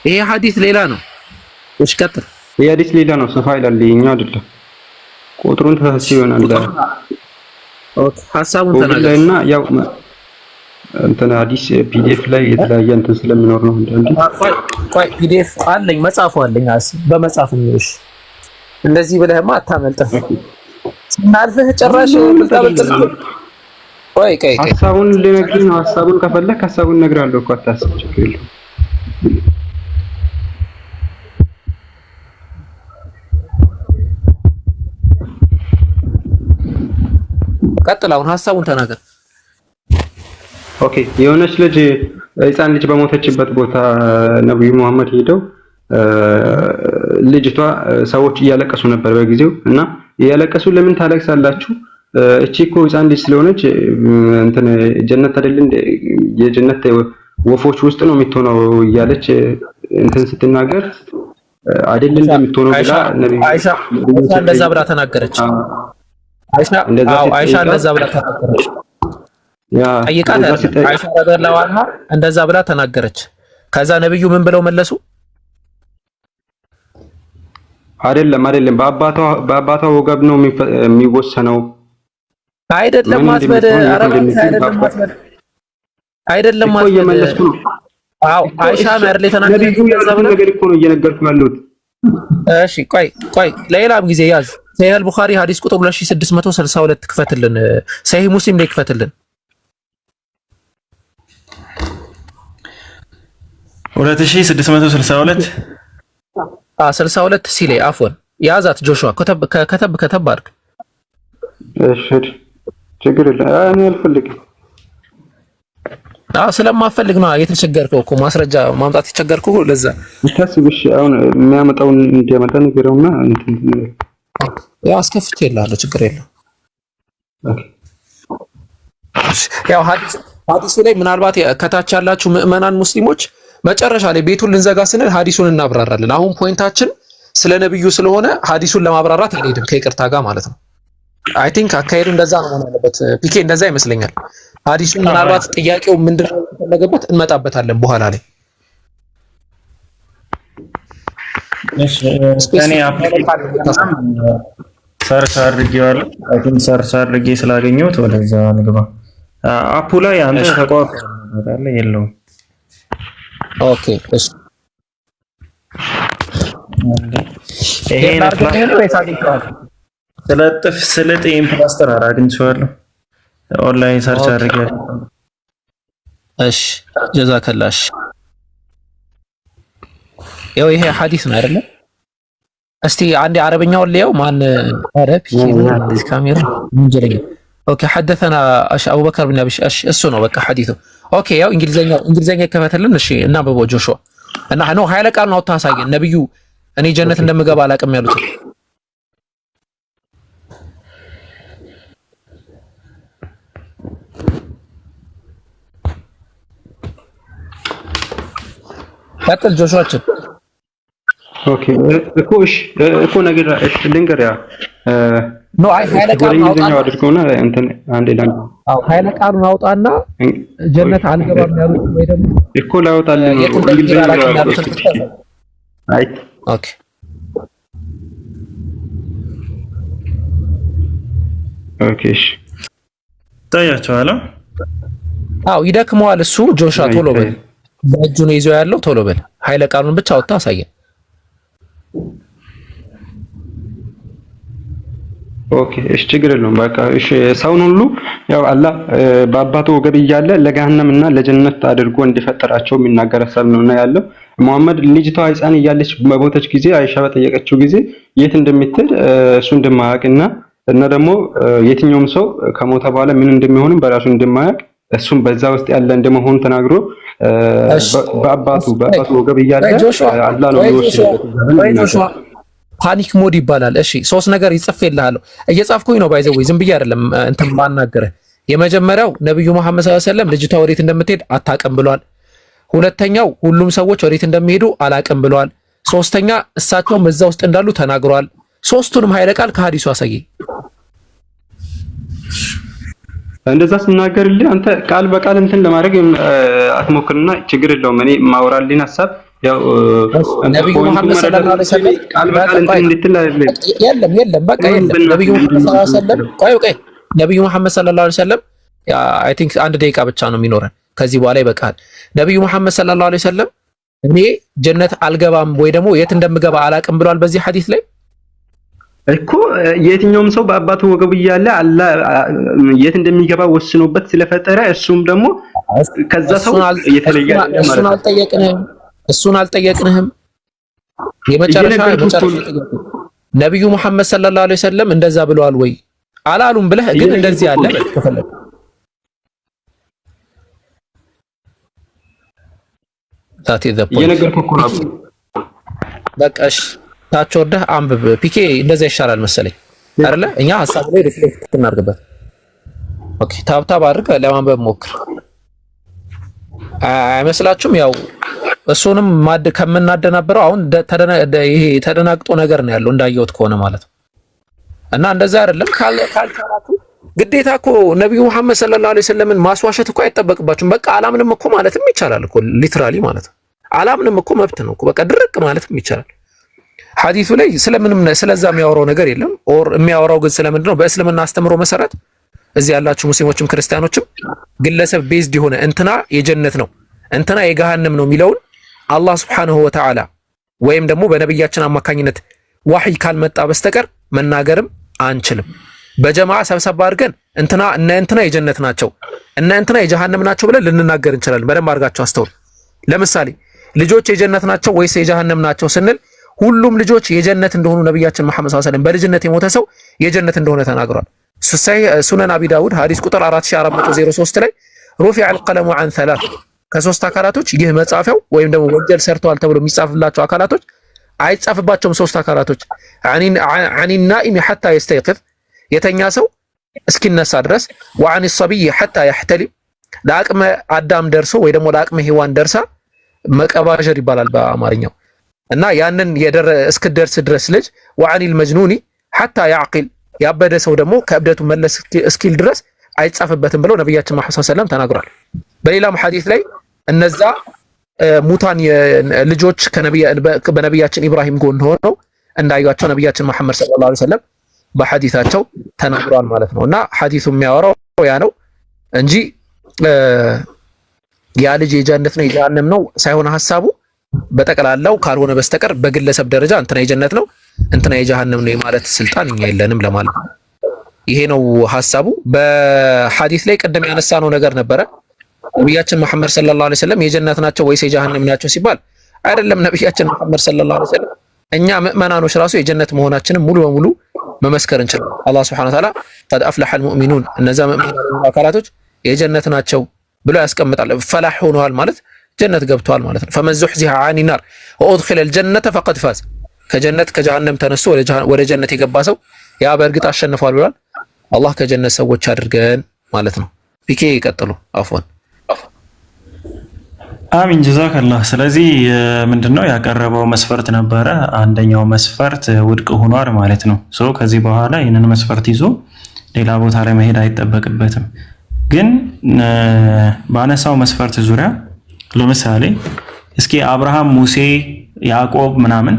ይሄ ሐዲስ ሌላ ነው። እሺ ቀጥል። ይሄ ሐዲስ ሌላ ነው። ሰፋ ይላል። ይኸኛው አይደለም። ቁጥሩን ተሳስቶ ይሆናል። ኦኬ ሐሳቡን ተናገር እና ያው እንትን ሐዲስ ፒዲኤፍ ላይ የተለያየ እንትን ስለሚኖር ነው እንዴ? ቆይ ፒዲኤፍ አለኝ፣ መጽሐፉ አለኝ። በመጽሐፍ ነው። እሺ እንደዚህ ብለህማ አታመልጥም። ስናልፍህ ጭራሽ ብታበልጥ። ቆይ ሐሳቡን ልነግርህ ነው። ሐሳቡን ከፈለክ ሐሳቡን እነግርሃለሁ እኮ አታስብ፣ ችግር የለውም። ቀጥል፣ አሁን ሐሳቡን ተናገር። ኦኬ የሆነች ልጅ ህፃን ልጅ በሞተችበት ቦታ ነብዩ መሐመድ ሄደው ልጅቷ ሰዎች እያለቀሱ ነበር በጊዜው እና እያለቀሱ ለምን ታለቅሳላችሁ? እቺ እኮ ህፃን ልጅ ስለሆነች እንትን ጀነት አይደል የጀነት ወፎች ውስጥ ነው የምትሆነው እያለች እንትን ስትናገር አይደል እንደምትሆነው ብላ አይሻ እንደዛ ብላ ተናገረች። አይሻ እንደዛ ብላ ተናገረች። ጠይቃት አይሻ ረዲየላሁ ዐንሃ እንደዛ ብላ ተናገረች። ከዛ ነብዩ ምን ብለው መለሱ? አይደለም በአባቷ ወገብ ነው የሚወሰነው። አይደለም ማትበል አይደለም ማትበል። አዎ አይሻ ነው የተናገረችው። እንደዛ ብላ ነገር እኮ ነው እየነገርኩ ያለሁት። እሺ ቆይ ለሌላም ጊዜ ያዝ። ሰሂህ አልቡኻሪ ሐዲስ ቁጥር 2662 ክፈትልን። ሰሂህ ሙስሊም ላይ ክፈትልን። 2662 62 ሲሌ አፎን ያዛት ጆሹዋ ከተብ አድርግ። እሺ ችግር የለም። እኔ አልፈልግም። ስለማፈልግ ነው የተቸገርከው እኮ ማስረጃ ማምጣት የተቸገርከው ለዛ ታስብሽ። አሁን የሚያመጣውን እንዲያመጣ ነገርውና እንትን ያው አስከፍቼ እልሃለሁ፣ ችግር የለም። ኦኬ ያው ሐዲሱ ላይ ምናልባት ከታች ያላችሁ ምዕመናን ሙስሊሞች መጨረሻ ላይ ቤቱን ልንዘጋ ስንል ሐዲሱን እናብራራለን። አሁን ፖይንታችን ስለ ነብዩ ስለሆነ ሐዲሱን ለማብራራት አልሄድም ከይቅርታ ጋር ማለት ነው። አይ ቲንክ አካሄዱ እንደዛ ነው መሆን ያለበት። ፒኬ እንደዛ ይመስለኛል። ሐዲሱን ምናልባት ጥያቄው ምንድነው የተፈለገበት እንመጣበታለን በኋላ ላይ። እሺ እኔ አፕሊኬሽን ሰርች አድርጌዋለሁ። አይ ቲንክ ሰርች አድርጌ ስላገኘሁት ወደዛ ንግባ። አፑ ላይ አንተ ተቋርጧል የለውም። ኦኬ እሺ ይሄን ስለጥፍ ስለጥ ኢምፕላስተር አግኝቼዋለሁ። ኦንላይን ሰርች አድርጌያለሁ። እሺ ጀዛከላሽ። ያው ይሄ ሐዲስ ነው አይደለ? እስቲ አንዴ አረብኛውን ልየው። ማን አረብ ይሄ ካሜራ ምንጀለኝ። ኦኬ حدثنا ابو بكر بن ابي እሱ ነው በቃ ሐዲሱ። ኦኬ ያው እንግሊዘኛ ይከፈተልን። እሺ እና በቦ ጆሹዋ እና ነው ኃይለ ቃል ነው ታሳየን። ነብዩ እኔ ጀነት እንደምገባ አላቅም ያሉት ቀጥል ጆሹዋችን። ኦኬ እኮ ነገር ልንገር ያ ነው አይ ኃይለ ቃሉን አውጣና አድርገውና እንትን አንዴ ላንተ ኃይለ ቃሉን አውጣና ጀነት አልገባም ያሉት ወይ ደግሞ እኮ ላውጣልህ ነው እንግሊዝኛ አይ ኦኬ እሺ ታያቸዋለህ። አዎ ይደክመዋል እሱ። ጆሹዋ ቶሎ በል፣ በእጁ ነው ይዞ ያለው። ቶሎ በል ኃይለ ቃሉን ብቻ አውጣ አሳየን። ኦኬ እሺ ችግር የለውም። በቃ እሺ ሰውን ሁሉ ያው አላህ በአባቱ ወገብ እያለ ለገሃነም እና ለጀነት አድርጎ እንዲፈጠራቸው የሚናገር ሐሳብ ነውና ያለው መሐመድ ልጅቷ ህፃን እያለች በሞተች ጊዜ አይሻ በጠየቀችው ጊዜ የት እንደምትሄድ እሱ እንደማያውቅና እና ደግሞ የትኛውም ሰው ከሞተ በኋላ ምን እንደሚሆንም በራሱ እንደማያውቅ እሱም በዛ ውስጥ ያለ እንደመሆኑ ተናግሮ በአባቱ ወገብ እያለ አላህ ነው የሚወስደው። ፓኒክ ሞድ ይባላል። እሺ ሶስት ነገር ይጽፍልሃለሁ። እየጻፍኩኝ ነው ባይዘው ዝም ብዬ አይደለም እንትን ማናገርህ። የመጀመሪያው ነብዩ መሐመድ ሰለላሁ ዐለይሂ ወሰለም ልጅቷ ወዴት እንደምትሄድ አታውቅም ብሏል። ሁለተኛው ሁሉም ሰዎች ወዴት እንደሚሄዱ አላውቅም ብሏል። ሶስተኛ እሳቸውም እዛ ውስጥ እንዳሉ ተናግሯል። ሶስቱንም ኃይለ ቃል ከሐዲሱ አሳየኝ። እንደዛ ስናገርልህ አንተ ቃል በቃል እንትን ለማድረግ አትሞክርና ችግር የለውም። እኔ ማውራልኝ ሐሳብ ያው ነብዩ መሐመድ ሰለላሁ ዐለይሂ ወሰለም ቃል በቃል እንትን እንድትል አይደለም። የለም በቃ የለም። ነብዩ መሐመድ ሰለላሁ ዐለይሂ ወሰለም ቆይ ነብዩ መሐመድ ሰለላሁ ዐለይሂ ወሰለም አይ ቲንክ 1 ደቂቃ ብቻ ነው የሚኖረን፣ ከዚህ በኋላ ይበቃል። ነብዩ መሐመድ ሰለላሁ ዐለይሂ ወሰለም እኔ ጀነት አልገባም ወይ ደግሞ የት እንደምገባ አላቅም ብሏል በዚህ ሐዲስ ላይ እኮ። የትኛውም ሰው በአባቱ ወገብ እያለ አላህ የት እንደሚገባ ወስኖበት ስለፈጠረ እሱም ደግሞ ከዛ ሰው የተለየ ማለት ነው። እሱን አልጠየቅንህም። የመጨረሻ ነብዩ መሐመድ ሰለላሁ ዐለይሂ ወሰለም እንደዛ ብለዋል ወይ አላሉም ብለህ ግን እንደዚህ አለ ከፈለክ ታቲ የነገርኩህ እኮ ነው። በቃ እሺ ታች ወርደህ አንብብ። ፒኬ እንደዛ ይሻላል መሰለኝ አይደለ? እኛ ሐሳብ ላይ ሪፍሌክት እናድርግበት። ኦኬ ታብታብ አድርግ ለማንበብ ሞክር። አይመስላችሁም? ያው እሱንም ከምናደናበረው አሁን ይሄ ተደናግጦ ነገር ነው ያለው እንዳየሁት ከሆነ ማለት ነው። እና እንደዛ አይደለም ካልቻላችሁ ግዴታ እኮ ነብዩ መሐመድ ሰለላሁ ዐለይሂ ወሰለምን ማስዋሸት እኮ አይጠበቅባችሁም። በቃ አላምንም እኮ ማለትም ይቻላል እኮ ሊትራሊ ማለት ነው። አላምንም እኮ መብት ነው እኮ በቃ ድርቅ ማለትም ይቻላል። ሐዲሱ ላይ ስለምንም ስለዛ የሚያወራው ነገር የለም። ኦር የሚያወራው ግን ስለምንድን ነው? በእስልምና አስተምሮ መሰረት እዚህ ያላችሁ ሙስሊሞችም ክርስቲያኖችም ግለሰብ ቤዝድ የሆነ እንትና የጀነት ነው እንትና የገሃነም ነው የሚለውን አላህ Subhanahu Wa Ta'ala ወይም ደግሞ በነብያችን አማካኝነት ወህይ ካልመጣ በስተቀር መናገርም አንችልም። በጀማዓ ሰብሰብ አድርገን እንትና የጀነት ናቸው እንትና የጀሃነም ናቸው ብለን ልንናገር እንችላለን። በደንብ አድርጋችሁ አስተውሉ። ለምሳሌ ልጆች የጀነት ናቸው ወይስ የጀሃነም ናቸው ስንል ሁሉም ልጆች የጀነት እንደሆኑ ነብያችን መሐመድ ሰለላሁ ዐለይሂ ወሰለም በልጅነት የሞተ ሰው የጀነት እንደሆነ ተናግሯል። ሱነን አቢ ዳውድ ሐዲስ ቁጥር 4403 ላይ ሩፊዐ አልቀለሙ ዐን ሰላት ከሶስት አካላቶች ይህ መጻፊያው ወይም ደግሞ ወንጀል ሰርተዋል ተብሎ የሚጻፍላቸው አካላቶች አይጻፍባቸውም። ሶስት አካላቶች አኒ ናኢም ሐታ ይስተይቅዝ የተኛ ሰው እስኪነሳ ድረስ ወአኒ ሰቢይ ሐታ ይህተሊም ለአቅመ አዳም ደርሶ ወይ ደግሞ ለአቅመ ሔዋን ደርሳ መቀባጀር ይባላል በአማርኛው እና ያንን እስክደርስ ድረስ ልጅ ወአኒል መጅኑኒ ሐታ ያዕቂል ያበደ ሰው ደግሞ ከእብደቱ መለስ እስኪል ድረስ አይጻፍበትም ብለው ነብያችን መሐመድ ሰለላሁ ዐለይሂ ወሰለም ተናግሯል። በሌላም ሐዲስ ላይ እነዛ ሙታን ልጆች በነብያችን ኢብራሂም ጎን ሆነው እንዳዩአቸው ነብያችን መሐመድ ሰለላሁ ዐለይሂ ወሰለም በሐዲሳቸው ተናግሯል ማለት ነው። እና ሐዲሱ የሚያወራው ያ ነው እንጂ ያ ልጅ የጀነት ነው የጀሃነም ነው ሳይሆን ሐሳቡ በጠቅላላው ካልሆነ በስተቀር በግለሰብ ደረጃ እንትና የጀነት ነው እንትና የጀሃነም ነው ማለት ስልጣን እኛ የለንም ለማለት ነው። ይሄ ነው ሐሳቡ። በሐዲስ ላይ ቀደም ያነሳነው ነገር ነበረ። ነብያችን መሐመድ ሰለላሁ ዐለይሂ ወሰለም የጀነት ናቸው ወይስ የጀሃነም ናቸው ሲባል አይደለም ነብያችን መሐመድ ሰለላሁ ዐለይሂ ወሰለም እኛ ምእመናኖች ራሱ የጀነት መሆናችንን ሙሉ በሙሉ መመስከር እንችላለን። አላህ Subhanahu Wa Ta'ala قد أفلح المؤمنون እነዛ ምእመናን አካላቶች የጀነት ናቸው ብሎ ያስቀምጣል። ፈላህ ሆነዋል ማለት ጀነት ገብተዋል ማለት ነው። فمن زحزح عن النار وأدخل الجنة فقد فاز ከጀነት ከጀሃነም ተነስቶ ወደ ጀነት የገባ ሰው ያ በእርግጥ አሸንፏል ብሏል። አላህ ከጀነት ሰዎች አድርገን ማለት ነው። ፒኬ ይቀጥሉ። አፍዋን አሚን ጀዛከላህ። ስለዚህ ምንድነው ያቀረበው መስፈርት ነበረ። አንደኛው መስፈርት ውድቅ ሆኗል ማለት ነው። ከዚህ በኋላ ይህንን መስፈርት ይዞ ሌላ ቦታ ላይ መሄድ አይጠበቅበትም። ግን ባነሳው መስፈርት ዙሪያ ለምሳሌ እስኪ አብርሃም፣ ሙሴ፣ ያዕቆብ ምናምን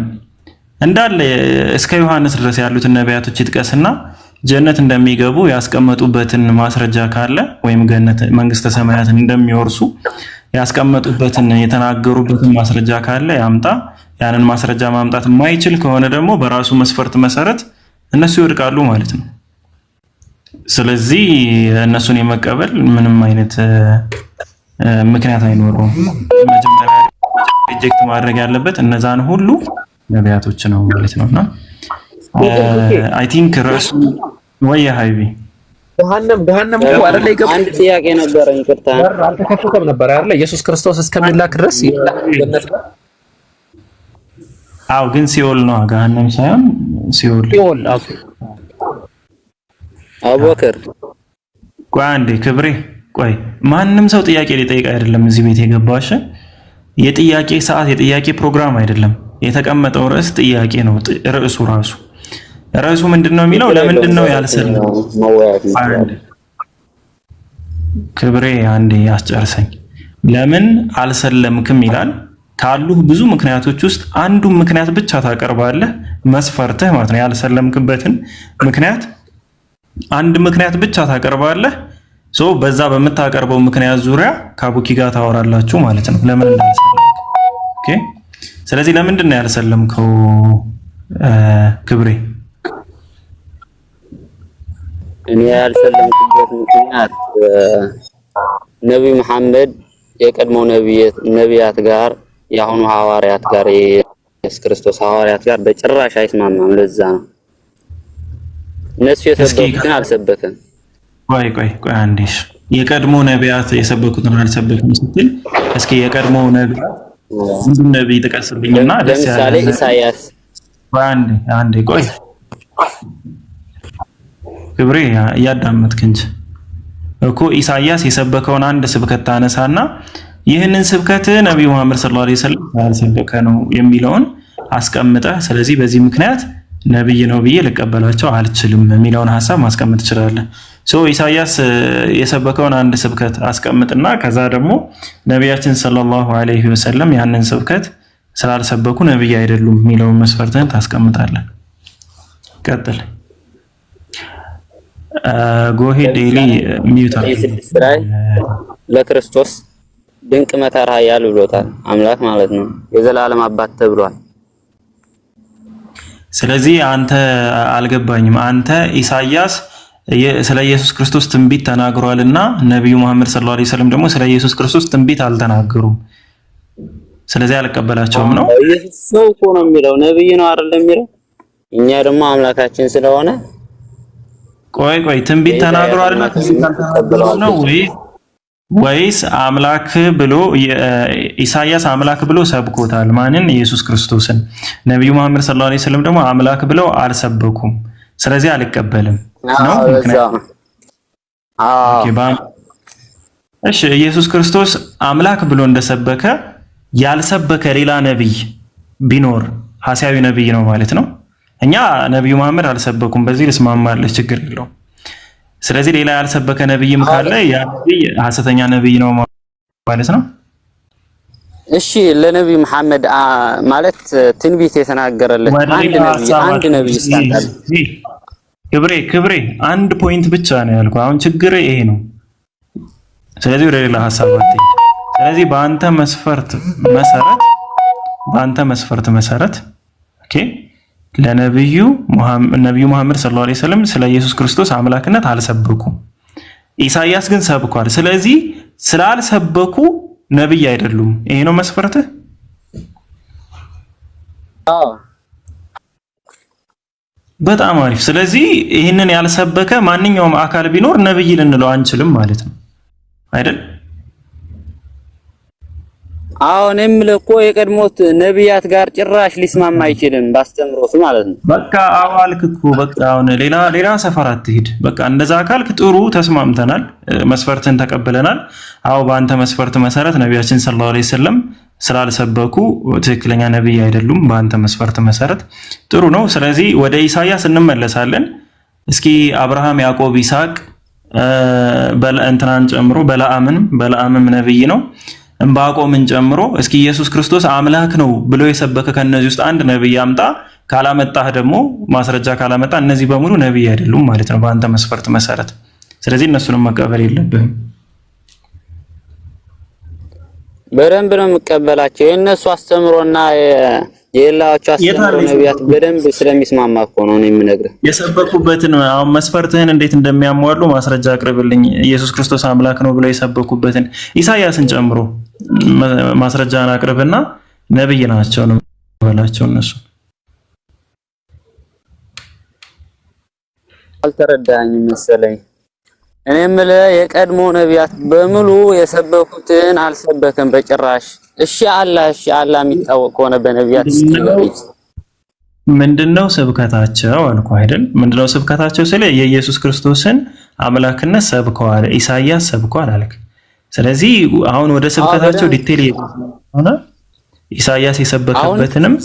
እንዳለ እስከ ዮሐንስ ድረስ ያሉትን ነቢያቶች ይጥቀስና ጀነት እንደሚገቡ ያስቀመጡበትን ማስረጃ ካለ ወይም ገነት መንግስተ ሰማያትን እንደሚወርሱ ያስቀመጡበትን የተናገሩበትን ማስረጃ ካለ ያምጣ። ያንን ማስረጃ ማምጣት የማይችል ከሆነ ደግሞ በራሱ መስፈርት መሰረት እነሱ ይወድቃሉ ማለት ነው። ስለዚህ እነሱን የመቀበል ምንም አይነት ምክንያት አይኖረውም። መጀመሪያ ሪጀክት ማድረግ ያለበት እነዛን ሁሉ ነቢያቶች ነው ማለት ነውና አይ ቲንክ ራሱ ወይ ሃይቢ ገሃነም ነው አይደል? ይገባ አንድ ጥያቄ ነበር። ይቅርታ አልተከፈተም ነበር አይደል? ኢየሱስ ክርስቶስ እስከሚላክ ድረስ ጀነት ነው። አው ግን ሲኦል ነው ገሃነም ሳይሆን ሲኦል። አቡበከር ቆይ አንዴ ክብሬ ቆይ ማንም ሰው ጥያቄ ሊጠይቅ አይደለም እዚህ ቤት የገባሽ። የጥያቄ ሰዓት የጥያቄ ፕሮግራም አይደለም። የተቀመጠው ርዕስ ጥያቄ ነው። ርዕሱ ምንድነው የሚለው ለምንድነው ያልሰለው? ክብሬ አንዴ ያስጨርሰኝ። ለምን አልሰለምክም ይላል። ካሉ ብዙ ምክንያቶች ውስጥ አንዱ ምክንያት ብቻ ታቀርባለህ፣ መስፈርትህ ማለት ነው። ያልሰለምክበትን ምክንያት አንድ ምክንያት ብቻ ታቀርባለህ። በዛ በምታቀርበው ምክንያት ዙሪያ ከአቡኪ ጋር ታወራላችሁ ማለት ነው፣ ለምን እንዳልሰለምክ። ኦኬ። ስለዚህ ለምንድን ነው ያልሰለምከው ክብሬ? እኔ ያልሰለምኩበት ምክንያት ነብይ መሐመድ የቀድሞው ነቢያት ጋር የአሁኑ ሐዋርያት ጋር የኢየሱስ ክርስቶስ ሐዋርያት ጋር በጭራሽ አይስማማም። ለዛ ነው እነሱ የሰበኩትን አልሰበከም። ቆይ አንዴሽ፣ የቀድሞ ነቢያት የሰበኩትን አልሰበከም ስትል እስኪ የቀድሞ ነቢያት ምንድን ነብይ ጥቀስልኝና ለምሳሌ ኢሳይያስ። አንዴ ቆይ ክብሬ እያዳመጥክ እንጂ እኮ ኢሳይያስ የሰበከውን አንድ ስብከት ታነሳና ይህንን ስብከት ነብዩ መሐመድ ሰለላሁ ዐለይሂ ወሰለም ያልሰበከ ነው የሚለውን አስቀምጠህ፣ ስለዚህ በዚህ ምክንያት ነብይ ነው ብዬ ልቀበላቸው አልችልም የሚለውን ሐሳብ ማስቀመጥ ትችላለህ። ኢሳይያስ የሰበከውን አንድ ስብከት አስቀምጥና ከዛ ደግሞ ነቢያችን ሰለላሁ ዐለይሂ ወሰለም ያንን ስብከት ስላልሰበኩ ነብይ አይደሉም የሚለውን መስፈርትህን ታስቀምጣለህ። ቀጥል። ጎሄ ዴሊ ሚውታ ለክርስቶስ ድንቅ መታር ኃያል ብሎታል። አምላክ ማለት ነው፣ የዘላለም አባት ተብሏል። ስለዚህ አንተ አልገባኝም። አንተ ኢሳይያስ ስለ ኢየሱስ ክርስቶስ ትንቢት ተናግሯልና ነብዩ መሐመድ ሰለላሁ ዐለይሂ ወሰለም ደግሞ ስለ ኢየሱስ ክርስቶስ ትንቢት አልተናገሩም፣ ስለዚህ አልቀበላቸውም ነው። ኢየሱስ ሰው እኮ ነው የሚለው፣ ነብይ ነው አይደለም የሚለው። እኛ ደግሞ አምላካችን ስለሆነ ቆይ ትንቢት ተናግሯልና ትንቢት አልተናገሩም ነው ወይስ አምላክ ብሎ ኢሳይያስ አምላክ ብሎ ሰብኮታል? ማንን? ኢየሱስ ክርስቶስን። ነብዩ መሐመድ ሰለላሁ ዐለይሂ ወሰለም ደግሞ አምላክ ብለው አልሰበኩም፣ ስለዚህ አልቀበልም ነው ምክንያት። እሺ ኢየሱስ ክርስቶስ አምላክ ብሎ እንደሰበከ ያልሰበከ ሌላ ነብይ ቢኖር ሐሳዊ ነብይ ነው ማለት ነው። እኛ ነብዩ መሐመድ አልሰበኩም፣ በዚህ ልስማማለህ፣ ችግር የለውም። ስለዚህ ሌላ ያልሰበከ ነብይም ካለ ያ ነብይ ሐሰተኛ ነብይ ነው ማለት ነው። እሺ ለነብይ መሐመድ ማለት ትንቢት የተናገረለት አንድ ነብይ ይስታል። ክብሬ አንድ ፖይንት ብቻ ነው ያልኩህ። አሁን ችግር ይሄ ነው። ስለዚህ ወደ ሌላ ሐሳብ አትሄድ። ስለዚህ በአንተ መስፈርት መሰረት ኦኬ ለነብዩ መሐመድ ሰለላሁ ዐለይሂ ወሰለም ስለ ኢየሱስ ክርስቶስ አምላክነት አልሰበኩም። ኢሳይያስ ግን ሰብኳል። ስለዚህ ስላልሰበኩ ነብይ አይደሉም። ይሄ ነው መስፈርትህ? አዎ በጣም አሪፍ። ስለዚህ ይህንን ያልሰበከ ማንኛውም አካል ቢኖር ነብይ ልንለው አንችልም ማለት ነው አይደል? አሁን እምልኮ የቀድሞት ነቢያት ጋር ጭራሽ ሊስማማ አይችልም ባስተምሮቱ ማለት ነው። በቃ አዋልክ እኮ በቃ አሁን ሌላ ሰፈር አትሂድ። በቃ እንደዛ ካልክ ጥሩ ተስማምተናል፣ መስፈርትን ተቀብለናል። አዎ በአንተ መስፈርት መሰረት ነቢያችን ሰለላሁ ዐለይሂ ወሰለም ስላልሰበኩ ትክክለኛ ነብይ አይደሉም። በአንተ መስፈርት መሰረት ጥሩ ነው። ስለዚህ ወደ ኢሳይያስ እንመለሳለን። እስኪ አብርሃም፣ ያዕቆብ፣ ይስሐቅ እንትናን ጨምሮ በለዓምም ነብይ ነው፣ ዕንባቆምን ጨምሮ እስኪ ኢየሱስ ክርስቶስ አምላክ ነው ብሎ የሰበከ ከነዚህ ውስጥ አንድ ነብይ አምጣ። ካላመጣህ ደግሞ ማስረጃ ካላመጣ እነዚህ በሙሉ ነብይ አይደሉም ማለት ነው በአንተ መስፈርት መሰረት። ስለዚህ እነሱንም መቀበል የለብህም። በደንብ ነው የምቀበላቸው። የእነሱ አስተምሮና የሌላቸው አስተምሮ ነቢያት በደንብ ስለሚስማማ እኮ ነው የምነግርህ። የሰበኩበትን አሁን መስፈርትህን እንዴት እንደሚያሟሉ ማስረጃ አቅርብልኝ። ኢየሱስ ክርስቶስ አምላክ ነው ብለው የሰበኩበትን ኢሳይያስን ጨምሮ ማስረጃን አቅርብና ነብይ ናቸው ነው በላቸው። እነሱ አልተረዳኝም መሰለኝ። እኔ የምልህ የቀድሞ ነቢያት በሙሉ የሰበኩትን አልሰበከም በጭራሽ። እሺ አላህ የሚታወቅ ከሆነ በነቢያት ምንድነው ስብከታቸው አልኩ አይደል? ምንድነው ስብከታቸው ስለ የኢየሱስ ክርስቶስን አምላክነት ሰብከዋል፣ ኢሳይያስ ሰብከዋል አልክ። ስለዚህ አሁን ወደ ስብከታቸው ዲቴል ሆነ ኢሳይያስ የሰበከበትንም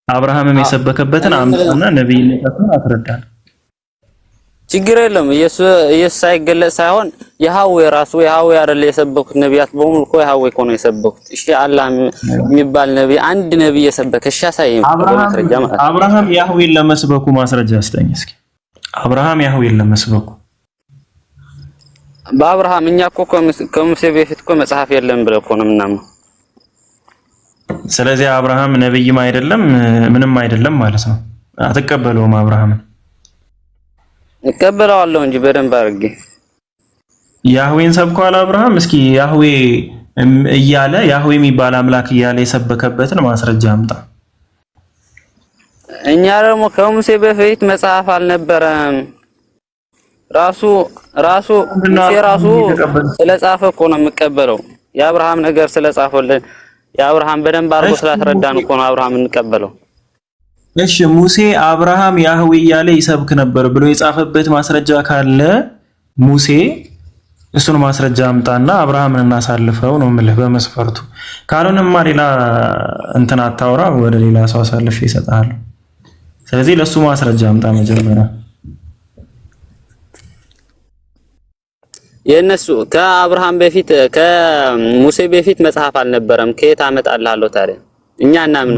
አብርሃምም የሰበከበትን አምጣና ነብይነቱን አትረዳል። ችግር የለም። ኢየሱስ ሳይገለጽ ሳይሆን ያህዌ ራሱ ያህዌ አይደል የሰበኩት ነቢያት በሙሉ እኮ ያህዌ እኮ ነው የሰበኩት። እሺ አላህ የሚባል ነብይ አንድ ነብይ የሰበከ እሺ አሳየኝ በማስረጃ ማለት አብርሃም ያህዌን ለመስበኩ ማስረጃ አስጠኝ እስኪ። አብርሃም ያህዌን ለመስበኩ በአብርሃም እኛ እኮ ከሙሴ በፊት እኮ መጽሐፍ የለም ብለው እኮ ነው ምናምን። ስለዚህ አብርሃም ነብይም አይደለም ምንም አይደለም ማለት ነው። አትቀበለውም አብርሃምን? እቀበለዋለሁ እንጂ በደንብ አድርጌ። ያህዌን ሰብኳል አብርሃም? እስኪ ያህዌ እያለ ያህዌ የሚባል አምላክ እያለ የሰበከበትን ማስረጃ አምጣ። እኛ ደግሞ ከሙሴ በፊት መጽሐፍ አልነበረም። ራሱ ሙሴ ራሱ ስለጻፈ እኮ ነው የምቀበለው። የአብርሃም ነገር ስለጻፈልን የአብርሃም በደንብ አድርጎ ስላስረዳን እኮ ነው አብርሃም እንቀበለው። እሺ ሙሴ አብርሃም ያህዌ እያለ ይሰብክ ነበር ብሎ የጻፈበት ማስረጃ ካለ ሙሴ እሱን ማስረጃ አምጣና አብርሃምን እናሳልፈው ነው የምልህ በመስፈርቱ። ካልሆነማ ሌላ እንትን አታውራ፣ ወደ ሌላ ሰው አሳልፌ ይሰጣል። ስለዚህ ለሱ ማስረጃ አምጣ መጀመሪያ። የነሱ ከአብርሃም በፊት ከሙሴ በፊት መጽሐፍ አልነበረም። ከየት አመጣልሃለሁ ታዲያ? እኛ እናምን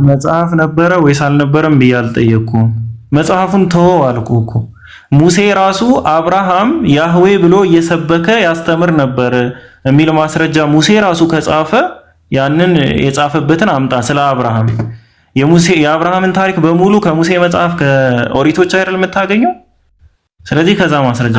መጽሐፍ ነበረ ወይስ አልነበረም ብዬ አልጠየቅኩም። መጽሐፉን ተወው አልኩህ እኮ። ሙሴ ራሱ አብርሃም ያህዌ ብሎ እየሰበከ ያስተምር ነበር የሚል ማስረጃ ሙሴ ራሱ ከጻፈ ያንን የጻፈበትን አምጣ። ስለ አብርሃም የአብርሃምን ታሪክ በሙሉ ከሙሴ መጽሐፍ ከኦሪቶች አይደል የምታገኘው? ስለዚህ ከዛ ማስረጃ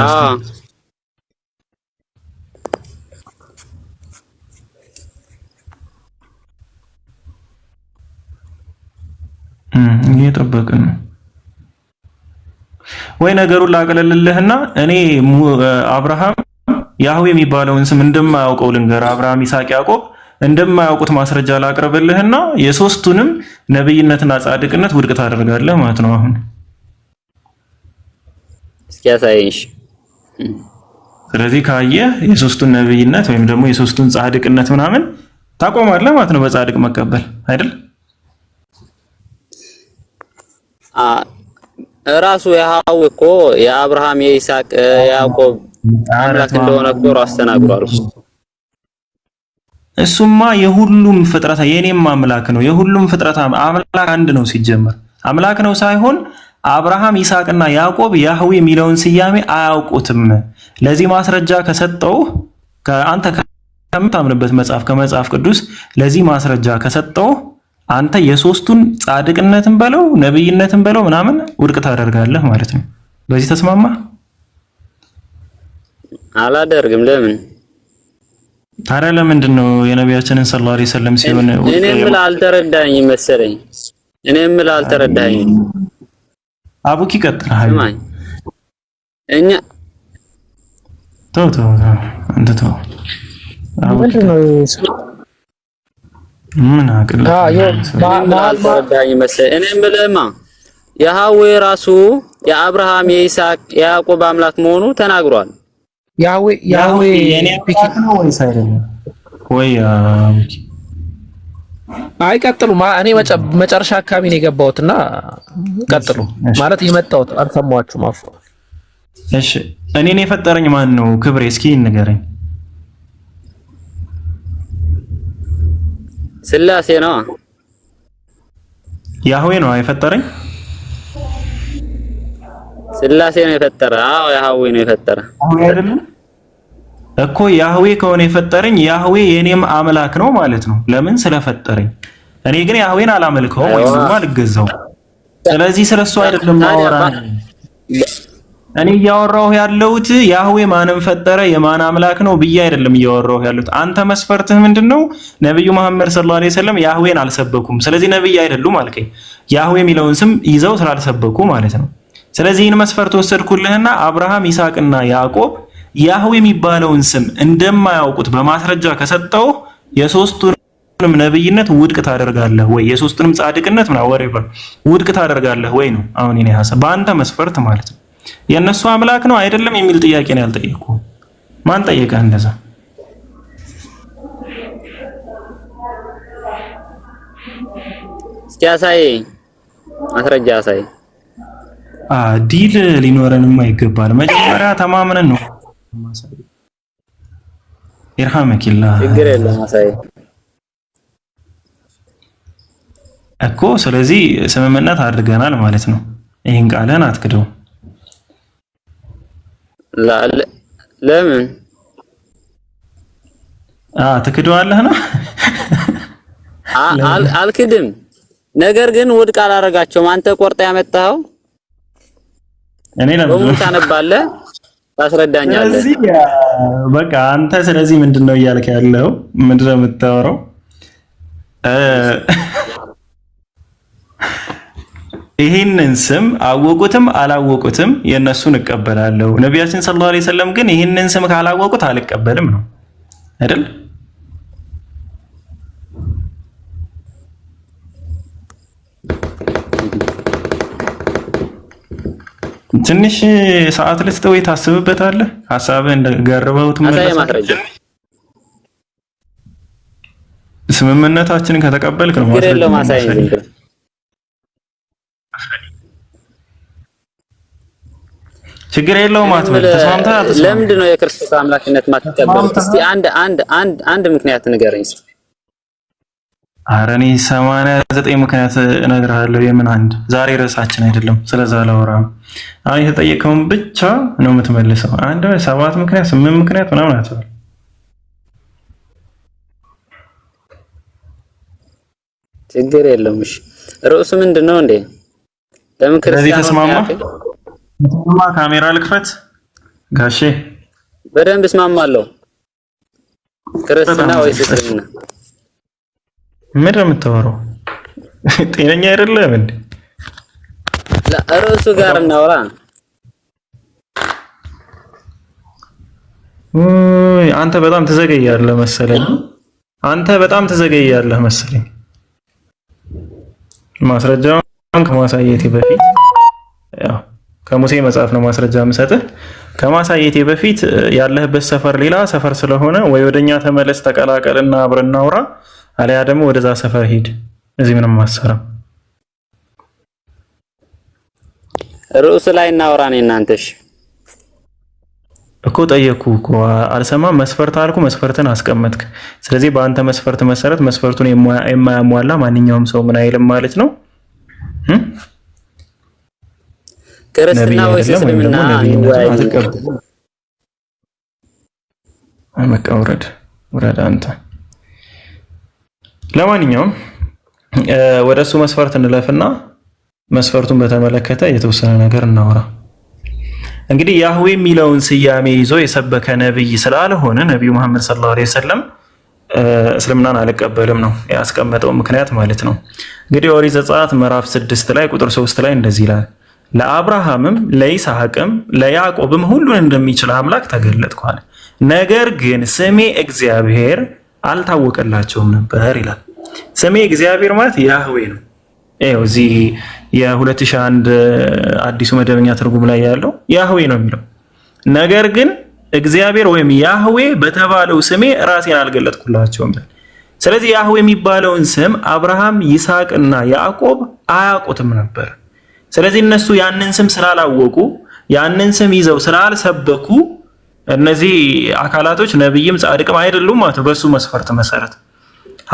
እየጠበቅን ነው ወይ? ነገሩን ላቀለልልህና እኔ አብርሃም ያህዌ የሚባለውን ስም እንደማያውቀው ልንገር። አብርሃም፣ ይስሐቅ፣ ያዕቆብ እንደማያውቁት ማስረጃ ላቅርብልህና የሶስቱንም ነብይነትና ጻድቅነት ውድቅ ታደርጋለህ ማለት ነው። አሁን እስኪ ያሳይሽ። ስለዚህ ካየህ የሶስቱን ነብይነት ወይም ደግሞ የሶስቱን ጻድቅነት ምናምን ታቆማለህ ማለት ነው። በጻድቅ መቀበል አይደል? ራሱ ያህዌ እኮ የአብርሃም የይስሐቅ የያዕቆብ አምላክ እንደሆነ እኮ ራሱ ተናግሯል። እሱማ የሁሉም ፍጥረት የኔም አምላክ ነው። የሁሉም ፍጥረት አምላክ አንድ ነው። ሲጀመር አምላክ ነው ሳይሆን አብርሃም ይስሐቅና ያዕቆብ ያህዌ የሚለውን ስያሜ አያውቁትም። ለዚህ ማስረጃ ከሰጠው አንተ ከምታምንበት መጽሐፍ ከመጽሐፍ ቅዱስ ለዚህ ማስረጃ ከሰጠው አንተ የሶስቱን ጻድቅነትን በለው ነብይነትን በለው ምናምን ውድቅ ታደርጋለህ ማለት ነው። በዚህ ተስማማ? አላደርግም። ለምን ታዲያ? ለምንድን ነው የነቢያችንን ሰለላሁ ዐለይሂ ወሰለም ሲሆን እኔ የምልህ አልተረዳኸኝም መሰለኝ። እኔ የምልህ አልተረዳኸኝም። አቡኪ ቀጥል። እኛ ተው አንተ ተው። ምንድን ነው ምን አቅል አልተረዳኸኝ መሰለኝ። እኔ የምልህማ ያህዌ ራሱ የአብርሃም የይስሐቅ የያዕቆብ አምላክ መሆኑ ተናግሯል። ያህዌ የኔ አምላክ ነው ወይስ አይደለም? ወይ አቡኪ አይቀጥሉ። እኔ መጨረሻ አካባቢ ነው የገባሁትና ቀጥሉ ማለት የመጣሁት አልሰማችሁም። አፍ እሺ እኔን የፈጠረኝ ማን ነው? ክብሬ እስኪ ንገረኝ። ስላሴ ነው። ያህዌ ነው የፈጠረኝ። ስላሴ ነው የፈጠረ። አዎ ያህዌ ነው የፈጠረ። ያህዌ አይደለም እኮ። ያህዌ ከሆነ የፈጠረኝ ያህዌ የኔም አምላክ ነው ማለት ነው። ለምን? ስለፈጠረኝ። እኔ ግን ያህዌን አላመልከውም ወይስ አልገዛው። ስለዚህ ስለሱ አይደለም ማወራ። እኔ እያወራሁ ያለሁት ያህዌ ማንም ፈጠረ የማን አምላክ ነው ብዬ አይደለም እያወራሁ ያለሁት። አንተ መስፈርትህ ምንድነው? ነብዩ መሐመድ ሰለላሁ ዐለይሂ ወሰለም ያህዌን አልሰበኩም፣ ስለዚህ ነብይ አይደሉም አልከኝ። ያህዌ የሚለውን ስም ይዘው ስላልሰበኩ ማለት ነው። ስለዚህ ይህን መስፈርት ወሰድኩልህና አብርሃም ይስሐቅና ያዕቆብ ያህዌ የሚባለውን ስም እንደማያውቁት በማስረጃ ከሰጠው የሶስቱንም ነብይነት ውድቅ ታደርጋለህ ወይ? የሶስቱንም ጻድቅነት ወሬቨር ውድቅ ታደርጋለህ ወይ ነው አሁን እኔ ሐሳብ በአንተ መስፈርት ማለት ነው። የነሱ አምላክ ነው አይደለም የሚል ጥያቄ ነው ያልጠየቅኩህ። ማን ጠየቀህ እንደዛ? እስኪ አሳይ፣ ማስረጃ አሳይ። ዲል ሊኖረንም አይገባል። መጀመሪያ ተማምነን ነው ማሳየት። ይርሐመኪላ ችግር የለም ማሳይ እኮ። ስለዚህ ስምምነት አድርገናል ማለት ነው። ይሄን ቃልን አትክደው። ለምን ትክደዋለህ ነው? አልክድም። ነገር ግን ውድቅ አላረጋቸውም። አንተ ቆርጠህ ያመጣኸው እኔ ለምን ታነባለህ? ታስረዳኛለህ። ስለዚህ በቃ አንተ ስለዚህ ምንድነው እያልክ ያለው? ምንድነው የምታወራው? ይህንን ስም አወቁትም አላወቁትም የነሱን እቀበላለሁ። ነቢያችን ሰለላሁ ዐለይሂ ወሰለም ግን ይህንን ስም ካላወቁት አልቀበልም ነው አይደል? ትንሽ ሰዓት ልስጥህ ወይ ታስብበታለህ? ሐሳብህ እንደገረበው ትመለሳለህ። ስምምነታችንን ከተቀበልክ ነው ማለት ችግር የለውም አትበል። ተስማምተሃል? ለምንድን ነው የክርስቶስ አምላክነት ማትቀበሉት? እስቲ አንድ ምክንያት ንገረኝ። ኧረ እኔ 89 ምክንያት እነግርሃለሁ። የምን አንድ ዛሬ ርዕሳችን አይደለም፣ ስለዛ አላወራም። አሁን የተጠየቀውን ብቻ ነው የምትመልሰው። 7 ምክንያት 8 ምክንያት ምናምን አትበል። ችግር የለውም። እሺ ርዕሱ ምንድነው እንዴ? ለምን ክርስቲያኖች ተስማማ? ካሜራ ልክፈት ጋሼ። በደንብ እስማማለሁ። ክርስትና ወይስ እስልምና? ምን ነው የምታወራው? ጤነኛ አይደለም እንዴ? ርዕሱ ጋር እናውራ። አንተ በጣም ትዘገያለህ መሰለኝ። ማስረጃውን ከማሳየቴ በፊት ያው ከሙሴ መጽሐፍ ነው ማስረጃ የምሰጥህ። ከማሳየቴ በፊት ያለህበት ሰፈር ሌላ ሰፈር ስለሆነ ወይ ወደኛ ተመለስ፣ ተቀላቀልና አብረን እናውራ፣ አለያ ደግሞ ወደዛ ሰፈር ሂድ። እዚህ ምንም አሰራም። ርዕሱ ላይ እናውራ ነው እናንተሽ እኮ ጠየቅኩ እኮ አልሰማም። መስፈርት አልኩ፣ መስፈርትን አስቀመጥክ። ስለዚህ በአንተ መስፈርት መሰረት መስፈርቱን የማያሟላ ማንኛውም ሰው ምን አይልም ማለት ነው። ክርስትና ወይስ እስልምና? በቃ ውረድ አንተ። ለማንኛውም ወደ እሱ መስፈርት እንለፍና መስፈርቱን በተመለከተ የተወሰነ ነገር እናወራ። እንግዲህ ያህዌ የሚለውን ስያሜ ይዞ የሰበከ ነብይ ስላልሆነ ነቢዩ መሐመድ ሰለላሁ ዐለይሂ ወሰለም እስልምናን አልቀበልም ነው ያስቀመጠው ምክንያት ማለት ነው። እንግዲህ ኦሪት ዘጸአት ምዕራፍ 6 ላይ ቁጥር 3 ላይ እንደዚህ ይላል፣ ለአብርሃምም ለይስሐቅም ለያዕቆብም ሁሉን እንደሚችል አምላክ ተገለጥኩ አለ። ነገር ግን ስሜ እግዚአብሔር አልታወቀላቸውም ነበር ይላል። ስሜ እግዚአብሔር ማለት ያህዌ ነው። ይኸው እዚህ የ2001 አዲሱ መደበኛ ትርጉም ላይ ያለው ያህዌ ነው የሚለው። ነገር ግን እግዚአብሔር ወይም ያህዌ በተባለው ስሜ ራሴን አልገለጥኩላቸውም። ስለዚህ ያህዌ የሚባለውን ስም አብርሃም፣ ይስሐቅና ያዕቆብ አያውቁትም ነበር። ስለዚህ እነሱ ያንን ስም ስላላወቁ ያንን ስም ይዘው ስላልሰበኩ እነዚህ አካላቶች ነብይም ጻድቅም አይደሉም ማለት ነው። በሱ መስፈርት መሰረት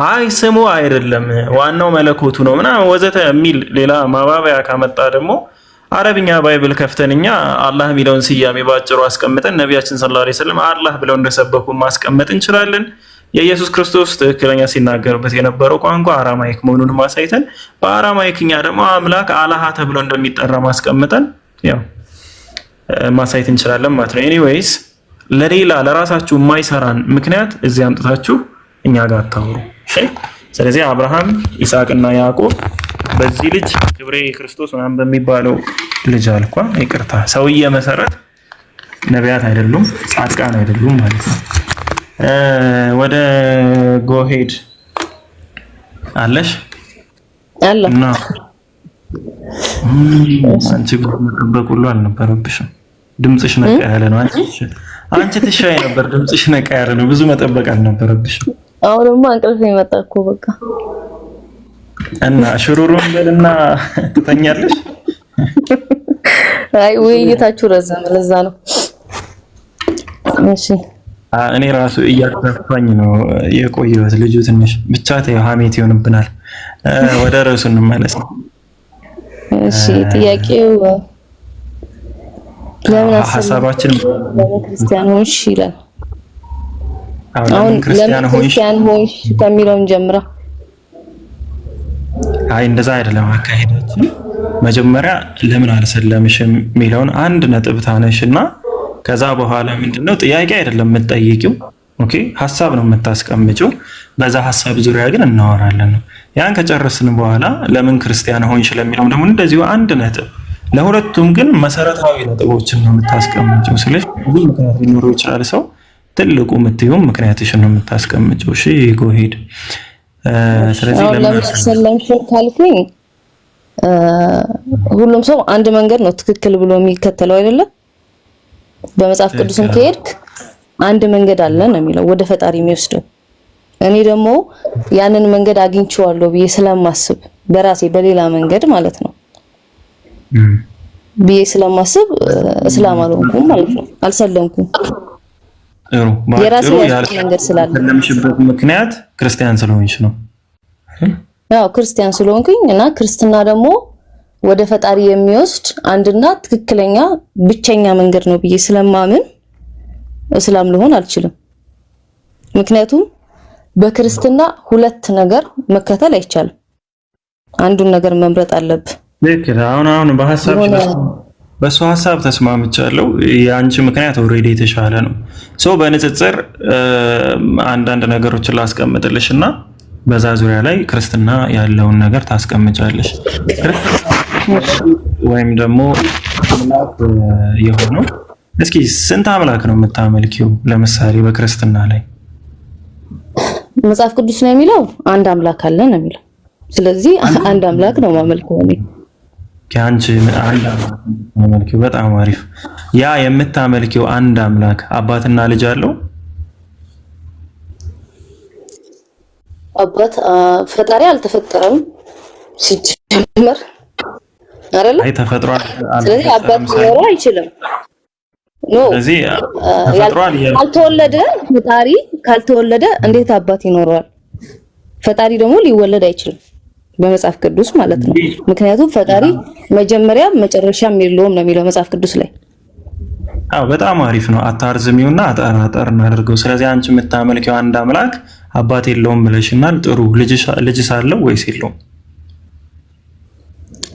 አይ ስሙ አይደለም ዋናው መለኮቱ ነው ምናምን ወዘተ የሚል ሌላ ማባበያ ካመጣ ደግሞ አረብኛ ባይብል ከፍተንኛ አላህ የሚለውን ስያሜ ባጭሩ አስቀምጠን ነቢያችን ሰለላሁ ዐለይሂ ወሰለም አላህ ብለው እንደሰበኩ ማስቀመጥ እንችላለን። የኢየሱስ ክርስቶስ ትክክለኛ ሲናገርበት የነበረው ቋንቋ አራማይክ መሆኑን ማሳይተን በአራማይክኛ ደግሞ አምላክ አላህ ተብሎ እንደሚጠራ ማስቀምጠን ያው ማሳየት እንችላለን ማለት ነው። ኤኒዌይስ ለሌላ ለራሳችሁ የማይሰራን ምክንያት እዚህ አምጥታችሁ እኛ ጋር አታውሩ። እሺ ስለዚህ አብርሃም፣ ይስሐቅና ያዕቆብ በዚህ ልጅ ክብሬ ክርስቶስ ምናምን በሚባለው ልጅ አልኳ ይቅርታ ሰውዬ መሰረት ነቢያት አይደሉም፣ ጻድቃን አይደሉም ማለት ነው። ወደ ጎሄድ አለ እና አንቺ መጠበቅ ሁሉ አልነበረብሽም። ድምፅሽ ነቃ ያለ ነው። አንቺ ትሻይ ነበር። ድምፅሽ ነቃ ያለ ነው። ብዙ መጠበቅ አልነበረብሽም። አሁንማ እንቅልፍ የመጣ እኮ በቃ እና ሽሩሩን በልና ትተኛለሽ። አይ ውይይታችሁ ረዘመ፣ ለዛ ነው። እሺ እኔ ራሱ እያከፋኝ ነው የቆየሁት። ልጁ ትንሽ ብቻ ሀሜት ይሆንብናል። ወደ ርዕሱ እንመለስ። እሺ ጥያቄው ለምን ሐሳባችን ክርስቲያን ሆንሽ ይላል። አሁን ለምን ክርስቲያን ሆንሽ ከሚለውን ጀምራ። አይ እንደዛ አይደለም አካሄዳችን። መጀመሪያ ለምን አልሰለምሽም የሚለውን አንድ ነጥብ ታነሽና ከዛ በኋላ ምንድነው ጥያቄ አይደለም የምትጠይቂው፣ ኦኬ ሐሳብ ነው የምታስቀምጪው። በዛ ሐሳብ ዙሪያ ግን እናወራለን ነው። ያን ከጨረስን በኋላ ለምን ክርስቲያን ሆንሽ ለሚለው ደግሞ እንደዚሁ አንድ ነጥብ። ለሁለቱም ግን መሰረታዊ ነጥቦችን ነው የምታስቀምጪው። ስለዚህ ብዙ ምክንያት ሊኖረው ይችላል ሰው፣ ትልቁ የምትይው ምክንያትሽን ነው የምታስቀምጪው። እሺ ጎ ሄድ። ስለዚህ ለምን ሰለምሽ ካልኩኝ ሁሉም ሰው አንድ መንገድ ነው ትክክል ብሎ የሚከተለው አይደለም። በመጽሐፍ ቅዱስም ከሄድክ አንድ መንገድ አለ ነው የሚለው ወደ ፈጣሪ የሚወስደው። እኔ ደግሞ ያንን መንገድ አግኝቼዋለሁ ብዬ ስለማስብ በራሴ በሌላ መንገድ ማለት ነው ብዬ ስለማስብ እስላም አልሆንኩም ማለት ነው፣ አልሰለምኩም። የራሴ መንገድ ስላለ ለምሽበት ምክንያት ክርስቲያን ስለሆንሽ ነው። ያው ክርስቲያን ስለሆንኩኝ እና ክርስትና ደግሞ ወደ ፈጣሪ የሚወስድ አንድና ትክክለኛ ብቸኛ መንገድ ነው ብዬ ስለማምን እስላም ልሆን አልችልም። ምክንያቱም በክርስትና ሁለት ነገር መከተል አይቻልም። አንዱን ነገር መምረጥ አለብህ። ልክ አሁን በሐሳብሽ በሱ ሐሳብ ተስማምቻለሁ። የአንቺ ምክንያት ኦሬዲ የተሻለ ነው። ሶ በንጽጽር አንዳንድ ነገሮችን ላስቀምጥልሽና በዛ ዙሪያ ላይ ክርስትና ያለውን ነገር ታስቀምጫለሽ። ወይም ደግሞ አምላክ የሆነው እስኪ ስንት አምላክ ነው የምታመልኪው? ለምሳሌ በክርስትና ላይ መጽሐፍ ቅዱስ ነው የሚለው አንድ አምላክ አለ ነው የሚለው። ስለዚህ አንድ አምላክ ነው ማመልከው እኔ። አንቺ አንድ አምላክ ማመልኪው በጣም አሪፍ። ያ የምታመልኪው አንድ አምላክ አባትና ልጅ አለው? አባት ፈጣሪ አልተፈጠረም ሲጀመር አይደለ? አይ ተፈጥሯል። ስለዚህ አባት ሊኖረው አይችልም። ኖ ስለዚህ ተፈጥሯል። ካልተወለደ ፈጣሪ ካልተወለደ እንዴት አባት ይኖረዋል? ፈጣሪ ደግሞ ሊወለድ አይችልም በመጽሐፍ ቅዱስ ማለት ነው። ምክንያቱም ፈጣሪ መጀመሪያ መጨረሻም የለውም ነው የሚለው መጽሐፍ ቅዱስ ላይ። አዎ በጣም አሪፍ ነው። አታርዝሚውና አጠር እናድርገው። ስለዚህ አንቺ የምታመልኪው አንድ አምላክ አባት የለውም ብለሽናል። ጥሩ ልጅስ አለው ወይስ የለውም?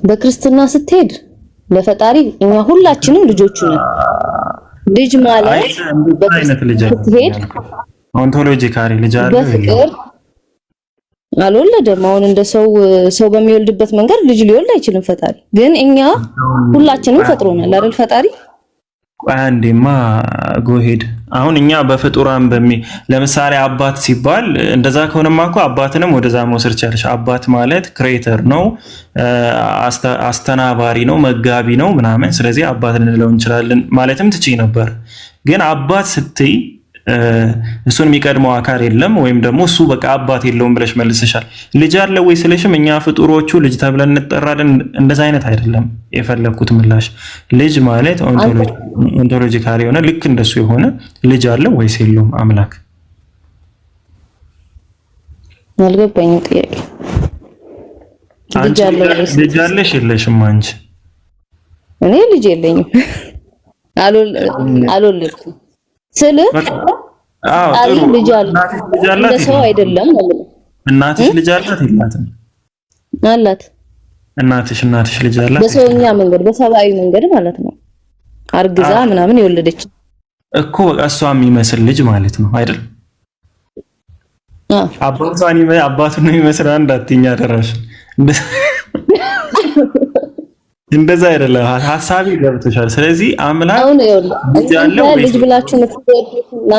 በክርስትና ስትሄድ ለፈጣሪ እኛ ሁላችንም ልጆቹ ነን። ልጅ ማለት በአይነት ልጅ ስትሄድ ኦንቶሎጂካሊ ልጅ አለ በፍቅር አልወለደም። አሁን እንደ ሰው በሚወልድበት መንገድ ልጅ ሊወልድ አይችልም ፈጣሪ። ግን እኛ ሁላችንም ፈጥሮናል አይደል ፈጣሪ። አንዴማ ጎሄድ አሁን እኛ በፍጡራን ለምሳሌ አባት ሲባል እንደዛ ከሆነማ እኮ አባትንም ወደዛ መውሰድ ቻለሽ። አባት ማለት ክሬተር ነው፣ አስተናባሪ ነው፣ መጋቢ ነው ምናምን። ስለዚህ አባት ልንለው እንችላለን ማለትም ትችይ ነበር። ግን አባት ስትይ እሱን የሚቀድመው አካል የለም፣ ወይም ደግሞ እሱ በቃ አባት የለውም ብለሽ መልሰሻል። ልጅ አለ ወይ ስለሽም እኛ ፍጡሮቹ ልጅ ተብለን እንጠራለን። እንደዛ አይነት አይደለም የፈለኩት ምላሽ። ልጅ ማለት ኦንቶሎጂካሊ የሆነ ልክ እንደሱ የሆነ ልጅ አለ ወይስ የለውም አምላክ? አልገባኝም ጥያቄ። ልጅ አለሽ የለሽም አንቺ? እኔ ልጅ የለኝም፣ አልወለድኩም ስለ አዎ ልጅ አለ ለሰው አይደለም ማለት። እናትሽ ልጅ አላት የላትም? አላት። እናትሽ ልጅ አላት በሰውኛ መንገድ በሰብአዊ መንገድ ማለት ነው። አርግዛ ምናምን የወለደች እኮ በቃ እሷ የሚመስል ልጅ ማለት ነው አይደል? አባቱን ነው የሚመስል አንድ አትኛ ደረሽ። እንደዛ አይደለም ሐሳቢ ገብቶሻል። ስለዚህ አምላክ ልጅ ብላችሁ የምትረዱትና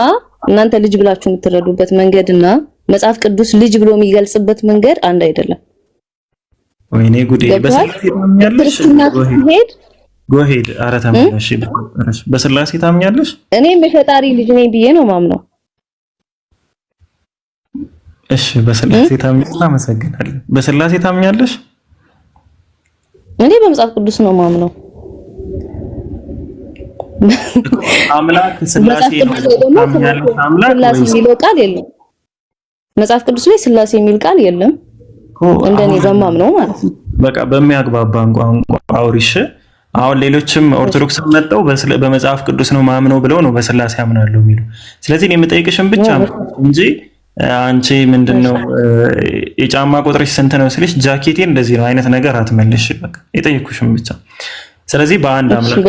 እናንተ ልጅ ብላችሁ የምትረዱበት መንገድና መጽሐፍ ቅዱስ ልጅ ብሎ የሚገልጽበት መንገድ አንድ አይደለም። ወይኔ ጉዴ! በስላሴ ታምኛለሽ? ጎሄድ ኧረ ተመለሽ። በስላሴ ታምኛለሽ? እኔም የፈጣሪ ልጅ ነኝ ብዬ ነው ማምነው። እሺ በስላሴ ታምኛለሽ? አመሰግናለሁ። በስላሴ ታምኛለሽ? እኔ በመጽሐፍ ቅዱስ ነው ማምነው። አምላክ ስላሴ ነው ታምኛለሽ? አምላክ ስላሴ የሚለው ቃል የለም መጽሐፍ ቅዱስ ላይ ስላሴ የሚል ቃል የለም። እንደኔ ዘማም ነው ማለት ነው። በቃ በሚያግባባን ቋንቋ አውሪሽ። አሁን ሌሎችም ኦርቶዶክስ መጣው በመጽሐፍ ቅዱስ ነው ማምነው ብለው ነው በስላሴ አምናለሁ የሚሉ። ስለዚህ እኔ የምጠይቅሽን ብቻ እንጂ አንቺ ምንድነው የጫማ ቁጥርሽ ስንት ነው ስልሽ ጃኬቴ እንደዚህ ነው አይነት ነገር አትመልሽ። በቃ የጠየቅኩሽን ብቻ። ስለዚህ በአንድ አምላክ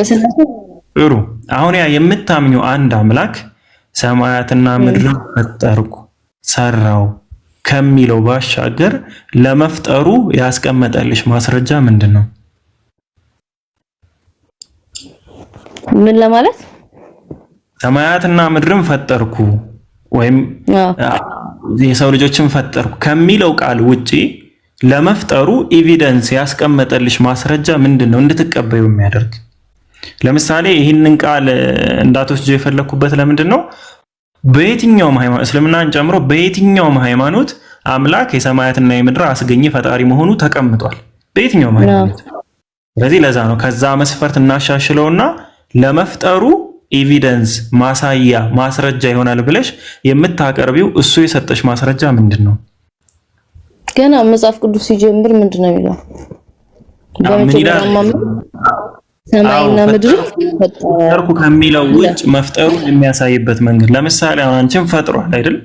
ጥሩ። አሁን ያ የምታምኚው አንድ አምላክ ሰማያትና ምድርን ፈጠርኩ ሰራው ከሚለው ባሻገር ለመፍጠሩ ያስቀመጠልሽ ማስረጃ ምንድነው? ምን ለማለት? ሰማያትና ምድርን ፈጠርኩ ወይም የሰው ልጆችን ፈጠርኩ ከሚለው ቃል ውጪ ለመፍጠሩ ኤቪደንስ ያስቀመጠልሽ ማስረጃ ምንድነው እንድትቀበዩ የሚያደርግ? ለምሳሌ ይህንን ቃል እንዳትወስጂ የፈለኩበት ለምንድነው በየትኛውም ሃይማኖት እስልምናን ጨምሮ በየትኛውም ሃይማኖት አምላክ የሰማያትና የምድር አስገኝ ፈጣሪ መሆኑ ተቀምጧል በየትኛውም ሃይማኖት። ስለዚህ ለዛ ነው ከዛ መስፈርት እናሻሽለውና ለመፍጠሩ ኤቪደንስ ማሳያ ማስረጃ ይሆናል ብለሽ የምታቀርቢው እሱ የሰጠሽ ማስረጃ ምንድነው? ገና መጽሐፍ ቅዱስ ሲጀምር ምንድነው የሚለው? ሰማይና ምድር ፈጠርኩ ከሚለው ውጭ መፍጠሩ የሚያሳይበት መንገድ ለምሳሌ አንቺን ፈጥሯል አይደል?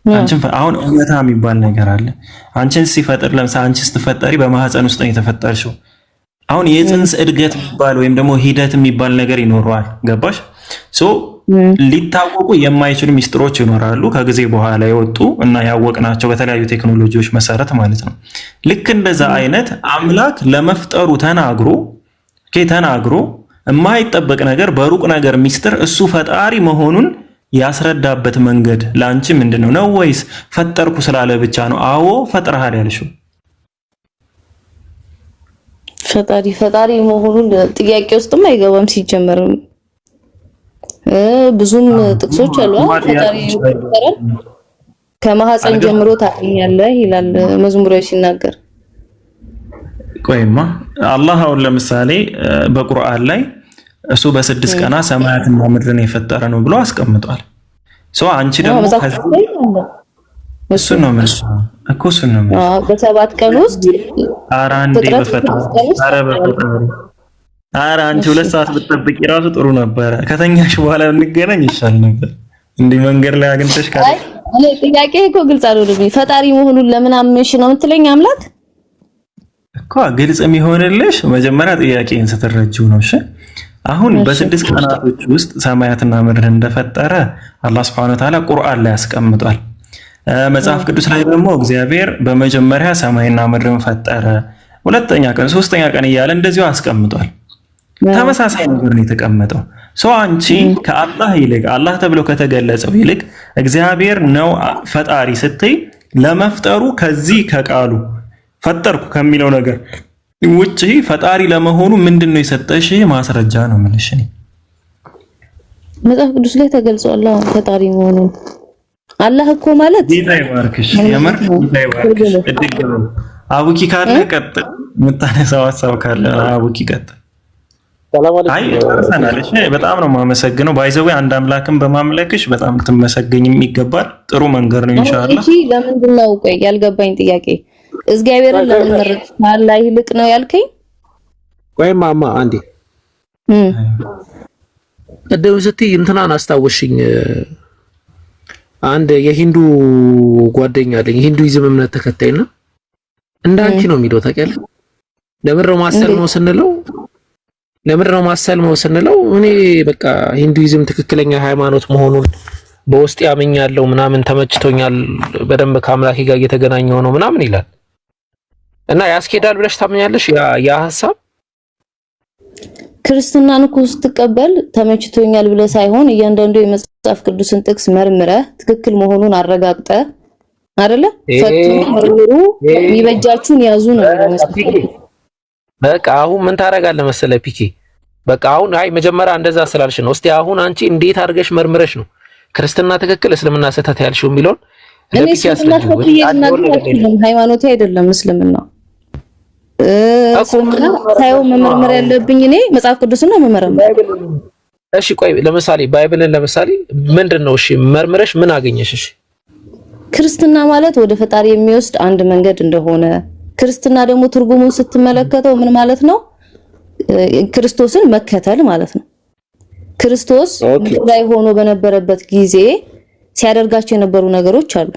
አንቺን አሁን እውነታ የሚባል ነገር አለ። አንቺን ሲፈጥር ለምሳሌ አንቺ ስትፈጠሪ በማህፀን ውስጥ ነው የተፈጠርሽው። አሁን የጽንስ እድገት የሚባል ወይም ደግሞ ሂደት የሚባል ነገር ይኖረዋል። ገባሽ? ሊታወቁ የማይችሉ ሚስጥሮች ይኖራሉ ከጊዜ በኋላ የወጡ እና ያወቅናቸው በተለያዩ ቴክኖሎጂዎች መሰረት ማለት ነው። ልክ እንደዛ አይነት አምላክ ለመፍጠሩ ተናግሮ የማይጠበቅ ነገር በሩቅ ነገር ሚስጥር እሱ ፈጣሪ መሆኑን ያስረዳበት መንገድ ለአንቺ ምንድነው? ነው ወይስ ፈጠርኩ ስላለ ብቻ ነው አዎ ፈጥረሃል ያልሽው? ፈጣሪ መሆኑን ጥያቄ ውስጥም አይገባም ሲጀመር። ብዙም ጥቅሶች አሉ። ፈጣሪ ፈጠረን ከማህፀን ጀምሮ ታውቃለህ ይላል መዝሙራዊ ሲናገር። ቆይማ አላህ አሁን ለምሳሌ በቁርአን ላይ እሱ በ6 ቀናት ሰማያትና ምድርን የፈጠረ ነው ብሎ አስቀምጧል። አንቺ ደግሞ እሱ ነው ማለት እኮ እሱ ነው ማለት በ7 ቀን ውስጥ አንዴ አንቺ 2 ሰዓት ብትጠብቂ ራሱ ጥሩ ነበረ። ከተኛሽ በኋላ እንገናኝ ይሻል ነበር። እንዲህ መንገድ ላይ አግኝተሽ ካለ እኔ ጥያቄ እኮ ግልጽ አይደለም። ፈጣሪ መሆኑን ለምን አምንሽ ነው የምትለኝ? አምላክ እኮ ግልጽ የሚሆንልሽ መጀመሪያ ጥያቄን ስትረጂው ነው። እሺ አሁን በ6 ቀናቶች ውስጥ ሰማያትና ምድርን እንደፈጠረ አላህ Subhanahu Wa Ta'ala ቁርአን ላይ ያስቀምጧል። መጽሐፍ ቅዱስ ላይ ደግሞ እግዚአብሔር በመጀመሪያ ሰማይና ምድርን ፈጠረ፣ ሁለተኛ ቀን፣ ሶስተኛ ቀን እያለ እንደዚሁ አስቀምጧል። ተመሳሳይ ነገር ነው የተቀመጠው። አንቺ ከአላህ ይልቅ አላህ ተብሎ ከተገለጸው ይልቅ እግዚአብሔር ነው ፈጣሪ ስትይ ለመፍጠሩ ከዚህ ከቃሉ ፈጠርኩ ከሚለው ነገር ውጪ ፈጣሪ ለመሆኑ ምንድነው የሰጠሽ ማስረጃ ነው የምልሽ? እኔ መጽሐፍ ቅዱስ ላይ ተገልጿል ፈጣሪ መሆኑን። አላህ እኮ ማለት ጌታ ይባርክሽ፣ የምር ጌታ ይባርክሽ። እድገው አቡኪ ካለ ቀጥል፣ የምታነሳው ሀሳብ ካለ አቡኪ ቀጥል። አይ ተናለሽ። በጣም ነው የማመሰግነው። ባይዘው አንድ አምላክን በማምለክሽ በጣም ትመሰገኝም ይገባል። ጥሩ መንገር ነው ኢንሻአላህ። እሺ ለምንድን ነው ቆይ ያልገባኝ ጥያቄ እግዚአብሔርን ለምን መረጥሽ? አላህ ይልቅ ነው ያልከኝ? ቆይ ማማ አንዴ ቅድም ስትይ እንትናን አስታወሽኝ። አንድ የሂንዱ ጓደኛ አለኝ ሂንዱይዝም እምነት ተከታይና እንዳንቺ ነው የሚለው ታውቂያለሽ። ለምን ነው ማሰልመው ስንለው እኔ በቃ ሂንዱይዝም ትክክለኛ ሃይማኖት መሆኑን በውስጥ ያመኛለው ምናምን ተመችቶኛል፣ በደንብ ከአምላኬ ጋር እየተገናኘው ነው ምናምን ይላል። እና ያስኬዳል ብለሽ ታምኛለሽ? ያ ሐሳብ ክርስትናን እኮ ስትቀበል ተመችቶኛል ብለህ ሳይሆን እያንዳንዱ የመጽሐፍ ቅዱስን ጥቅስ መርምረህ ትክክል መሆኑን አረጋግጠህ አይደለ? ፈትኑ መርምሩ፣ የሚበጃችሁን ያዙ ነው የሚለው። በቃ አሁን ምን ታረጋለህ መሰለህ ፒኬ? በቃ አሁን አይ መጀመሪያ እንደዛ ስላልሽ ነው። እስቲ አሁን አንቺ እንዴት አድርገሽ መርምረሽ ነው ክርስትና ትክክል እስልምና ስህተት ያልሽው የሚለውን ለፒኬ ያስረዳው። ሃይማኖቴ አይደለም እስልምና ሳይሆን መመርመር ያለብኝ እኔ መጽሐፍ ቅዱስን ነው መመርመር። እሺ ቆይ ለምሳሌ ባይብልን ለምሳሌ ምንድነው እሺ መርምረሽ ምን አገኘሽ? እሺ ክርስትና ማለት ወደ ፈጣሪ የሚወስድ አንድ መንገድ እንደሆነ ክርስትና ደግሞ ትርጉሙን ስትመለከተው ምን ማለት ነው? ክርስቶስን መከተል ማለት ነው። ክርስቶስ ላይ ሆኖ በነበረበት ጊዜ ሲያደርጋቸው የነበሩ ነገሮች አሉ፣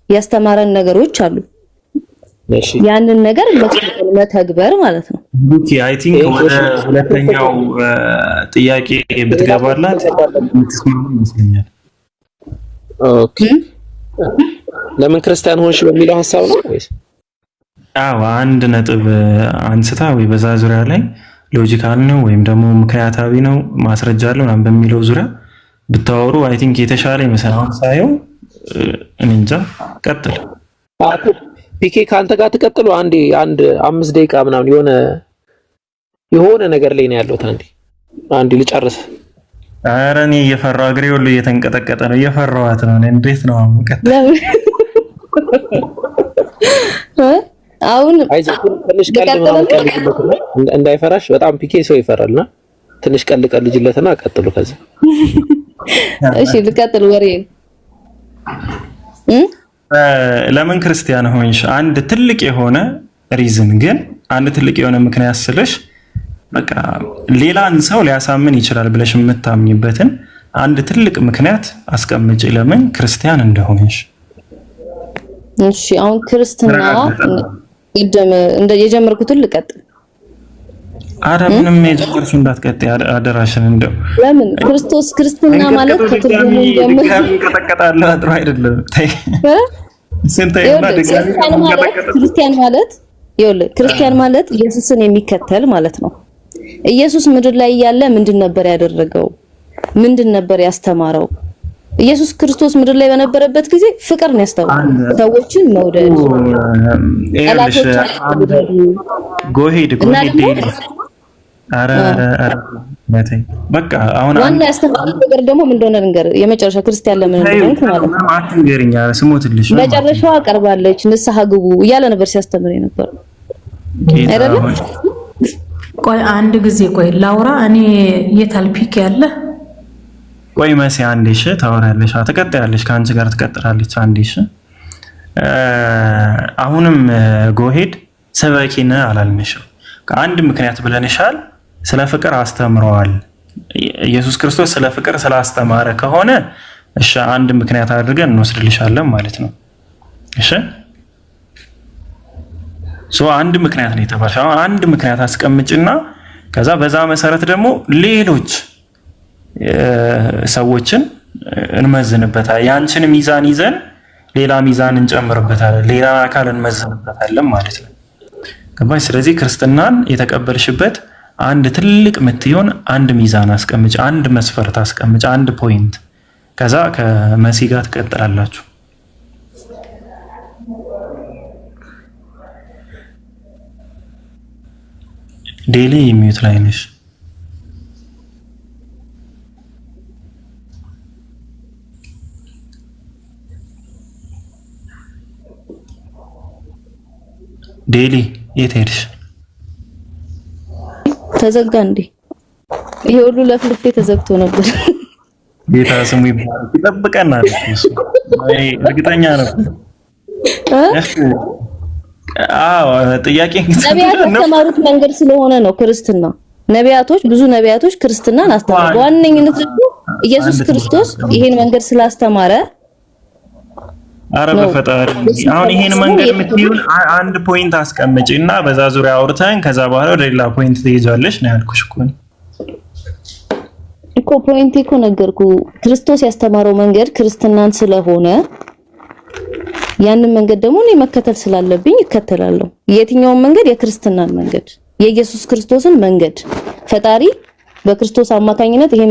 ያስተማረን ነገሮች አሉ። ያንን ነገር መተግበር ማለት ነው። ሉኪ አይ ቲንክ ወደ ሁለተኛው ጥያቄ ብትገባላት ምትስማሙ ይመስለኛል። ኦኬ ለምን ክርስቲያን ሆንሽ በሚለው ሐሳብ ነው ወይስ? አዎ አንድ ነጥብ አንስታ ወይ በዛ ዙሪያ ላይ ሎጂካል ነው ወይም ደግሞ ምክንያታዊ ነው ማስረጃ አለው ምናምን በሚለው ዙሪያ ብታወሩ አይ ቲንክ የተሻለ ይመስላል። ሳይው እንጃ ቀጥል። ፒኬ ካንተ ጋር ተቀጥሎ አንድ 5 ደቂቃ ምናምን የሆነ ነገር ላይ ነው ያለው። አንዴ ልጨርስ። ኧረ እኔ እየፈራሁ እግሬ ሁሉ እየተንቀጠቀጠ ነው። እየፈራኋት ነው። እንዴት ነው ቀጥል። አሁን ትንሽ ቀልድ እንዳይፈራሽ በጣም ፒኬ ሰው ይፈራልና ትንሽ ቀልጅለትና ቀጥሉ። ከዛ እሺ ልቀጥል ወሬ ለምን ክርስቲያን ሆንሽ? አንድ ትልቅ የሆነ ሪዝን ግን አንድ ትልቅ የሆነ ምክንያት ስለሽ በቃ ሌላን ሰው ሊያሳምን ይችላል ብለሽ የምታምኝበትን አንድ ትልቅ ምክንያት አስቀምጪ ለምን ክርስቲያን እንደሆንሽ። እሺ አሁን ክርስትና የጀመርኩትን ልቀጥል። አረ ምንም የጀመርሽ እንዳትቀጥ አደራሽን። እንደው ለምን ክርስትና ማለት ከትርጉሙ ጀምሮ ከተቀጣለ አጥሮ አይደለም። ክርስቲያን ማለት ኢየሱስን የሚከተል ማለት ነው። ኢየሱስ ምድር ላይ ያለ ምንድን ነበር ያደረገው? ምንድን ነበር ያስተማረው? ኢየሱስ ክርስቶስ ምድር ላይ በነበረበት ጊዜ ፍቅር ነው ያስተማረው። ሰዎችን መውደድ፣ ጎሄድ አረ በቃ አሁን ዋና ያስተማረው ነገር ደግሞ ምን እንደሆነ ልንገር። የመጨረሻ ክርስቲያን ለምን እንደሆነ ማለት ነው። አትንገሪኝ፣ ስሞትልሽ መጨረሻዋ ቀርባለች፣ ንስሐ ግቡ እያለ ነበር ሲያስተምር የነበረው አይደለም? ቆይ አንድ ጊዜ ቆይ ላውራ። እኔ የታል ፒክ ያለ ቆይ መሲ አንዴሽ ታወራለሽ፣ ትቀጥያለሽ፣ ከአንቺ ጋር ትቀጥላለች። አንዴሽ አሁንም ጎሄድ ሰበኪነ አላልንሽም። ከአንድ ምክንያት ብለንሻል። ስለ ፍቅር አስተምረዋል። ኢየሱስ ክርስቶስ ስለ ፍቅር ስላስተማረ ከሆነ እሺ አንድ ምክንያት አድርገን እንወስድልሻለን ማለት ነው። እሺ አንድ ምክንያት ነው የተባለው። አንድ ምክንያት አስቀምጭና ከዛ በዛ መሰረት ደግሞ ሌሎች ሰዎችን እንመዝንበታለን። ያንቺን ሚዛን ይዘን ሌላ ሚዛን እንጨምርበታለን፣ ሌላ አካል እንመዝንበታለን ማለት ነው። ገባሽ? ስለዚህ ክርስትናን የተቀበልሽበት አንድ ትልቅ ምትሆን አንድ ሚዛን አስቀምጭ፣ አንድ መስፈርት አስቀምጭ፣ አንድ ፖይንት። ከዛ ከመሲ ጋር ትቀጥላላችሁ። ዴሊ ሚዩት ላይ ነሽ። ዴሊ የት ሄድሽ? ተዘጋ እንዴ? ይሄ ሁሉ ለፍልፌ ተዘግቶ ነበር። ጌታ ስሙ ይባረክ። ይጠብቀናል እሱ። እርግጠኛ ነው። ጥያቄ ነቢያት ያስተማሩት መንገድ ስለሆነ ነው ክርስትና። ብዙ ነቢያቶች ክርስትናን አስተማሩ። በዋነኝነት ደግሞ ኢየሱስ ክርስቶስ ይሄን መንገድ ስላስተማረ አረ በፈጣሪ አሁን ይሄን መንገድ የምትይው አንድ ፖይንት አስቀምጪና በዛ ዙሪያ አውርተን ከዛ በኋላ ወደ ሌላ ፖይንት ትሄጃለሽ ነው ያልኩሽ እኮ ፖይንት እኮ ነገርኩ። ክርስቶስ ያስተማረው መንገድ ክርስትናን ስለሆነ ያንን መንገድ ደግሞ እኔ መከተል ስላለብኝ እከተላለሁ። የትኛውን መንገድ? የክርስትናን መንገድ፣ የኢየሱስ ክርስቶስን መንገድ። ፈጣሪ በክርስቶስ አማካኝነት ይሄን